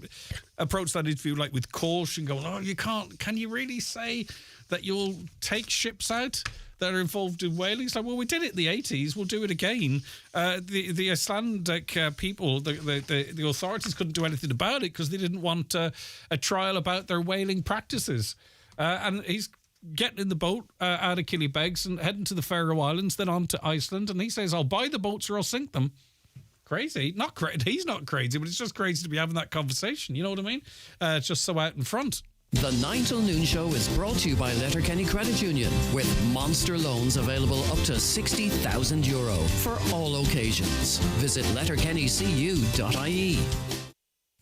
approach that interview with caution, going, you can't. Can you really say that you'll take ships out that are involved in whaling? It's like, well, we did it in the 80s. We'll do it again. The Icelandic people, the authorities couldn't do anything about it because they didn't want a trial about their whaling practices. And he's getting in the boat out of Killybegs and heading to the Faroe Islands, then on to Iceland. And he says, I'll buy the boats or I'll sink them. Crazy. Not crazy. He's not crazy, but it's just crazy to be having that conversation. You know what I mean? Just so out in front. The 9 till noon show is brought to you by Letterkenny Credit Union, with monster loans available up to €60,000 for all occasions. Visit letterkennycu.ie.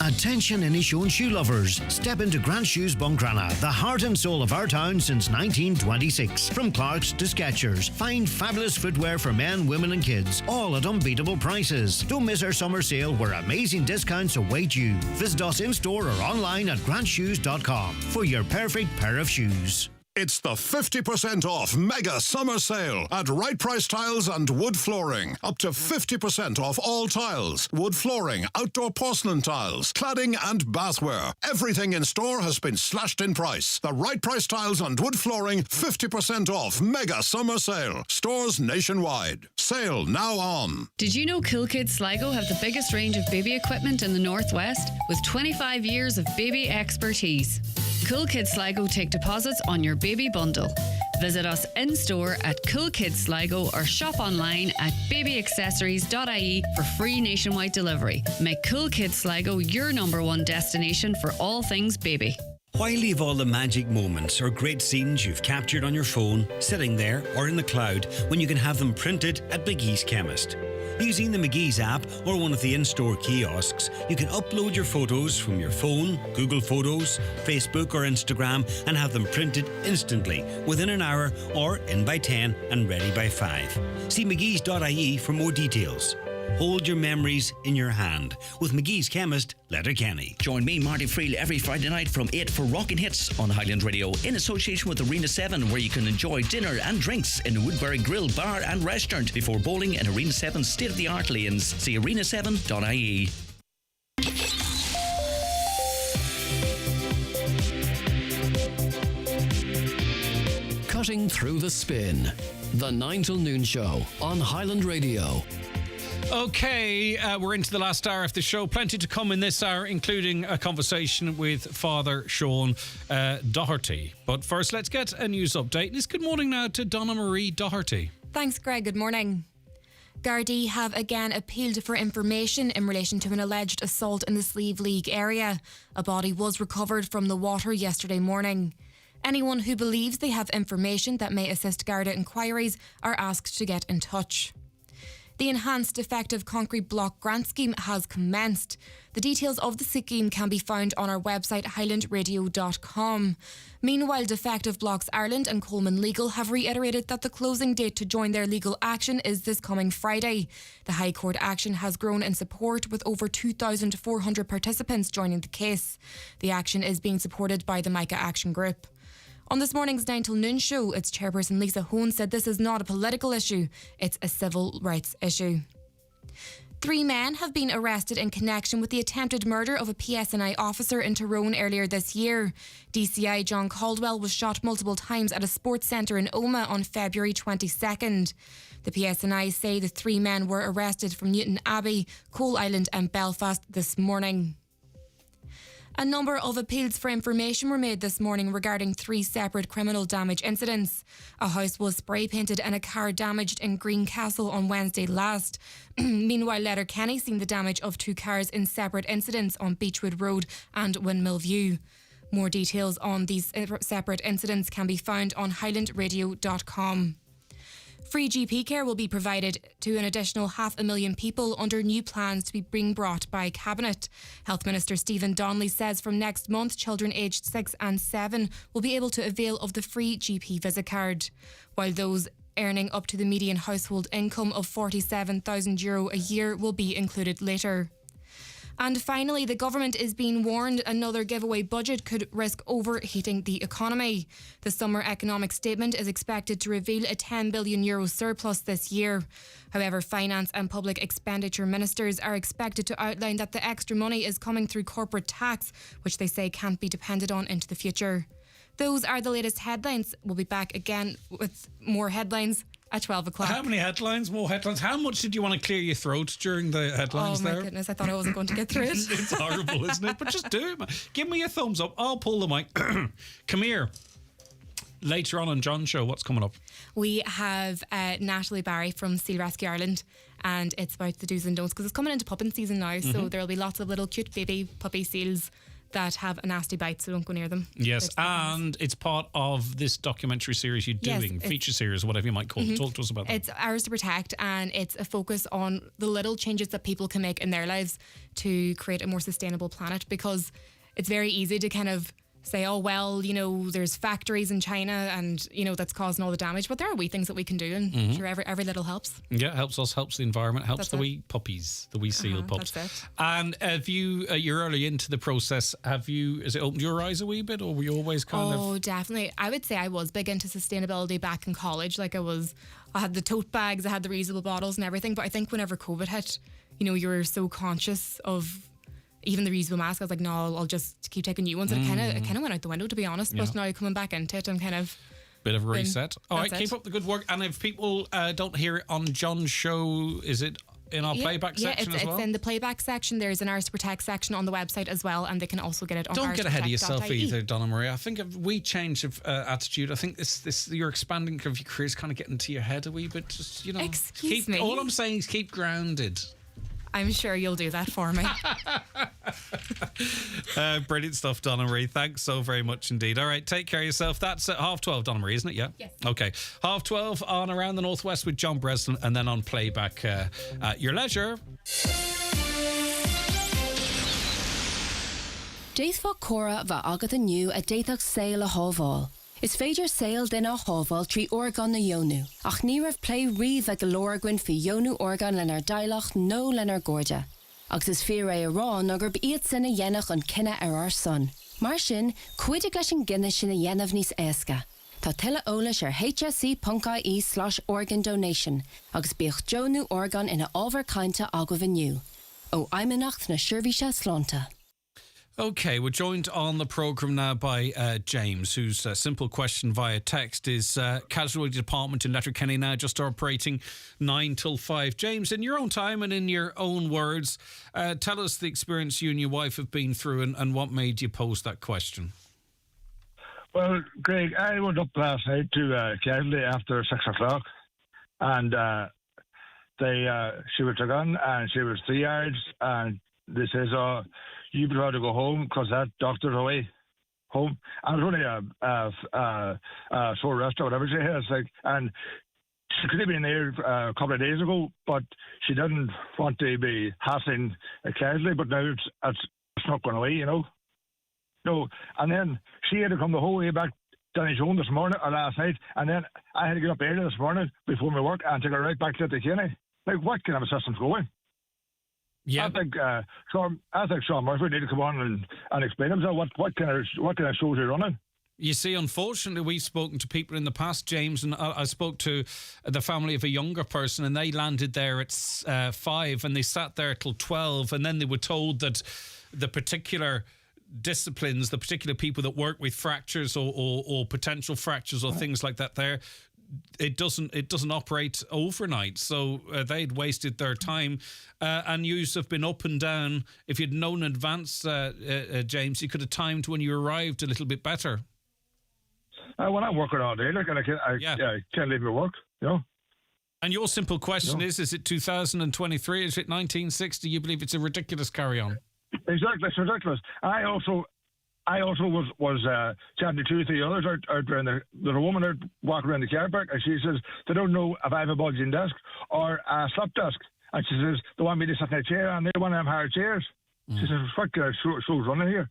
Attention Inishowen shoe lovers. Step into Grant Shoes Bungrana, the heart and soul of our town since 1926. From Clark's to Skechers, find fabulous footwear for men, women and kids, all at unbeatable prices. Don't miss our summer sale where amazing discounts await you. Visit us in-store or online at grantshoes.com for your perfect pair of shoes. It's the 50% off mega summer sale at Right Price Tiles and Wood Flooring. Up to 50% off all tiles, wood flooring, outdoor porcelain tiles, cladding and bathware. Everything in store has been slashed in price. The Right Price Tiles and Wood Flooring 50% off mega summer sale. Stores nationwide. Sale now on. Did you know Cool Kids Sligo have the biggest range of baby equipment in the Northwest with 25 years of baby expertise? Cool Kids Sligo take deposits on your baby bundle. Visit us in-store at Cool Kids Sligo or shop online at babyaccessories.ie for free nationwide delivery. Make Cool Kids Sligo your #1 destination for all things baby. Why leave all the magic moments or great scenes you've captured on your phone sitting there or in the cloud when you can have them printed at McGee's Chemist? Using the McGee's app or one of the in-store kiosks, you can upload your photos from your phone, Google Photos, Facebook or Instagram and have them printed instantly within an hour or in by 10 and ready by 5. See mcgees.ie for more details. Hold your memories in your hand with McGee's Chemist, Letterkenny. Join me, Marty Friel, every Friday night from 8 for Rockin' Hits on Highland Radio in association with Arena 7, where you can enjoy dinner and drinks in Woodbury Grill, Bar and Restaurant before bowling in Arena 7's state-of-the-art lanes. See arena7.ie. Cutting through the spin. The 9 till noon show on Highland Radio. Okay, we're into the last hour of the show. Plenty to come in this hour, including a conversation with Fr Shaun Doherty. But first, let's get a news update. And it's good morning now to Donna Marie Doherty. Thanks, Greg. Good morning. Gardaí have again appealed for information in relation to an alleged assault in the Slieve League area. A body was recovered from the water yesterday morning. Anyone who believes they have information that may assist Garda inquiries are asked to get in touch. The enhanced defective concrete block grant scheme has commenced. The details of the scheme can be found on our website highlandradio.com. Meanwhile, Defective Blocks Ireland and Coleman Legal have reiterated that the closing date to join their legal action is this coming Friday. The High Court action has grown in support with over 2,400 participants joining the case. The action is being supported by the Micah Action Group. On this morning's 9 till noon show, its chairperson Lisa Hone said this is not a political issue, it's a civil rights issue. 3 men have been arrested in connection with the attempted murder of a PSNI officer in Tyrone earlier this year. DCI John Caldwell was shot multiple times at a sports centre in Omagh on February 22nd. The PSNI say the 3 men were arrested from Newton Abbey, Coal Island and Belfast this morning. A number of appeals for information were made this morning regarding 3 separate criminal damage incidents. A house was spray painted and a car damaged in Greencastle on Wednesday last. Meanwhile, Letterkenny seen the damage of 2 cars in separate incidents on Beechwood Road and Windmill View. More details on these separate incidents can be found on highlandradio.com. Free GP care will be provided to an additional 500,000 people under new plans to be being brought by Cabinet. Health Minister Stephen Donnelly says from next month, children aged 6 and 7 will be able to avail of the free GP visit card, while those earning up to the median household income of €47,000 a year will be included later. And finally, the government is being warned another giveaway budget could risk overheating the economy. The summer economic statement is expected to reveal a €10 billion surplus this year. However, finance and public expenditure ministers are expected to outline that the extra money is coming through corporate tax, which they say can't be depended on into the future. Those are the latest headlines. We'll be back again with more headlines at 12 o'clock. How many headlines? More headlines? How much did you want to clear your throat during the headlines there? Oh my goodness, I thought I wasn't going to get through it. It's horrible, isn't it? But just do it, man. Give me a thumbs up. I'll pull the mic. Come here. Later on John's show, what's coming up? We have Natalie Barry from Seal Rescue Ireland, and it's about the do's and don'ts because it's coming into pupping season now, so there'll be lots of little cute baby puppy seals that have a nasty bite, so don't go near them. Yes, and it's part of this documentary series you're doing, feature series, whatever you might call it. Talk to us about that. It's Ours to Protect, and it's a focus on the little changes that people can make in their lives to create a more sustainable planet, because it's very easy to kind of say, oh, well, you know, there's factories in China and, you know, that's causing all the damage. But there are wee things that we can do, and sure, every little helps. Yeah, helps us, helps the environment, helps That's the it. wee puppies, the wee seal pups. That's it. And have you, you're early into the process, has it opened your eyes a wee bit, or were you always kind of... Oh, definitely. I would say I was big into sustainability back in college. Like I had the tote bags, I had the reusable bottles and everything. But I think whenever COVID hit, you know, you were so conscious of even the reusable mask. I was like, no, I'll just keep taking new ones. And it kind of went out the window, to be honest. Yeah. But now coming back into it, I'm kind of... Bit of a reset. All right, That's keep it. up the good work. And if people don't hear it on John's show, is it in our playback section as well? It's in the playback section. There's an Ours to Protect section on the website as well, and they can also get it on Don't get ahead of yourself oursprotect.ie. either, Donna Marie. I think if we change of attitude, I think this your expanding of your career is kind of getting to your head a wee bit. Just, you know, Excuse me. All I'm saying is keep grounded. I'm sure you'll do that for me. Brilliant stuff, Donna Marie. Thanks so very much indeed. All right, take care of yourself. That's at 12:30, Donna Marie, isn't it? Yeah? Yes. Okay. 12:30 on Around the Northwest with John Breslin, and then on playback at your leisure. Déithfá Cora bha agad aniu a déithach saoil a hábháil. Is féidir saoil den a hábháil trí orgán na Jónú. Ach ní raibh plé riomh ag go lorgain fi Jónú orgán lenar dailach nó lenar gorda. Agus is fear a rán agur iad sinna dhéanach an cinenne ar son. Mar sin, cuidig leis an gine sinna dhéanamh níos éasca. Tá tuile eolais ar hse.ie/organ donation, agus bíoch Jónú orgán ina ábhar cainte agah aniu. Ó aimimenacht na Seirbhíse Slánta. Okay, we're joined on the programme now by James, whose simple question via text is Casualty Department in Letterkenny now just operating 9 till 5. James, in your own time and in your own words, tell us the experience you and your wife have been through and what made you pose that question. Well, Greg, I went up last night to Casualty after 6 o'clock, and she was gone and she was 3 yards, and they says, oh, you better to go home because that doctor's away home. And it was only a sore wrist or whatever she has. Like, and she could have been there a couple of days ago, but she didn't want to be hassling a Casualty, but now it's not going away, you know. No, and then she had to come the whole way back down his home this morning or last night, and then I had to get up early this morning before my work and take her right back to the Kenny. Like, what kind of a system's going? Yeah, I think Sean Murphy need to come on and explain himself. What kind of shows are running? You see, unfortunately, we've spoken to people in the past, James, and I spoke to the family of a younger person, and they landed there at 5, and they sat there till 12, and then they were told that the particular disciplines, the particular people that work with fractures or potential fractures or things like that, there. It doesn't operate overnight, so they'd wasted their time, and yous have been up and down. If you'd known in advance, James, you could have timed when you arrived a little bit better. When I'm working all day, like, and I can't leave my work, you know. And your simple question is it 2023? Is it 1960? You believe it's a ridiculous carry-on? Exactly, it's ridiculous. I also was chatting to 2 or 3 others out around there's a woman out walking around the car park, and she says they don't know if I have a bulging disc or a slip disc, and she says they want me to sit in a chair, and they want them hard chairs. She says, what kind of show's running here?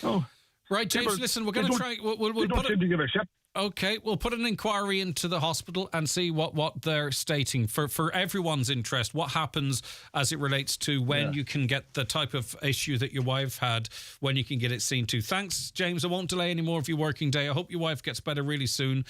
Oh, right, James, listen, we're going to try... We'll don't seem to give a shit. Okay, we'll put an inquiry into the hospital and see what they're stating for everyone's interest. What happens as it relates to when you can get the type of issue that your wife had, when you can get it seen to. Thanks, James. I won't delay any more of your working day. I hope your wife gets better really soon.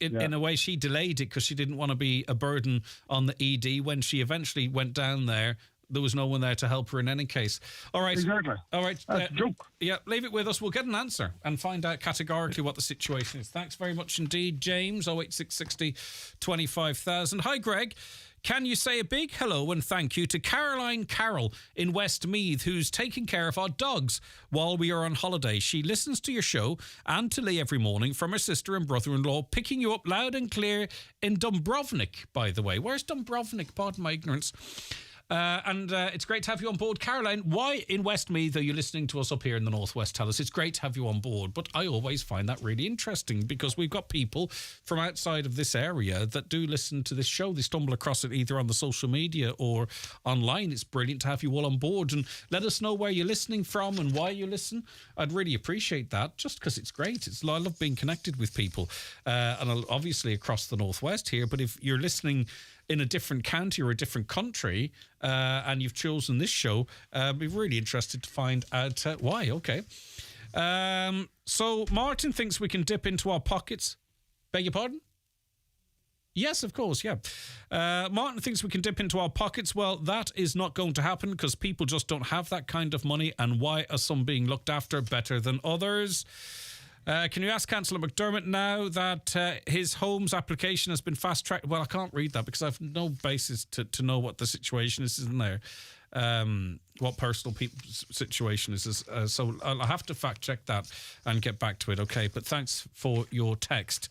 In a way, she delayed it because she didn't want to be a burden on the ED. When she eventually went down there, there was no one there to help her in any case. All right. Exactly. All right. That's a joke. Yeah, leave it with us. We'll get an answer and find out categorically what the situation is. Thanks very much indeed, James. 08660 25,000. Hi, Greg. Can you say a big hello and thank you to Caroline Carroll in Westmeath, who's taking care of our dogs while we are on holiday? She listens to your show and to Lee every morning from her sister and brother-in-law, picking you up loud and clear in Dubrovnik, by the way. Where's Dubrovnik? Pardon my ignorance. And it's great to have you on board. Caroline, why in Westmeath are you listening to us up here in the Northwest? Tell us. It's great to have you on board, but I always find that really interesting because we've got people from outside of this area that do listen to this show. They stumble across it either on the social media or online. It's brilliant to have you all on board, and let us know where you're listening from and why you listen. I'd really appreciate that, just because it's great. I love being connected with people, and obviously across the Northwest here, but if you're listening in a different county or a different country, and you've chosen this show, I'd be really interested to find out why. Okay. So Martin thinks we can dip into our pockets. Beg your pardon? Yes, of course, yeah. Martin thinks we can dip into our pockets. Well, that is not going to happen because people just don't have that kind of money. And why are some being looked after better than others? Can you ask Councillor McDermott now that his home's application has been fast-tracked? Well, I can't read that because I've no basis to know what the situation is in there. What personal situation is this? So I'll have to fact-check that and get back to it, okay? But thanks for your text.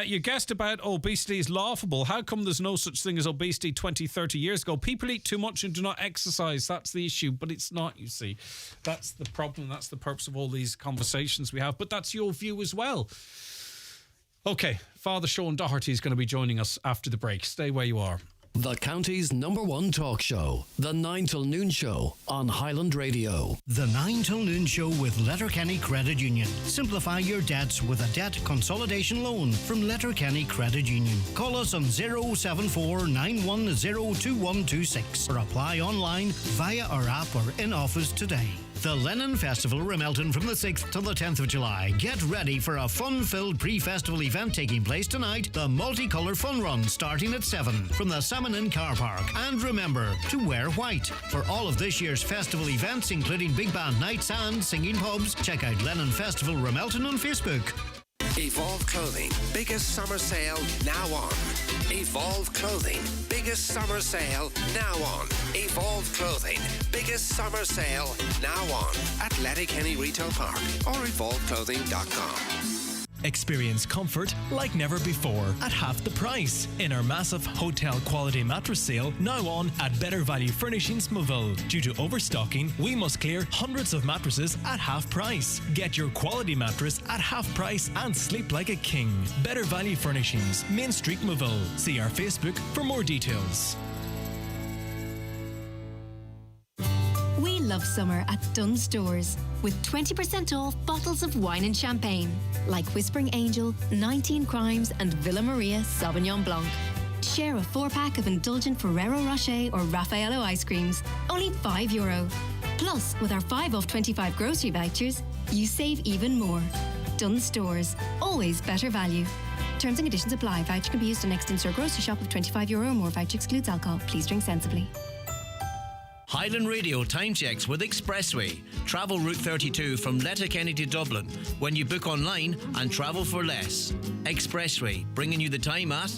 Your guest about obesity is laughable. How come there's no such thing as obesity 20, 30 years ago? People eat too much and do not exercise. That's the issue, but it's not, you see. That's the problem. That's the purpose of all these conversations we have. But that's your view as well. Okay, Father Shaun Doherty is going to be joining us after the break. Stay where you are. The county's #1 talk show, The 9 till Noon Show on Highland Radio. The 9 till Noon Show with Letterkenny Credit Union. Simplify your debts with a debt consolidation loan from Letterkenny Credit Union. Call us on 074 910 2126 or apply online via our app or in office today. The Lennon Festival Remelton from the 6th to the 10th of July. Get ready for a fun-filled pre-festival event taking place tonight. The Multicolour Fun Run starting at 7 from the Salmon Inn Car Park. And remember to wear white. For all of this year's festival events, including big band nights and singing pubs, check out Lennon Festival Remelton on Facebook. Evolve Clothing, biggest summer sale now on. Evolve Clothing, biggest summer sale now on. Evolve Clothing, biggest summer sale now on at Letterkenny Retail Park or evolveclothing.com. Experience comfort like never before at half the price in our massive hotel quality mattress sale now on at Better Value Furnishings Moville. Due to overstocking, we must clear hundreds of mattresses at half price. Get your quality mattress at half price and sleep like a king. Better Value Furnishings, Main Street, Moville. See our Facebook for more details. We love summer at Dunnes Stores with 20% off bottles of wine and champagne like Whispering Angel, 19 Crimes and Villa Maria Sauvignon Blanc. Share a 4-pack of indulgent Ferrero Rocher or Raffaello ice creams, only €5. Plus, with our 5 off 25 grocery vouchers, you save even more. Dunnes Stores, always better value. Terms and conditions apply. Voucher can be used on next in-store grocery shop with €25 or more. Voucher excludes alcohol. Please drink sensibly. Highland Radio time checks with Expressway. Travel Route 32 from Letterkenny to Dublin when you book online and travel for less. Expressway, bringing you the time at...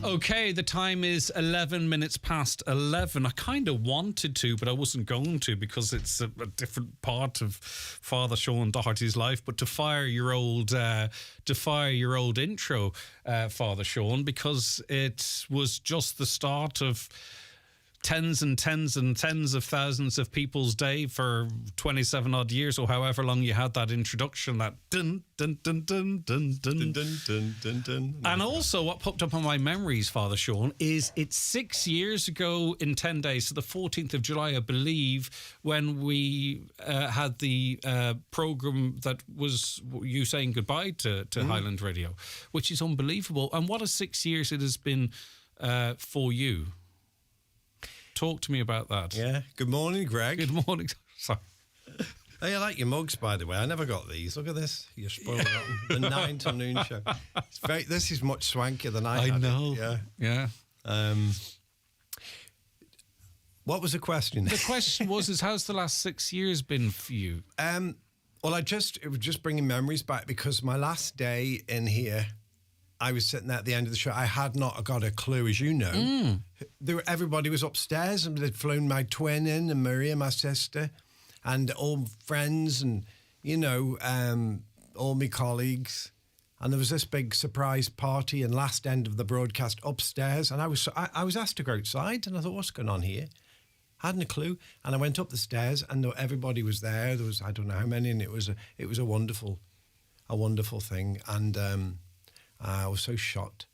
Okay, the time is 11 minutes past 11. I kind of wanted to, but I wasn't going to because it's a different part of Father Shaun Doherty's life. But to fire your old intro, Father Shaun, because it was just the start of tens and tens and tens of thousands of people's day for 27 odd years or however long you had that introduction, that dun dun dun dun dun dun dun dun dun dun. And also what popped up on my memories, Father Shaun, is it's 6 years ago in 10 days, so the 14th of July, I believe, when we had the programme that was you saying goodbye to Highland Radio, which is unbelievable. And what a 6 years it has been for you. Talk to me about that. Yeah. Good morning, Greg. Good morning. Sorry. Hey, I like your mugs, by the way. I never got these. Look at this. You're spoiled rotten. The 9 till Noon Show. This is much swankier than I had. know. Yeah. What was the question? The question was, how's the last 6 years been for you? Well, it was just bringing memories back because my last day in here, I was sitting there at the end of the show. I had not got a clue, as you know. Everybody was upstairs and they'd flown my twin in and Maria, my sister, and all friends and, all my colleagues. And there was this big surprise party and last end of the broadcast upstairs. And I was asked to go outside and I thought, what's going on here? Hadn't a clue. And I went up the stairs, and everybody was there. There was, I don't know how many, and it was a wonderful thing. And I was so shocked.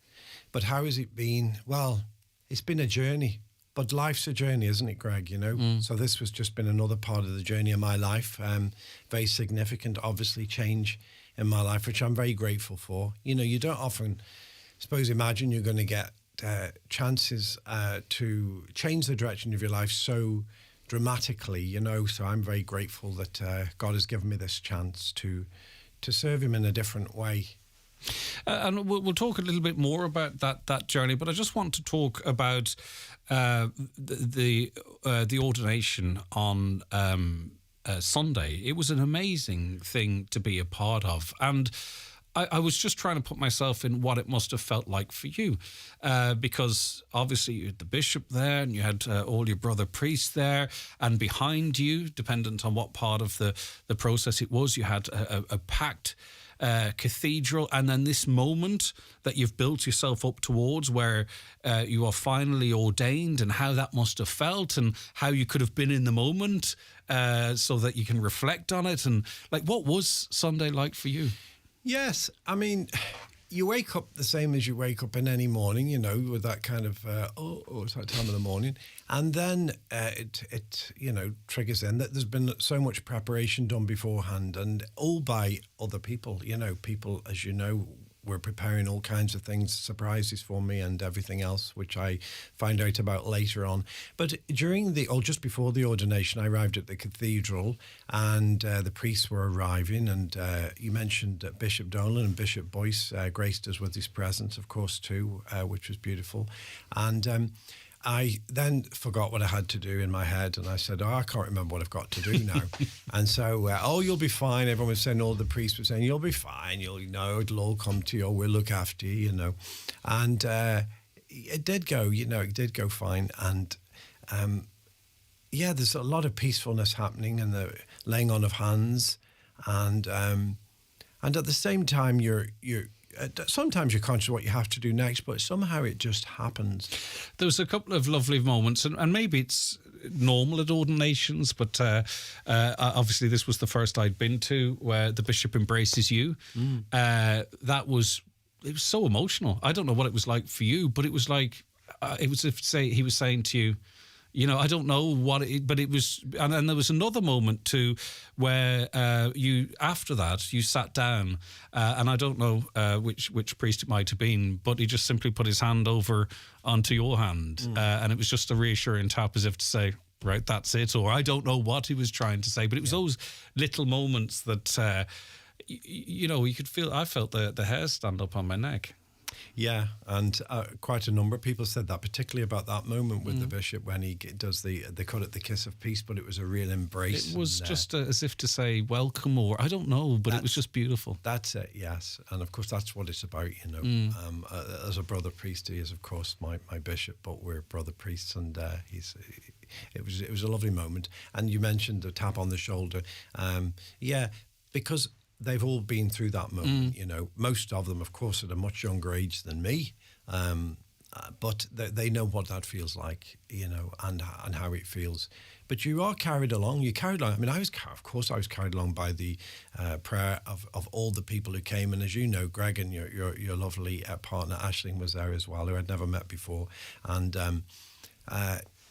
But how has it been? Well, it's been a journey. But life's a journey, isn't it, Greg? You know? So this was just been another part of the journey of my life. Very significant, obviously, change in my life, which I'm very grateful for. You know, you don't often, imagine you're going to get chances to change the direction of your life so dramatically, you know. So I'm very grateful that God has given me this chance to serve him in a different way. And we'll talk a little bit more about that journey, but I just want to talk about the ordination on Sunday. It was an amazing thing to be a part of, and I was just trying to put myself in what it must have felt like for you, because obviously you had the bishop there, and you had all your brother priests there, and behind you, dependent on what part of the process it was, you had a packed cathedral, and then this moment that you've built yourself up towards where you are finally ordained, and how that must have felt, and how you could have been in the moment so that you can reflect on it. And like, what was Sunday like for you? Yes, I mean, you wake up the same as you wake up in any morning, you know, with that kind of, it's that time of the morning. And then it you know, triggers in that there's been so much preparation done beforehand, and all by other people, you know, people, as you know, were preparing all kinds of things, surprises for me and everything else, which I find out about later on. But just before the ordination, I arrived at the cathedral, and the priests were arriving, and you mentioned Bishop Dolan and Bishop Boyce graced us with his presence, of course, too, which was beautiful. And I then forgot what I had to do in my head, and I said, I can't remember what I've got to do now. And so, you'll be fine. Everyone was saying, all the priests were saying, you'll be fine. You'll, you know, it'll all come to you. We'll look after you, you know. And it did go, you know, it did go fine. And there's a lot of peacefulness happening, and the laying on of hands. And at the same time, you're sometimes you're conscious of what you have to do next, but somehow it just happens. There was a couple of lovely moments, and maybe it's normal at ordinations, but obviously this was the first I'd been to where the bishop embraces you. It was so emotional. I don't know what it was like for you, but it was like it was if he was saying to you, you know, I don't know what it, but it was, and then there was another moment too where you, after that, you sat down, and I don't know which priest it might have been, but he just simply put his hand over onto your hand, and it was just a reassuring tap, as if to say, right, that's it, or I don't know what he was trying to say, but it was those little moments that, you know, you could feel. I felt the hairs stand up on my neck. Yeah, and quite a number of people said that, particularly about that moment with the bishop when he does they call it the kiss of peace, but it was a real embrace. It was just as if to say welcome, or I don't know, but it was just beautiful. That's it, yes. And of course, that's what it's about, you know. As a brother priest, he is, of course, my bishop, but we're brother priests, and it was a lovely moment. And you mentioned the tap on the shoulder. Because they've all been through that moment, you know. Most of them, of course, at a much younger age than me, but they know what that feels like, you know, and how it feels. But you are carried along. You're carried along. I mean, I was carried along by the prayer of all the people who came. And as you know, Greg and your lovely partner Aisling was there as well, who I'd never met before, and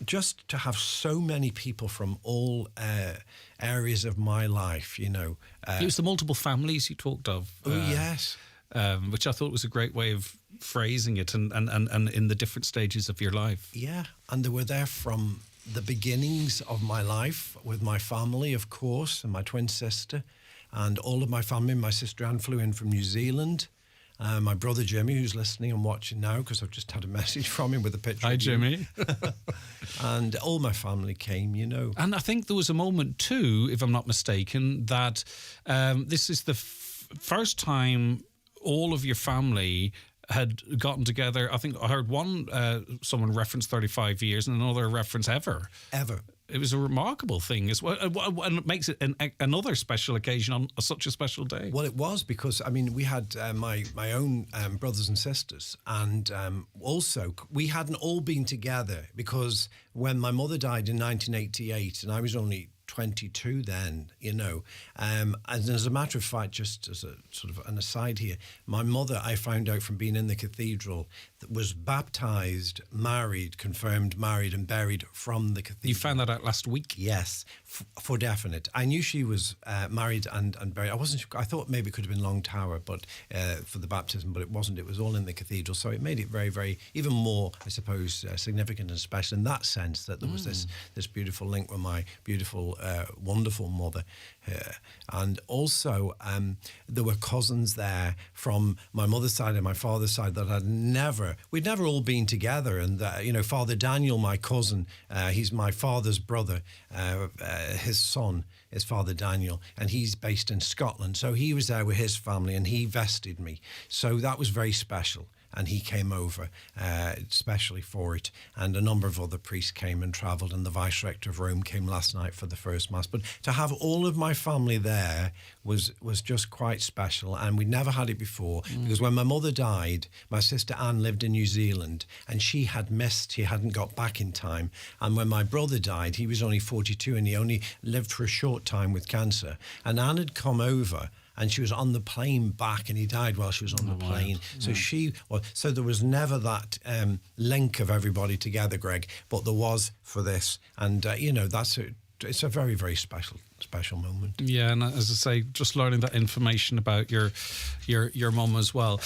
just to have so many people from all areas of my life, you know. It was the multiple families you talked of. Yes. Which I thought was a great way of phrasing it, and in the different stages of your life. Yeah, and they were there from the beginnings of my life with my family, of course, and my twin sister, and all of my family. My sister Anne flew in from New Zealand. My brother Jimmy, who's listening and watching now, because I've just had a message from him with a picture. Hi, of you. Jimmy. And all my family came, you know. And I think there was a moment too, if I'm not mistaken, that this is the first time all of your family had gotten together. I think I heard someone reference 35 years and another reference ever. it was a remarkable thing as well, and it makes it another special occasion on such a special day. Well, it was because, I mean, we had my own brothers and sisters, and also we hadn't all been together because when my mother died in 1988, and I was only 22 then, and as a matter of fact, just as a sort of an aside here, my mother, I found out from being in the cathedral, was baptised, married, confirmed married and buried from the cathedral. You found that out last week? Yes, for definite. I knew she was married and buried. I wasn't sure, I thought maybe it could have been Long Tower but for the baptism, but it wasn't. It was all in the cathedral, so it made it very, very, even more, I suppose, significant and special in that sense, that there was this beautiful link with my beautiful, wonderful mother. And also there were cousins there from my mother's side and my father's side that we'd never all been together. And Father Daniel, my cousin, he's my father's brother, his son is Father Daniel, and he's based in Scotland, so he was there with his family and he vested me, so that was very special. And he came over especially for it. And a number of other priests came and travelled, and the Vice Rector of Rome came last night for the first Mass. But to have all of my family there was just quite special, and we'd never had it before. Because when my mother died, my sister Anne lived in New Zealand, and she hadn't got back in time. And when my brother died, he was only 42, and he only lived for a short time with cancer. And Anne had come over, and she was on the plane back, and he died while she was on the plane. So so there was never that link of everybody together, Greg, but there was for this. And, it's a very, very special moment. Yeah, and as I say, just learning that information about your mum as well.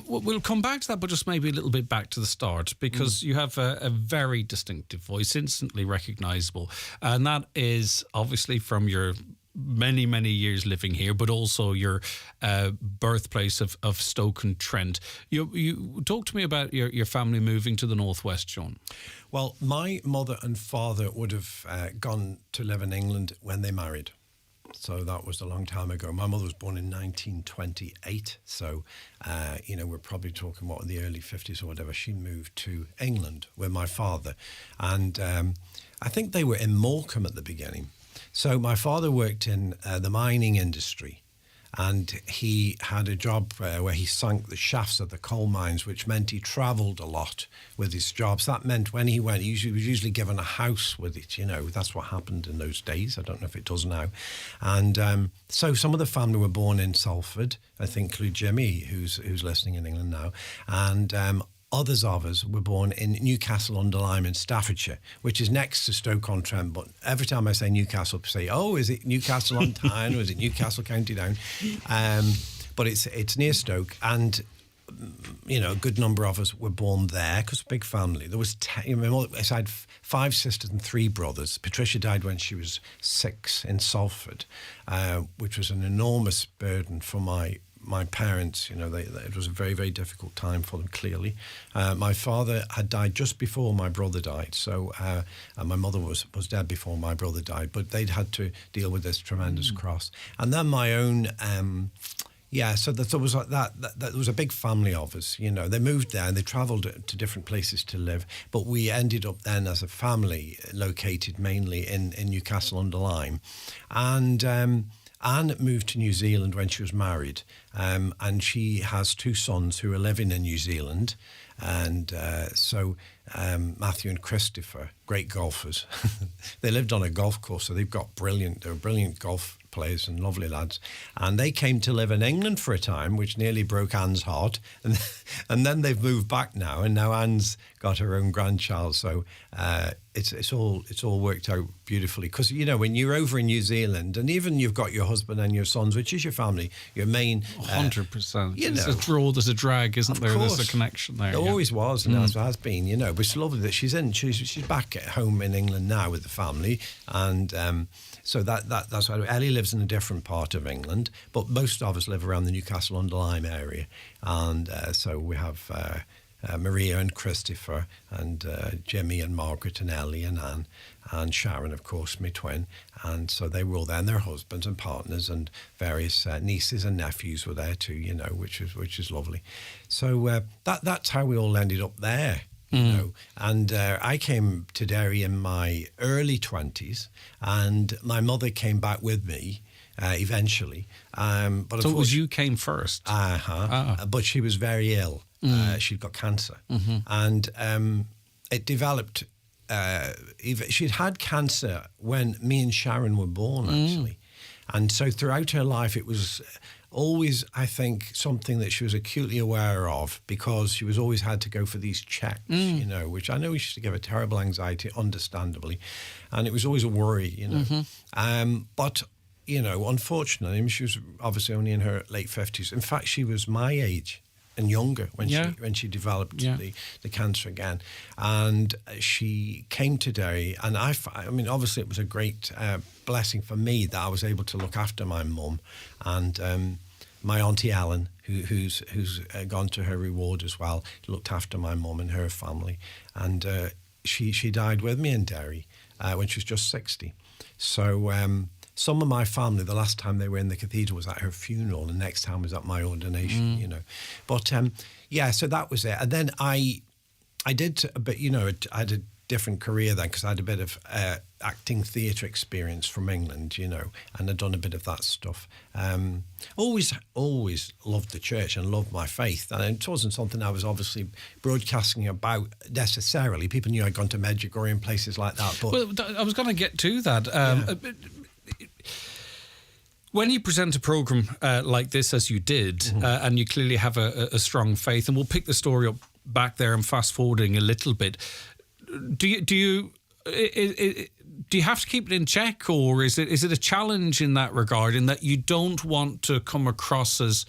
We'll come back to that, but just maybe a little bit back to the start, because you have a very distinctive voice, instantly recognisable. And that is obviously from your many, many years living here, but also your birthplace of Stoke-on-Trent. You talk to me about your family moving to the northwest, Shaun. Well, my mother and father would have gone to live in England when they married. So that was a long time ago. My mother was born in 1928. So, we're probably talking, in the early 50s or whatever. She moved to England with my father. And I think they were in Morecambe at the beginning. So my father worked in the mining industry, and he had a job where he sunk the shafts of the coal mines, which meant he travelled a lot with his jobs. That meant when he went, he was usually given a house with it. That's what happened in those days. I don't know if it does now. And so some of the family were born in Salford. I think include Jimmy, who's listening in England now, and others of us were born in Newcastle-under-Lyme in Staffordshire, which is next to Stoke-on-Trent. But every time I say Newcastle, people say, "Oh, is it Newcastle-on-Tyne or is it Newcastle County Down?" But it's near Stoke, and a good number of us were born there because big family. There was I had 5 sisters and 3 brothers. Patricia died when she was 6 in Salford, which was an enormous burden for my parents. It was a very, very difficult time for them, clearly. My father had died just before my brother died, so and my mother was dead before my brother died, but they'd had to deal with this tremendous cross. And then my own so that there was like that there was a big family of us. They moved there and they travelled to different places to live, but we ended up then as a family located mainly in Newcastle-under-Lyme. And Anne moved to New Zealand when she was married, and she has 2 sons who are living in New Zealand. And so Matthew and Christopher, great golfers. They lived on a golf course, so they're brilliant golf players and lovely lads. And they came to live in England for a time, which nearly broke Anne's heart. And then they've moved back now, and now Anne's got her own grandchild. So it's all worked out beautifully. Because, when you're over in New Zealand, and even you've got your husband and your sons, which is your family, your main... 100%. It's a draw, there's a drag, isn't there? There's a connection there. There always was, and as has been, but it's lovely that she's back at home in England now with the family. And so that's why Ellie lives in a different part of England, but most of us live around the Newcastle-under-Lyme area. And so we have Maria and Christopher and Jimmy and Margaret and Ellie and Anne and Sharon, of course, my twin. And so they were all there, and their husbands and partners and various nieces and nephews were there too, which is lovely. So that's how we all ended up there. you know. And I came to Derry in my early 20s, and my mother came back with me eventually. But so it was you came first? But she was very ill. She'd got cancer. And it developed... she'd had cancer when me and Sharon were born, actually. And so throughout her life, it was always, I think, something that she was acutely aware of, because she was always had to go for these checks, you know, which I know used to give her terrible anxiety, understandably. And it was always a worry, you know. But, you know, unfortunately, I mean, she was obviously only in her late 50s. In fact, she was my age and younger when she developed the cancer again. And she came to Derry, and I mean, obviously it was a great blessing for me that I was able to look after my mum and my auntie Ellen, who's gone to her reward as well, looked after my mum and her family. And she died with me in Derry when she was just 60. So some of my family, the last time they were in the cathedral was at her funeral, and the next time was at my ordination, you know. But yeah, so that was it. And then I did a bit, you know, I had a different career then, because I had a bit of acting theatre experience from England, you know, and I'd done a bit of that stuff. Always loved the church and loved my faith. And it wasn't something I was obviously broadcasting about necessarily. People knew I'd gone to Medjugorje and places like that. But well, I was going to get to that. When you present a programme like this, as you did, and you clearly have a strong faith, and we'll pick the story up back there and fast forwarding a little bit, do you have to keep it in check, or is it a challenge in that regard, in that you don't want to come across as,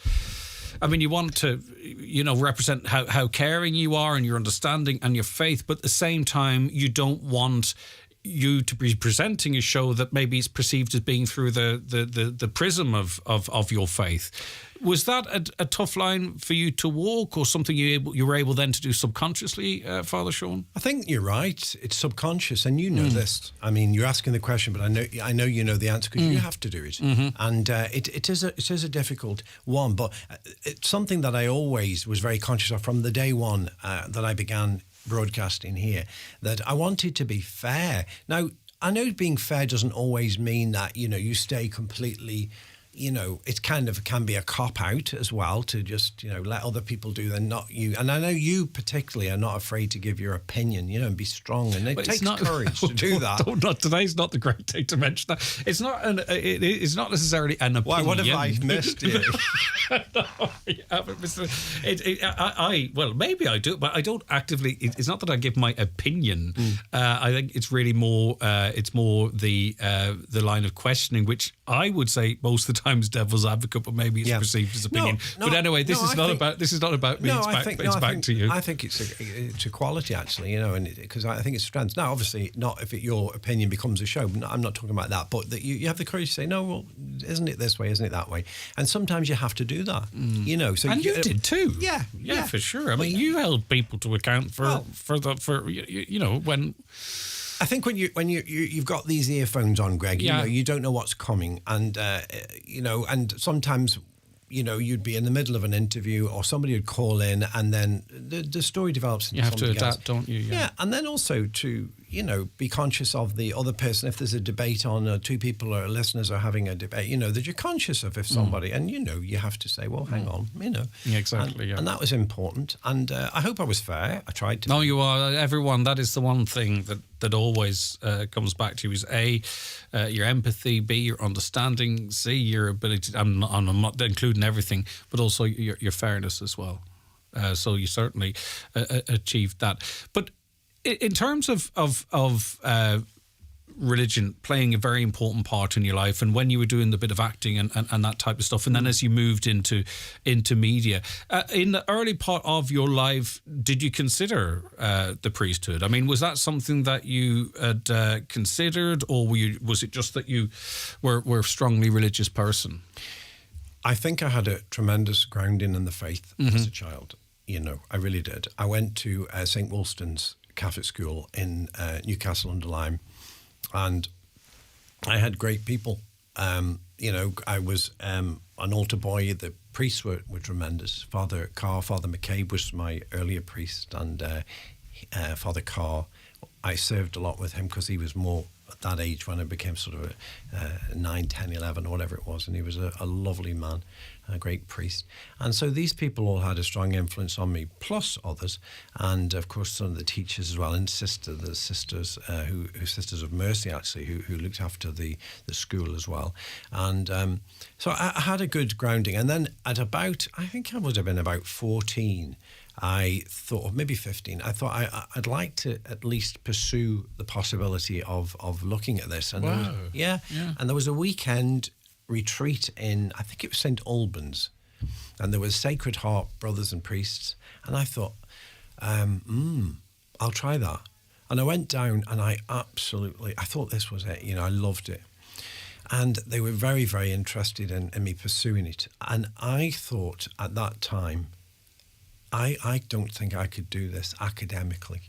I mean, you want to, you know, represent how caring you are and your understanding and your faith, but at the same time, you don't want you to be presenting a show that maybe is perceived as being through the prism of your faith. Was that a tough line for you to walk, or something you were able then to do subconsciously, Father Shaun? I think you're right. It's subconscious, and you know this. I mean, you're asking the question, but I know you know the answer, because you have to do it. And it is a difficult one, but it's something that I always was very conscious of from the day one that I began broadcasting here, that I wanted to be fair. Now, I know being fair doesn't always mean that, you know, you stay completely, you know, it kind of can be a cop-out as well, to just, you know, let other people do then, not you. And I know you particularly are not afraid to give your opinion, you know, and be strong. And it takes courage to do that. Today's not the great day to mention that. It's not it's not necessarily an opinion. Why, what have I missed here? Well, maybe I do, but I don't actively. It's not that I give my opinion. I think it's really more. It's more the line of questioning, which I would say most of the time is devil's advocate, but maybe it's perceived as opinion. But anyway, this is not about me. It's back to you. I think it's a quality, actually, you know, and because I think it's strength. Now, obviously, not if your opinion becomes a show. I'm not talking about that, but that you have the courage to say, no, well, isn't it this way? Isn't it that way? And sometimes you have to do that, you know. So and you did too. Yeah, for sure. I mean, you held people to account for you know, when. I think when you've got these earphones on, Greg, you know, you don't know what's coming, and you know, and sometimes, you know, you'd be in the middle of an interview, or somebody would call in, and then the story develops into something else. You have to adapt, don't you? Yeah, and then also to, you know, be conscious of the other person. If there's a debate on, two people or listeners are having a debate, you know, that you're conscious of if somebody, and, you know, you have to say, well, hang on, you know. Yeah, exactly, and that was important. And I hope I was fair. I tried to. No, you are. Everyone, that is the one thing that always comes back to you is A, your empathy, B, your understanding, C, your ability. I'm not including everything, but also your fairness as well. So you certainly achieved that. But in terms of religion playing a very important part in your life, and when you were doing the bit of acting and that type of stuff, and then as you moved into media, in the early part of your life, did you consider the priesthood? I mean, was that something that you had considered, or was it just that you were a strongly religious person? I think I had a tremendous grounding in the faith as a child. You know, I really did. I went to St. Wolstan's Catholic School in Newcastle-under-Lyme, and I had great people. You know, I was an altar boy. The priests were tremendous. Father Carr, Father McCabe was my earlier priest, and Father Carr. I served a lot with him because he was more at that age when I became sort of 9, 10, 11 or whatever it was, and he was a lovely man, a great priest. And so these people all had a strong influence on me, plus others, and of course some of the teachers as well, and the sisters who Sisters of Mercy actually, who looked after the school as well. And so I had a good grounding. And then at about, I think I would have been about 14, I thought, or maybe 15, I thought I'd like to at least pursue the possibility of looking at this. And wow. Yeah. And there was a weekend retreat in, I think it was St. Albans, and there was Sacred Heart brothers and priests. And I thought, I'll try that. And I went down and I thought this was it. I loved it. And they were very, very interested in me pursuing it. And I thought at that time, I don't think I could do this academically.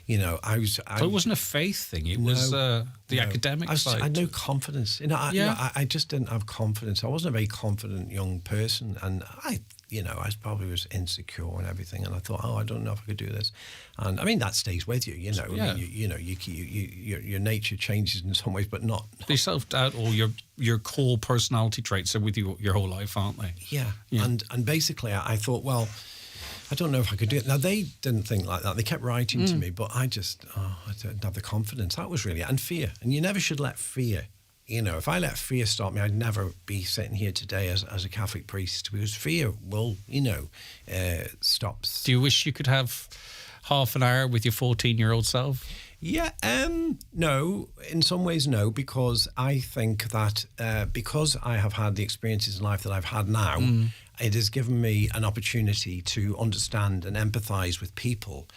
So it wasn't a faith thing. It was the academic side. I had no confidence. I just didn't have confidence. I wasn't a very confident young person, and I probably was insecure and everything. And I thought, I don't know if I could do this. And I mean, that stays with you. Yeah. Your nature changes in some ways, but not. The self-doubt or your core personality traits are with you your whole life, aren't they? Yeah. And basically, I thought, well, I don't know if I could do it. Now, they didn't think like that. They kept writing to me, but I didn't have the confidence. That was really, and fear. And you never should let fear, if I let fear stop me, I'd never be sitting here today as a Catholic priest, because fear will, stops. Do you wish you could have half an hour with your 14-year-old self? Yeah, no, in some ways, no, because I think that because I have had the experiences in life that I've had now, it has given me an opportunity to understand and empathise with people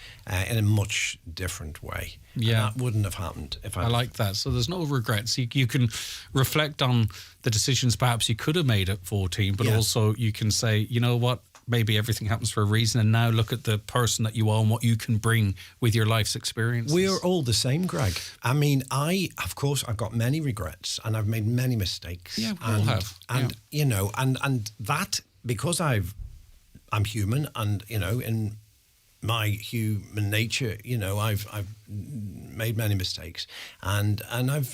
in a much different way. Yeah. And that wouldn't have happened if I like that. So there's no regrets. You can reflect on the decisions perhaps you could have made at 14, but also you can say, you know what, maybe everything happens for a reason, and now look at the person that you are and what you can bring with your life's experiences. We are all the same, Greg. I mean, of course, I've got many regrets and I've made many mistakes. Yeah, we all have. And, and that, because I'm human, and, in my human nature, I've made many mistakes, and I'm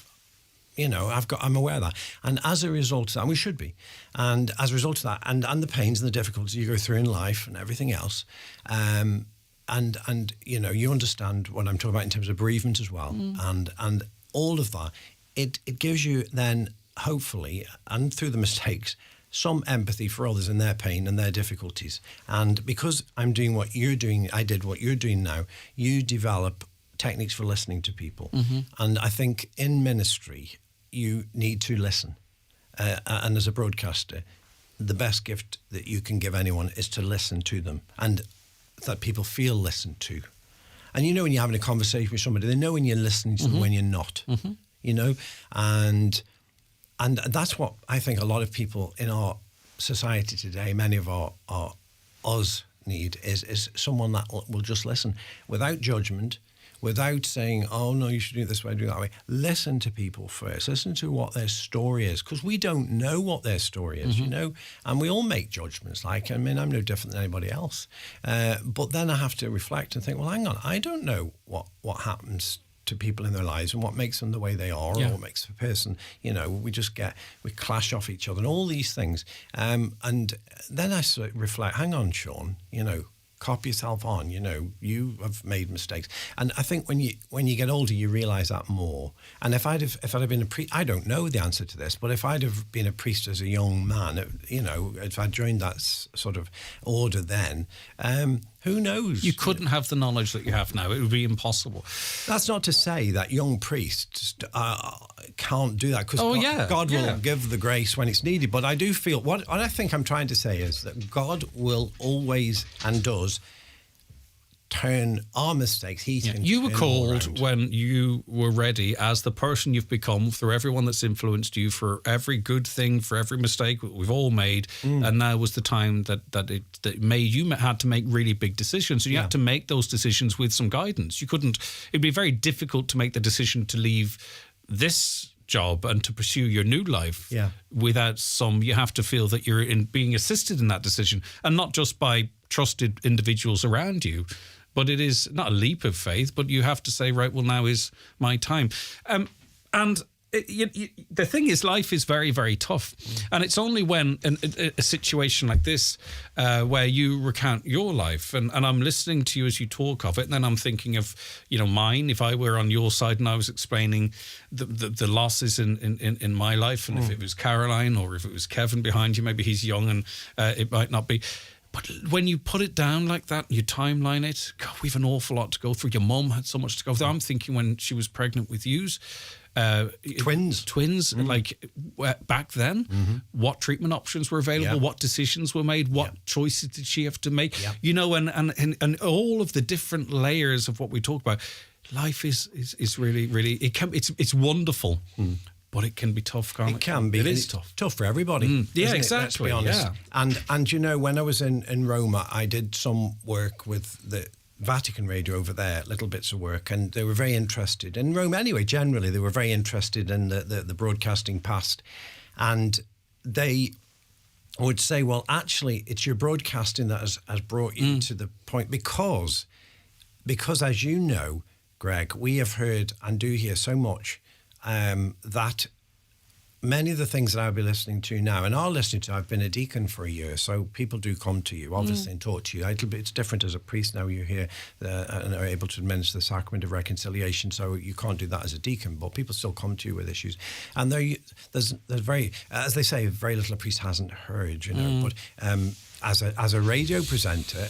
aware of that. And as a result of that, and we should be, and as a result of that, and the pains and the difficulties you go through in life and everything else, and you understand what I'm talking about in terms of bereavement as well, and all of that, it gives you then, hopefully, and through the mistakes, some empathy for others and their pain and their difficulties. And because I'm doing what you're doing, I did what you're doing now, you develop techniques for listening to people. And I think in ministry, you need to listen. And as a broadcaster, the best gift that you can give anyone is to listen to them, and that people feel listened to. And when you're having a conversation with somebody, they know when you're listening to them, when you're not, and that's what I think a lot of people in our society today, many of us need, is someone that will just listen without judgment, without saying, oh, no, you should do it this way, do it that way. Listen to people first. Listen to what their story is, because we don't know what their story is, and we all make judgments. I'm no different than anybody else. But then I have to reflect and think, well, hang on, I don't know what happens to people in their lives and what makes them the way they are, or what makes a person, we clash off each other and all these things. And then I sort of reflect, hang on, Shaun, cop yourself on, you have made mistakes. And I think when you get older, you realise that more. And if I'd have been a priest, I don't know the answer to this, but if I'd have been a priest as a young man, if I'd joined that sort of order then, who knows? You couldn't have the knowledge that you have now. It would be impossible. That's not to say that young priests can't do that, because God will give the grace when it's needed. But I do feel, what I think I'm trying to say is that God will always and does turn our mistakes. You were called when you were ready, as the person you've become, through everyone that's influenced you, for every good thing, for every mistake we've all made. And now was the time that it made you had to make really big decisions. And you had to make those decisions with some guidance. It'd be very difficult to make the decision to leave this job and to pursue your new life without you have to feel that you're being assisted in that decision, and not just by trusted individuals around you, but it is not a leap of faith, but you have to say, right, well, now is my time. And the thing is, life is very, very tough. And it's only when a situation like this, where you recount your life, and I'm listening to you as you talk of it, and then I'm thinking of, mine, if I were on your side and I was explaining the losses in my life, and if it was Caroline or if it was Kevin behind you, maybe he's young and it might not be. But when you put it down like that, you timeline it, God, we've an awful lot to go through. Your mum had so much to go through. I'm thinking when she was pregnant with yous, twins, like back then, what treatment options were available, what decisions were made, what choices did she have to make, and all of the different layers of what we talk about. Life is really, really, it's wonderful. But it can be tough, can't it? It can be. It is tough. Tough for everybody. Yeah, isn't exactly. It? Let's be honest. Yeah. And when I was in Roma, I did some work with the Vatican Radio over there, little bits of work, and they were very interested. In Rome anyway, generally, they were very interested in the broadcasting past. And they would say, well, actually, it's your broadcasting that has brought you to the point, because as you know, Greg, we have heard and do hear so much that many of the things that I'll be listening to now and are listening to, I've been a deacon for a year, so people do come to you, obviously, and talk to you. It's different as a priest now. You're here and are able to administer the sacrament of reconciliation, so you can't do that as a deacon, but people still come to you with issues. And there's very, as they say, very little a priest hasn't heard, but as a radio presenter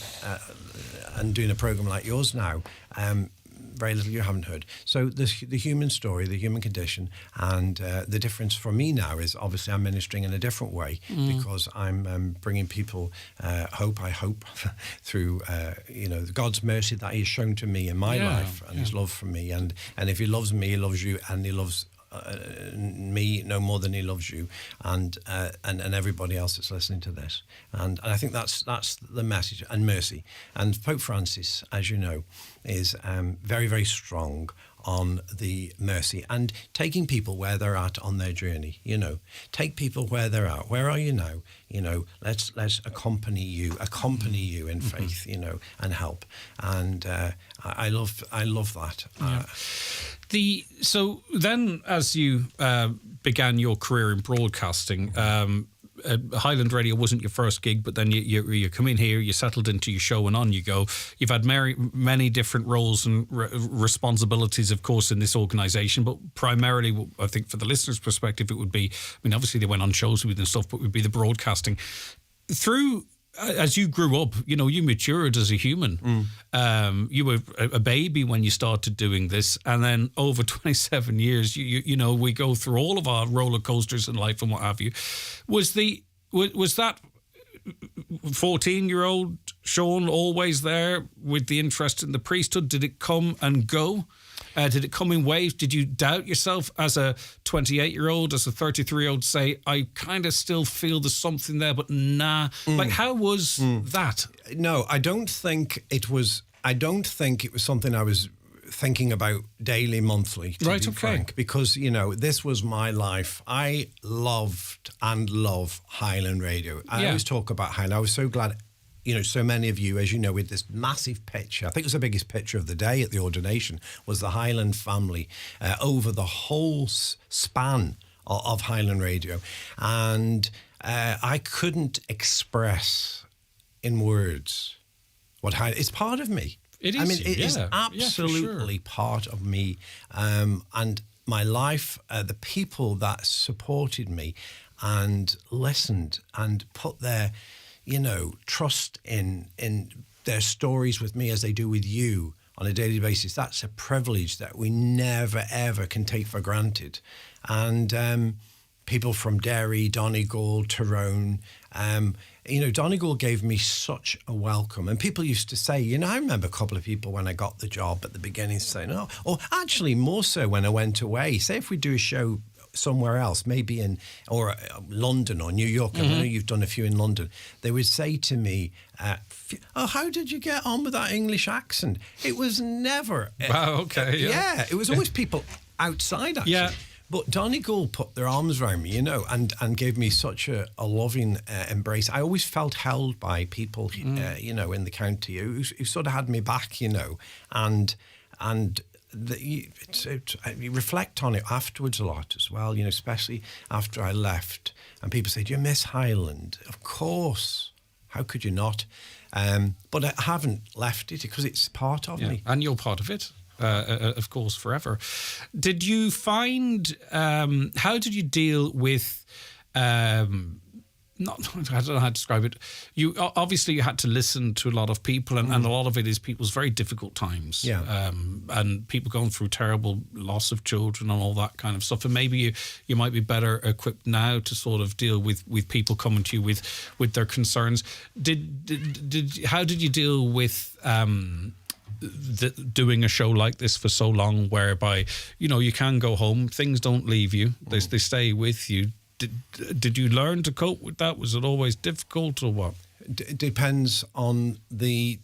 and doing a program like yours now, very little you haven't heard. So the human story, the human condition, and the difference for me now is obviously I'm ministering in a different way because I'm bringing people hope, I hope, through God's mercy that He has shown to me in my life and His love for me. And if He loves me, He loves you, and He loves me no more than He loves you, and everybody else that's listening to this. And I think that's the message, and mercy. And Pope Francis, as you know, is very, very strong on the mercy and taking people where they're at on their journey. Take people where they're at. Where are you now? Let's accompany you in faith, and help. And I love that. So then, as you began your career in broadcasting, Highland Radio wasn't your first gig, but then you come in here, you settled into your show, and on you go. You've had many different roles and responsibilities, of course, in this organisation, but primarily, I think, for the listeners' perspective, it would be, obviously they went on shows with and stuff, but it would be the broadcasting. As you grew up, you matured as a human. You were a baby when you started doing this, and then over 27 years, we go through all of our roller coasters in life and what have you. Was that 14-year-old Shaun always there with the interest in the priesthood? Did it come and go? Did it come in waves? Did you doubt yourself as a 28-year-old, as a 33-year-old, say, I kind of still feel there's something there, but nah. Like, how was that? No, I don't think it was something I was thinking about daily, monthly, to be frank, because, this was my life. I loved and love Highland Radio. I always talk about Highland. I was so glad, so many of you, as you know, with this massive picture, I think it was the biggest picture of the day at the ordination, was the Highland family over the whole span of Highland Radio. And I couldn't express in words what Highland... It's part of me. It is. It is absolutely part of me. And my life, the people that supported me and listened and put their... trust in their stories with me as they do with you on a daily basis. That's a privilege that we never, ever can take for granted. And people from Derry, Donegal, Tyrone, Donegal gave me such a welcome. And people used to say, I remember a couple of people when I got the job at the beginning saying, or actually more so when I went away. Say if we do a show somewhere else, maybe in London or New York. I know you've done a few in London. They would say to me, how did you get on with that English accent? It was never... Wow, okay, it was always people outside, actually. But Donegal put their arms around me, and gave me such a loving embrace. I always felt held by people, in the county who sort of had me back, and you reflect on it afterwards a lot as well, especially after I left. And people say, do you miss Highland? Of course. How could you not? But I haven't left it because it's part of me. And you're part of it. Of course, forever. Did you find, how did you deal with, I don't know how to describe it. You had to listen to a lot of people, and a lot of it is people's very difficult times. Yeah. And people going through terrible loss of children and all that kind of stuff. And maybe you might be better equipped now to sort of deal with people coming to you with their concerns. How did you deal with doing a show like this for so long, whereby you can go home, things don't leave you, they stay with you? Did you learn to cope with that? Was it always difficult, or what? It depends on the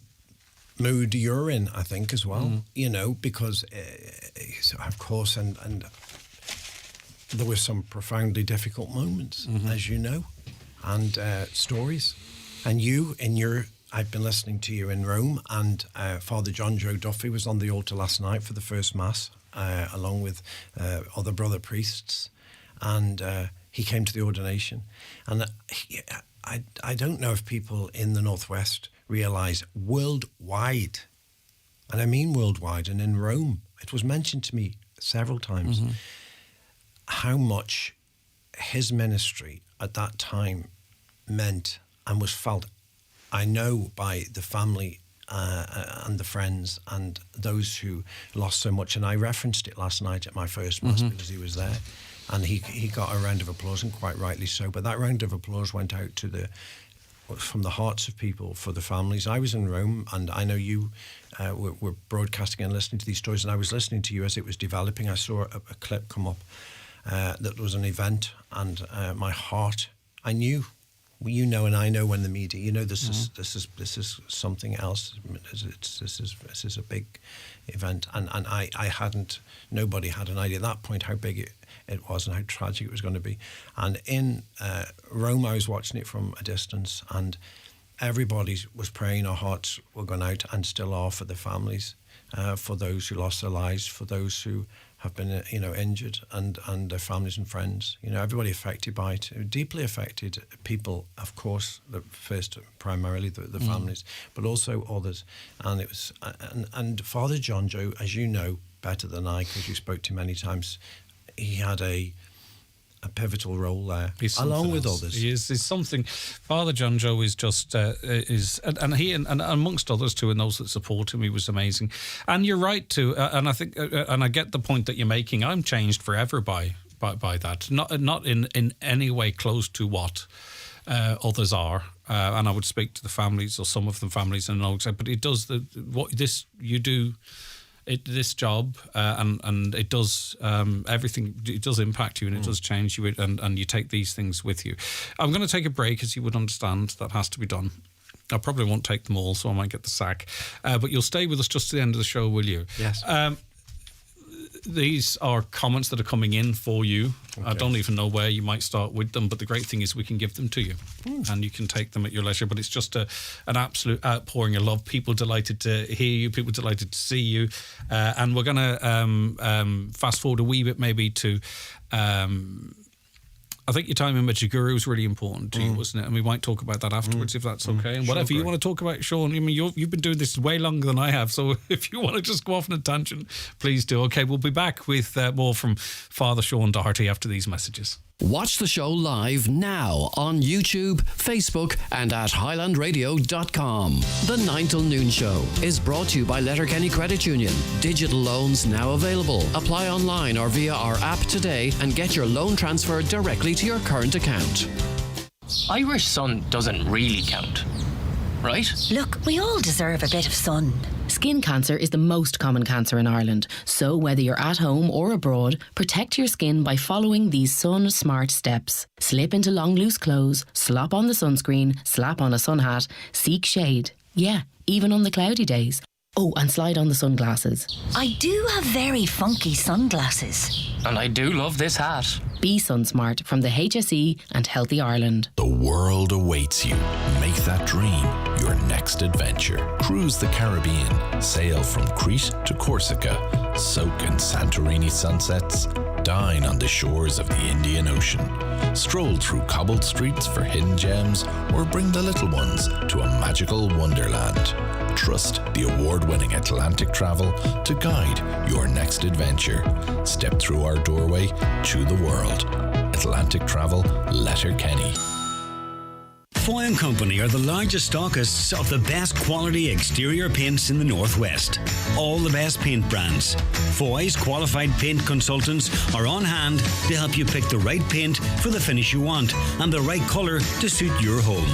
mood you're in, I think, as well. Because of course, and there were some profoundly difficult moments, as you know, and stories. And I've been listening to you in Rome, and Father John Joe Duffy was on the altar last night for the first Mass, along with other brother priests, and he came to the ordination. And I don't know if people in the Northwest realise worldwide, and I mean worldwide, and in Rome, it was mentioned to me several times, how much his ministry at that time meant and was felt, I know, by the family and the friends and those who lost so much. And I referenced it last night at my first Mass because he was there. And he got a round of applause, and quite rightly so. But that round of applause went out from the hearts of people for the families. I was in Rome, and I know you were broadcasting and listening to these stories, and I was listening to you as it was developing. I saw a clip come up that was an event, and my heart, I knew. And I know when the media, this is something else. This is a big event, and nobody had an idea at that point how big it was and how tragic it was going to be. And in Rome, I was watching it from a distance, and everybody was praying. Our hearts were going out, and still are, for the families, for those who lost their lives, for those who have been, injured, and their families and friends. Everybody affected by it. Deeply affected people, of course, primarily the families, but also others. And it was, and Father John Joe, as you know better than I, because you spoke to him many times, he had a pivotal role there, along with others. He is something. Father John Joe is just and he and amongst others too, and those that support him, he was amazing. And you're right too, and I think, and I get the point that you're making. I'm changed forever by that. Not in any way close to what others are. And I would speak to the families, or some of the families, and know exactly. But it does you do. This job and it does everything. It does impact you, and it does change you, and you take these things with you. I'm going to take a break, as you would understand. That has to be done. I probably won't take them all, so I might get the sack. But you'll stay with us just to the end of the show, will you? Yes. These are comments that are coming in for you. Okay. I don't even know where you might start with them, but the great thing is we can give them to you, and you can take them at your leisure. But it's just an absolute outpouring of love. People delighted to hear you, people delighted to see you, and we're going to fast forward a wee bit maybe to... I think your time in Medjugorje was really important to you, wasn't it? And we might talk about that afterwards, if that's okay. And whatever you want to talk about, Sean. I mean, you've been doing this way longer than I have, so if you want to just go off on a tangent, please do. Okay, we'll be back with more from Father Shaun Doherty after these messages. Watch the show live now on YouTube, Facebook, and at highlandradio.com. The 9 till Noon Show is brought to you by Letterkenny Credit Union. Digital loans now available. Apply online or via our app today and get your loan transferred directly to your current account. Irish sun doesn't really count, right? Look, we all deserve a bit of sun. Skin cancer is the most common cancer in Ireland, so whether you're at home or abroad, protect your skin by following these sun smart steps. Slip into long loose clothes, slop on the sunscreen, slap on a sun hat, seek shade. Yeah, even on the cloudy days. Oh, and slide on the sunglasses. I do have very funky sunglasses. And I do love this hat. Be Sunsmart from the HSE and Healthy Ireland. The world awaits you. Make that dream your next adventure. Cruise the Caribbean. Sail from Crete to Corsica. Soak in Santorini sunsets. Dine on the shores of the Indian Ocean. Stroll through cobbled streets for hidden gems, or bring the little ones to a magical wonderland. Trust the award-winning Atlantic Travel to guide your next adventure. Step through our doorway to the world. Atlantic Travel, Letterkenny. Foy & Company are the largest stockists of the best quality exterior paints in the Northwest. All the best paint brands. Foy's qualified paint consultants are on hand to help you pick the right paint for the finish you want and the right colour to suit your home.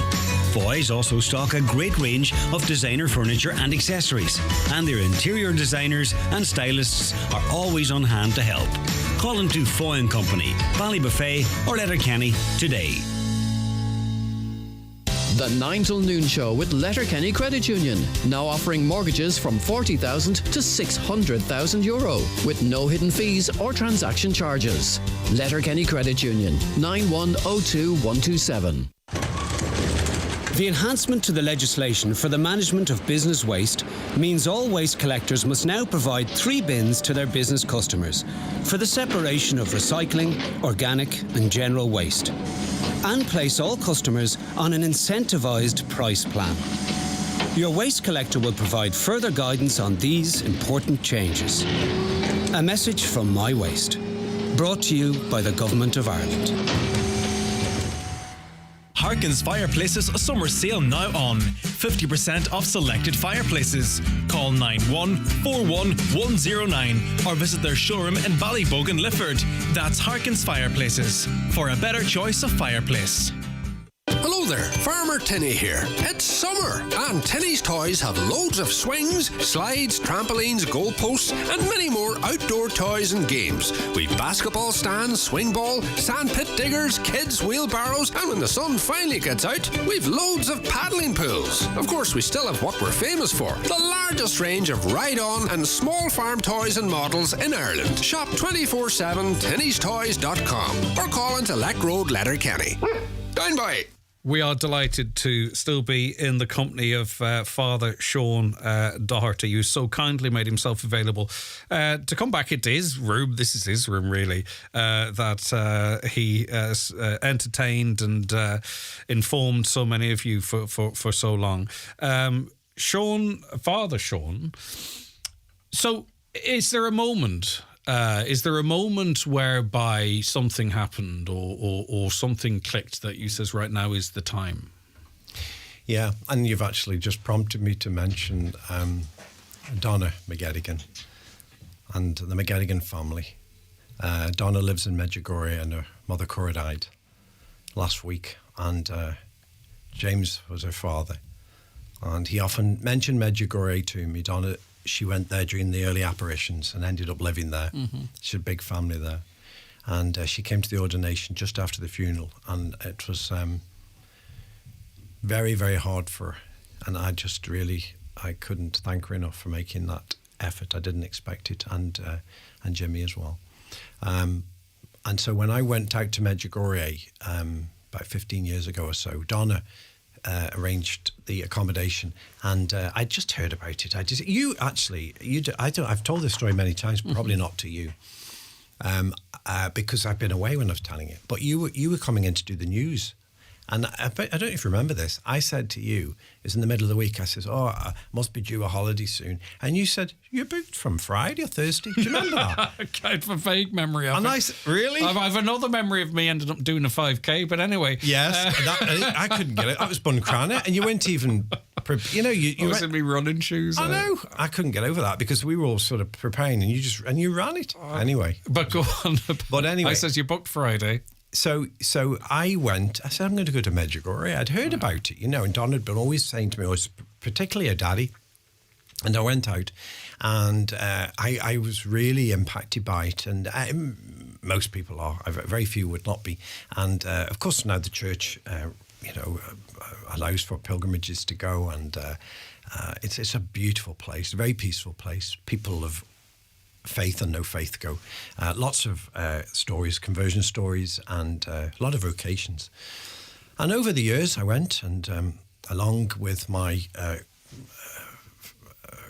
Foy's also stock a great range of designer furniture and accessories, and their interior designers and stylists are always on hand to help. Call into Foy & Company, Ballybuffet or Letterkenny today. The 9 till noon show with Letterkenny Credit Union, now offering mortgages from 40,000 to 600,000 euro with no hidden fees or transaction charges. Letterkenny Credit Union, 9102127. The enhancement to the legislation for the management of business waste means all waste collectors must now provide 3 bins to their business customers for the separation of recycling, organic and general waste, and place all customers on an incentivised price plan. Your waste collector will provide further guidance on these important changes. A message from My Waste, brought to you by the Government of Ireland. Harkins Fireplaces summer sale now on. 50% off selected fireplaces. Call 9141109 or visit their showroom in Ballybogan, Lifford. That's Harkins Fireplaces for a better choice of fireplace. Hello there, Farmer Tinny here. It's summer and Tinny's Toys have loads of swings, slides, trampolines, goalposts and many more outdoor toys and games. We've basketball stands, swing ball, sand pit diggers, kids' wheelbarrows, and when the sun finally gets out, we've loads of paddling pools. Of course, we still have what we're famous for, the largest range of ride-on and small farm toys and models in Ireland. Shop 24/7 tinnystoys.com or call into Leck Road, Letterkenny. Down by. We are delighted to still be in the company of Father Shaun Doherty, who so kindly made himself available to come back into his room. This is his room, really, that he entertained and informed so many of you for so long. Father Shaun, so is there a moment... is there a moment whereby something happened or something clicked that you says right now is the time? Yeah, and you've actually just prompted me to mention Donna McGettigan and the McGettigan family. Donna lives in Medjugorje and her mother Cora died last week, and James was her father. And he often mentioned Medjugorje to me. Donna, she went there during the early apparitions and ended up living there. Mm-hmm. She had a big family there. And she came to the ordination just after the funeral. And it was very, very hard for her. And I couldn't thank her enough for making that effort. I didn't expect it. And Jimmy as well. And so when I went out to Medjugorje about 15 years ago or so, Donna arranged the accommodation, and I just heard about it. I've told this story many times, probably not to you, because I've been away when I was telling it. But you were coming in to do the news, and I don't know if you remember this. I said to you, it was in the middle of the week, I says, I must be due a holiday soon. And you said, you're booked from Friday or Thursday. Do you remember that? Kind of a vague memory of it. I said, really? I've another memory of me ended up doing a 5K, but anyway. Yes, I couldn't get it. That was Buncrana, and you weren't even... You was in me running shoes. I know. I couldn't get over that because we were all sort of preparing, and you ran it. Anyway. But go on. But anyway. I says you booked Friday. So I went, I said, I'm going to go to Medjugorje. I'd heard about it, and Don had been always saying to me, particularly a daddy. And I went out, and I was really impacted by it. And most people are. Very few would not be. And, of course, now the church, allows for pilgrimages to go. And it's a beautiful place, a very peaceful place. People of faith and no faith go. Lots of stories, conversion stories, and a lot of vocations. And over the years, I went and along with my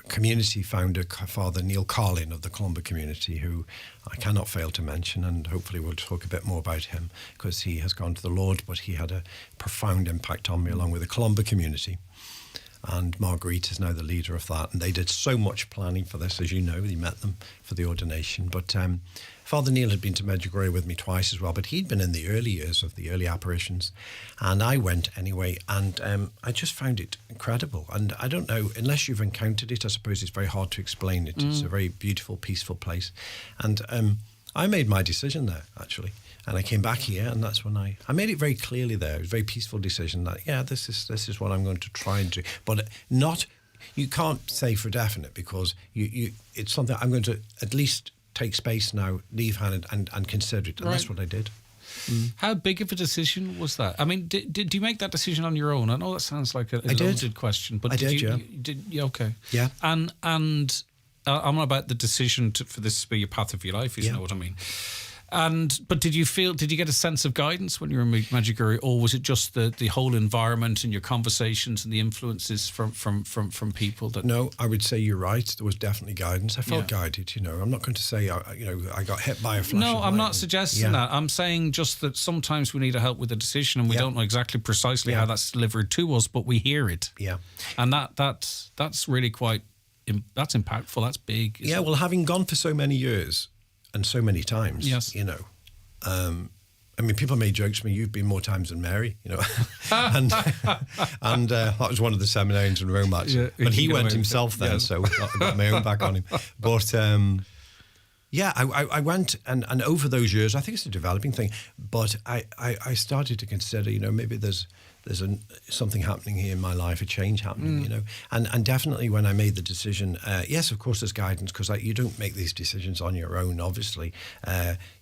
community founder, Father Neil Carlin of the Columba community, who I cannot fail to mention, and hopefully we'll talk a bit more about him because he has gone to the Lord, but he had a profound impact on me along with the Columba community. And Marguerite is now the leader of that. And they did so much planning for this, as you know. He met them for the ordination. But Father Neil had been to Medjugorje with me twice as well, but he'd been in the early years of the early apparitions. And I went anyway, and I just found it incredible. And I don't know, unless you've encountered it, I suppose it's very hard to explain it. It's a very beautiful, peaceful place. And I made my decision there, actually. And I came back here, and that's when I made it very clearly there. It was a very peaceful decision that, this is what I'm going to try and do. But not, you can't say for definite because it's something I'm going to at least take space now, leave hand and consider it. And that's what I did. How big of a decision was that? I mean, did you make that decision on your own? I know that sounds like a loaded question, but did you? Okay. Yeah. And I'm not about the decision for this to be your path of your life, you know what I mean? But did you get a sense of guidance when you were in Medjugorje, or was it just the whole environment and your conversations and the influences from people that? No, I would say you're right. There was definitely guidance. I felt guided. I'm not going to say I got hit by a flash. No, I'm not suggesting that. I'm saying just that sometimes we need a help with a decision, and we don't know exactly precisely how that's delivered to us, but we hear it. Yeah, and that's really quite that's impactful. That's big. Yeah, well, having gone for so many years. And so many times, I mean, people made jokes to me, you've been more times than Mary, and that was one of the seminarians in Rome, actually. Yeah, but he went himself then, so I got my own back on him. But, I went, and over those years, I think it's a developing thing, but I started to consider, maybe there's something happening here in my life, a change happening, and definitely when I made the decision, yes, of course there's guidance because you don't make these decisions on your own, obviously.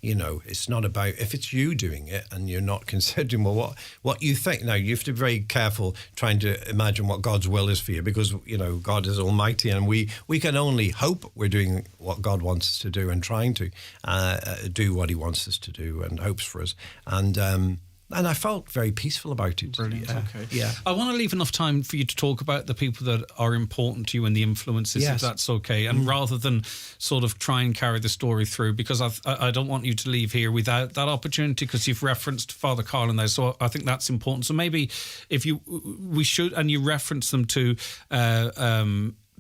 It's not about, if it's you doing it and you're not considering, what you think. Now, you have to be very careful trying to imagine what God's will is for you because, God is almighty and we can only hope we're doing what God wants us to do and trying to do what he wants us to do and hopes for us. And I felt very peaceful about it. Brilliant. Okay. Yeah. I want to leave enough time for you to talk about the people that are important to you and the influences, if that's okay. And rather than sort of try and carry the story through, because I don't want you to leave here without that opportunity, because you've referenced Father Carlin there. So I think that's important. So maybe we should, and you reference them to,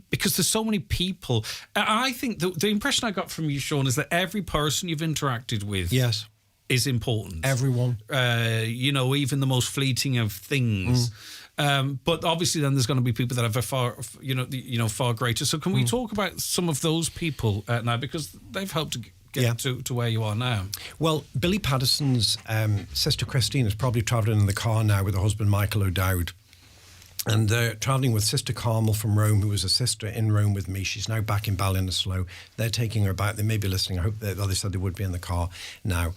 because there's so many people. I think the impression I got from you, Shaun, is that every person you've interacted with. Yes. Is important. Everyone. Even the most fleeting of things. But obviously then there's going to be people that have a far greater. So can we talk about some of those people now, because they've helped to get to where you are now? Well, Billy Patterson's sister Christine is probably travelling in the car now with her husband Michael O'Dowd. And they're travelling with Sister Carmel from Rome, who was a sister in Rome with me. She's now back in Ballinasloe. They're taking her back. They may be listening. I hope they said they would be in the car now,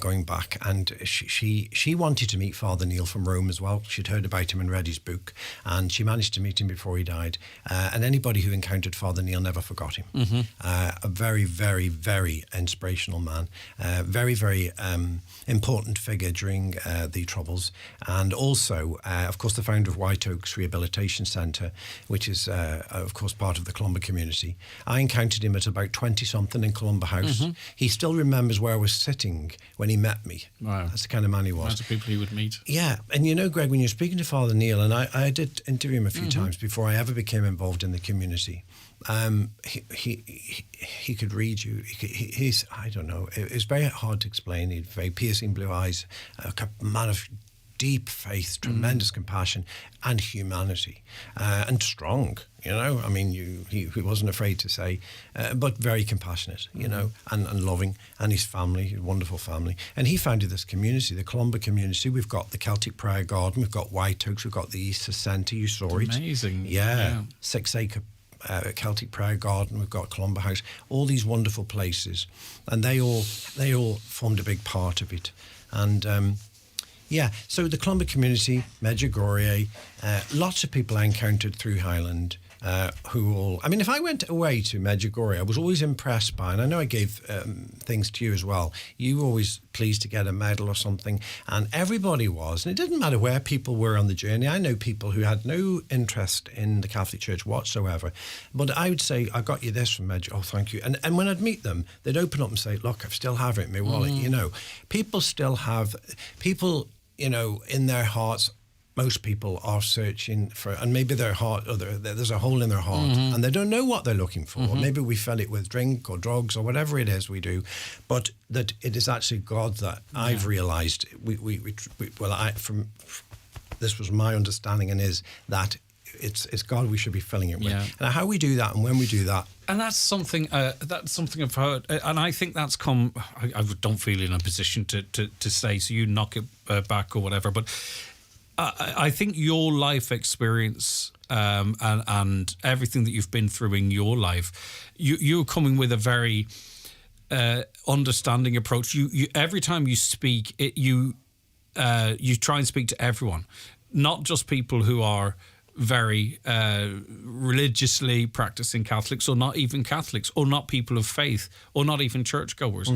going back. And she wanted to meet Father Neil from Rome as well. She'd heard about him and read his book. And she managed to meet him before he died. And anybody who encountered Father Neil never forgot him. Mm-hmm. A very, very, very inspirational man. Very, very important figure during the Troubles. And also, of course, the founder of White Oaks Rehabilitation Centre, which is, of course, part of the Columba community. I encountered him at about 20-something in Columba House. Mm-hmm. He still remembers where I was sitting when he met me. Wow. That's the kind of man he was. Lots of people he would meet. Yeah. And Greg, when you're speaking to Father Neil, and I did interview him a few times before I ever became involved in the community, he could read you. He's, I don't know, it's very hard to explain. He had very piercing blue eyes, a man of deep faith, tremendous compassion and humanity, and strong, I mean, he wasn't afraid to say, but very compassionate, and loving, and his family, a wonderful family. And he founded this community, the Columba community. We've got the Celtic Prayer Garden, we've got White Oaks, we've got the Easter Centre, you saw it. Amazing. Yeah. 6-acre Celtic Prayer Garden, we've got Columba House, all these wonderful places, and they all formed a big part of it. And so the Columba community, Medjugorje, lots of people I encountered through Highland, who all... I mean, if I went away to Medjugorje, I was always impressed by, and I know I gave things to you as well, you were always pleased to get a medal or something, and everybody was, and it didn't matter where people were on the journey. I know people who had no interest in the Catholic Church whatsoever, but I would say, I got you this from Medjugorje, oh, thank you. And when I'd meet them, they'd open up and say, look, I still have it in my wallet, you know. People still have... People, you know, in their hearts... Most people are searching for, and maybe their heart, or there's a hole in their heart, and they don't know what they're looking for. Maybe we fill it with drink or drugs or whatever it is we do, but that it is actually God that I've realised. This was my understanding, and is that it's God we should be filling it with. And how we do that, and when we do that. And that's something I've heard, and I think that's come. I don't feel in a position to say, so you knock it back or whatever, but. I think your life experience and everything that you've been through in your life, you're coming with a very understanding approach. You every time you speak, you try and speak to everyone, not just people who are very religiously practicing Catholics, or not even Catholics, or not people of faith, or not even churchgoers.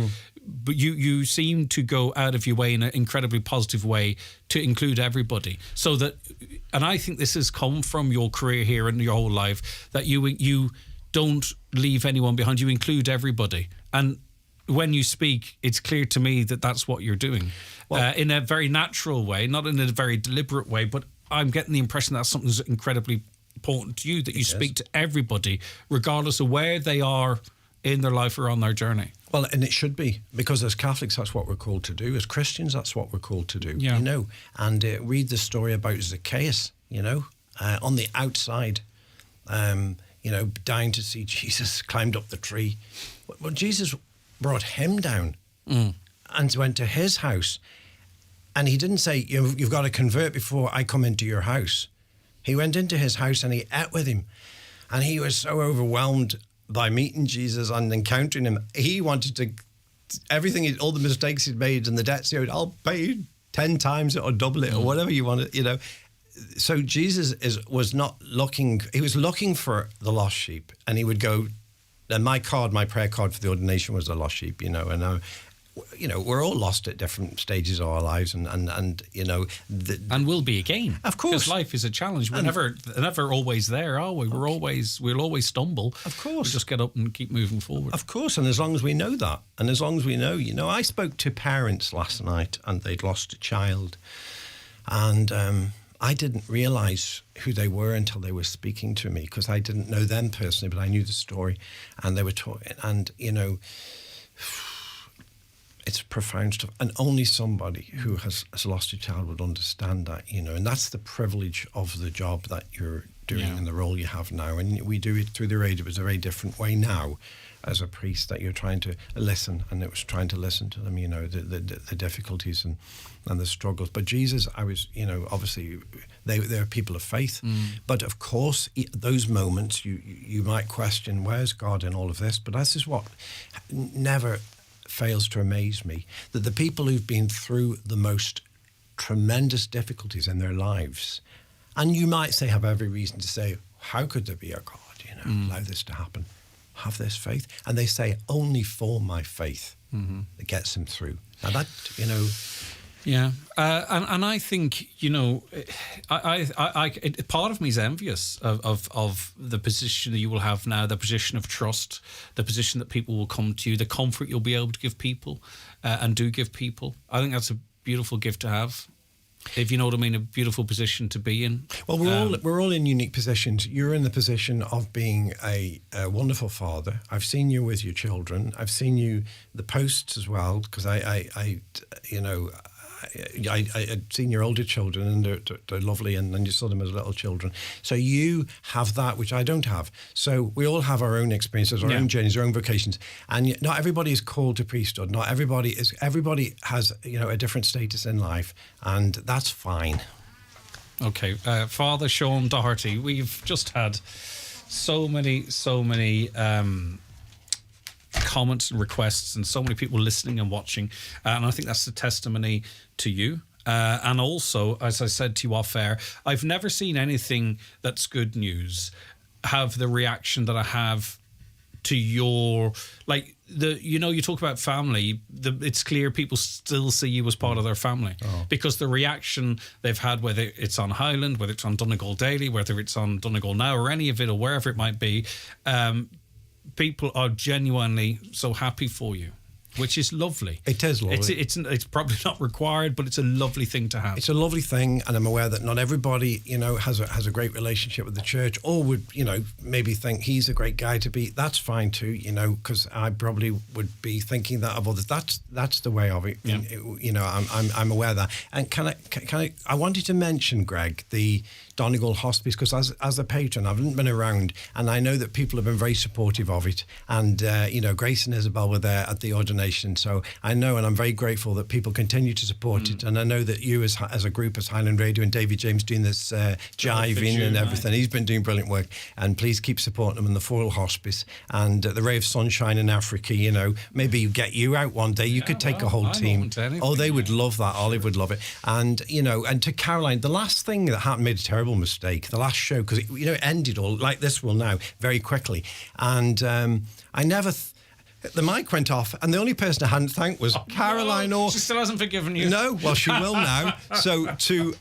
But you seem to go out of your way in an incredibly positive way to include everybody. So that, and I think this has come from your career here and your whole life, that you don't leave anyone behind. You include everybody. And when you speak, it's clear to me that that's what you're doing, in a very natural way, not in a very deliberate way. But I'm getting the impression that's something that's incredibly important to you, that you speak to everybody, regardless of where they are in their life or on their journey. Well, and it should be, because as Catholics, that's what we're called to do. As Christians, that's what we're called to do, you know. And read the story about Zacchaeus, you know, on the outside, you know, dying to see Jesus, climbed up the tree. Well, Jesus brought him down and went to his house. And he didn't say, you've got to convert before I come into your house. He went into his house and he ate with him. And he was so overwhelmed by meeting Jesus and encountering him. He wanted to, all the mistakes he'd made and the debts he owed, I'll pay 10 times it or double it or whatever you want to, you know. So Jesus was not looking, he was looking for the lost sheep, and he would go, and my prayer card for the ordination was the lost sheep, you know, and you know, we're all lost at different stages of our lives, and you know, and will be again, of course, because life is a challenge. We're never always there, are we? We'll always stumble. Of course, we just get up and keep moving forward. Of course, and as long as we know that, and as long as we know, you know, I spoke to parents last night, and they'd lost a child, and I didn't realise who they were until they were speaking to me, because I didn't know them personally, but I knew the story, and they were talking, and you know. It's profound stuff, and only somebody who has lost a child would understand that, you know, and that's the privilege of the job that you're doing and the role you have now. And we do it through the radio. It's a very different way now as a priest, that you're trying to listen, and it was trying to listen to them, you know, the difficulties and the struggles. But Jesus, I was, you know, obviously they're people of faith, but of course those moments you might question, where's God in all of this? But this is what never fails to amaze me, that the people who've been through the most tremendous difficulties in their lives, and you might say have every reason to say, how could there be a God, you know, allow this to happen, have this faith, and they say, only for my faith that gets them through. Now that, you know, and I think, you know, part of me is envious of the position that you will have now, the position of trust, the position that people will come to you, the comfort you'll be able to give people and do give people. I think that's a beautiful gift to have, if you know what I mean, a beautiful position to be in. Well, we're all in unique positions. You're in the position of being a wonderful father. I've seen you with your children. I've seen you the posts as well, because I you know, I'd seen your older children, and they're lovely, and you saw them as little children. So you have that, which I don't have. So we all have our own experiences, our own journeys, our own vocations, and not everybody is called to priesthood. Not everybody is. Everybody has, you know, a different status in life, and that's fine. Okay, Father Shaun Doherty, we've just had so many comments and requests, and so many people listening and watching, and I think that's a testimony to you, and also, as I said to you off air, I've never seen anything that's good news have the reaction that I have to your, like, you talk about family, it's clear people still see you as part of their family because the reaction they've had, whether it's on Highland, whether it's on Donegal Daily, whether it's on Donegal Now or any of it or wherever it might be, people are genuinely so happy for you, which is lovely. It is lovely. It's probably not required, but it's a lovely thing to have. It's a lovely thing, and I'm aware that not everybody, has a great relationship with the church, or would, maybe think he's a great guy to be. That's fine too, because I probably would be thinking that of others. That's the way of it. Yeah. I'm aware of that. And I wanted to mention, Greg, the Donegal Hospice, because as a patron, I haven't been around, and I know that people have been very supportive of it. And Grace and Isabel were there at the ordination, so I know, and I'm very grateful that people continue to support it. And I know that you, as a group, as Highland Radio, and David James doing this jiving and everything, he's been doing brilliant work. And please keep supporting them in the Foyle Hospice and the Ray of Sunshine in Africa. Maybe get you out one day. You could take a whole team. Oh, they would love that. Olive would love it. And and to Caroline, the last thing that happened, made a terrible mistake, the last show, because it ended all like this will now very quickly, and I never the mic went off, and the only person I hadn't thanked was Caroline. No, she still hasn't forgiven you. No, well, she will now. So to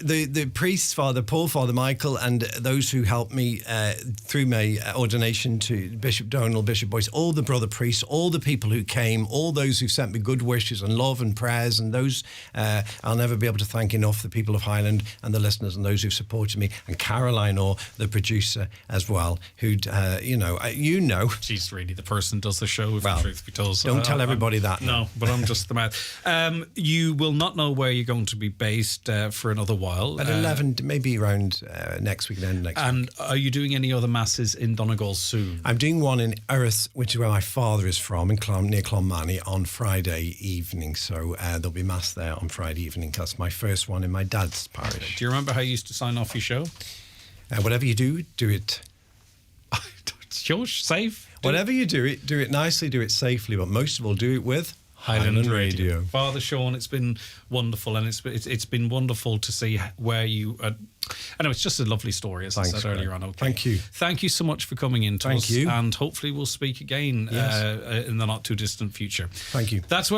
the priest, Father Paul, Father Michael, and those who helped me through my ordination to Bishop Donald, Bishop Boyce, all the brother priests, all the people who came, all those who sent me good wishes and love and prayers, and those I'll never be able to thank enough, the people of Highland and the listeners and those who've supported me, and Caroline Orr, the producer as well, who'd, she's really the person who does the show, if the truth be told. Don't tell everybody that. No, but I'm just the man. You will not know where you're going to be based for another while. At 11, maybe around next weekend. And are you doing any other masses in Donegal soon? I'm doing one in Erith, which is where my father is from, near Clonmany, on Friday evening. So there'll be mass there on Friday evening. That's my first one in my dad's parish. Do you remember how you used to sign off your show? Whatever you do it. Shush, safe. Whatever you do it nicely, do it safely, but most of all, do it with Highland Radio. Father Shaun, it's been wonderful, and it's been wonderful to see where you. I know it's just a lovely story, as I said earlier on. Okay. Thank you so much for coming in to us. Thank you, and hopefully we'll speak again in the not too distant future. Thank you. That's where.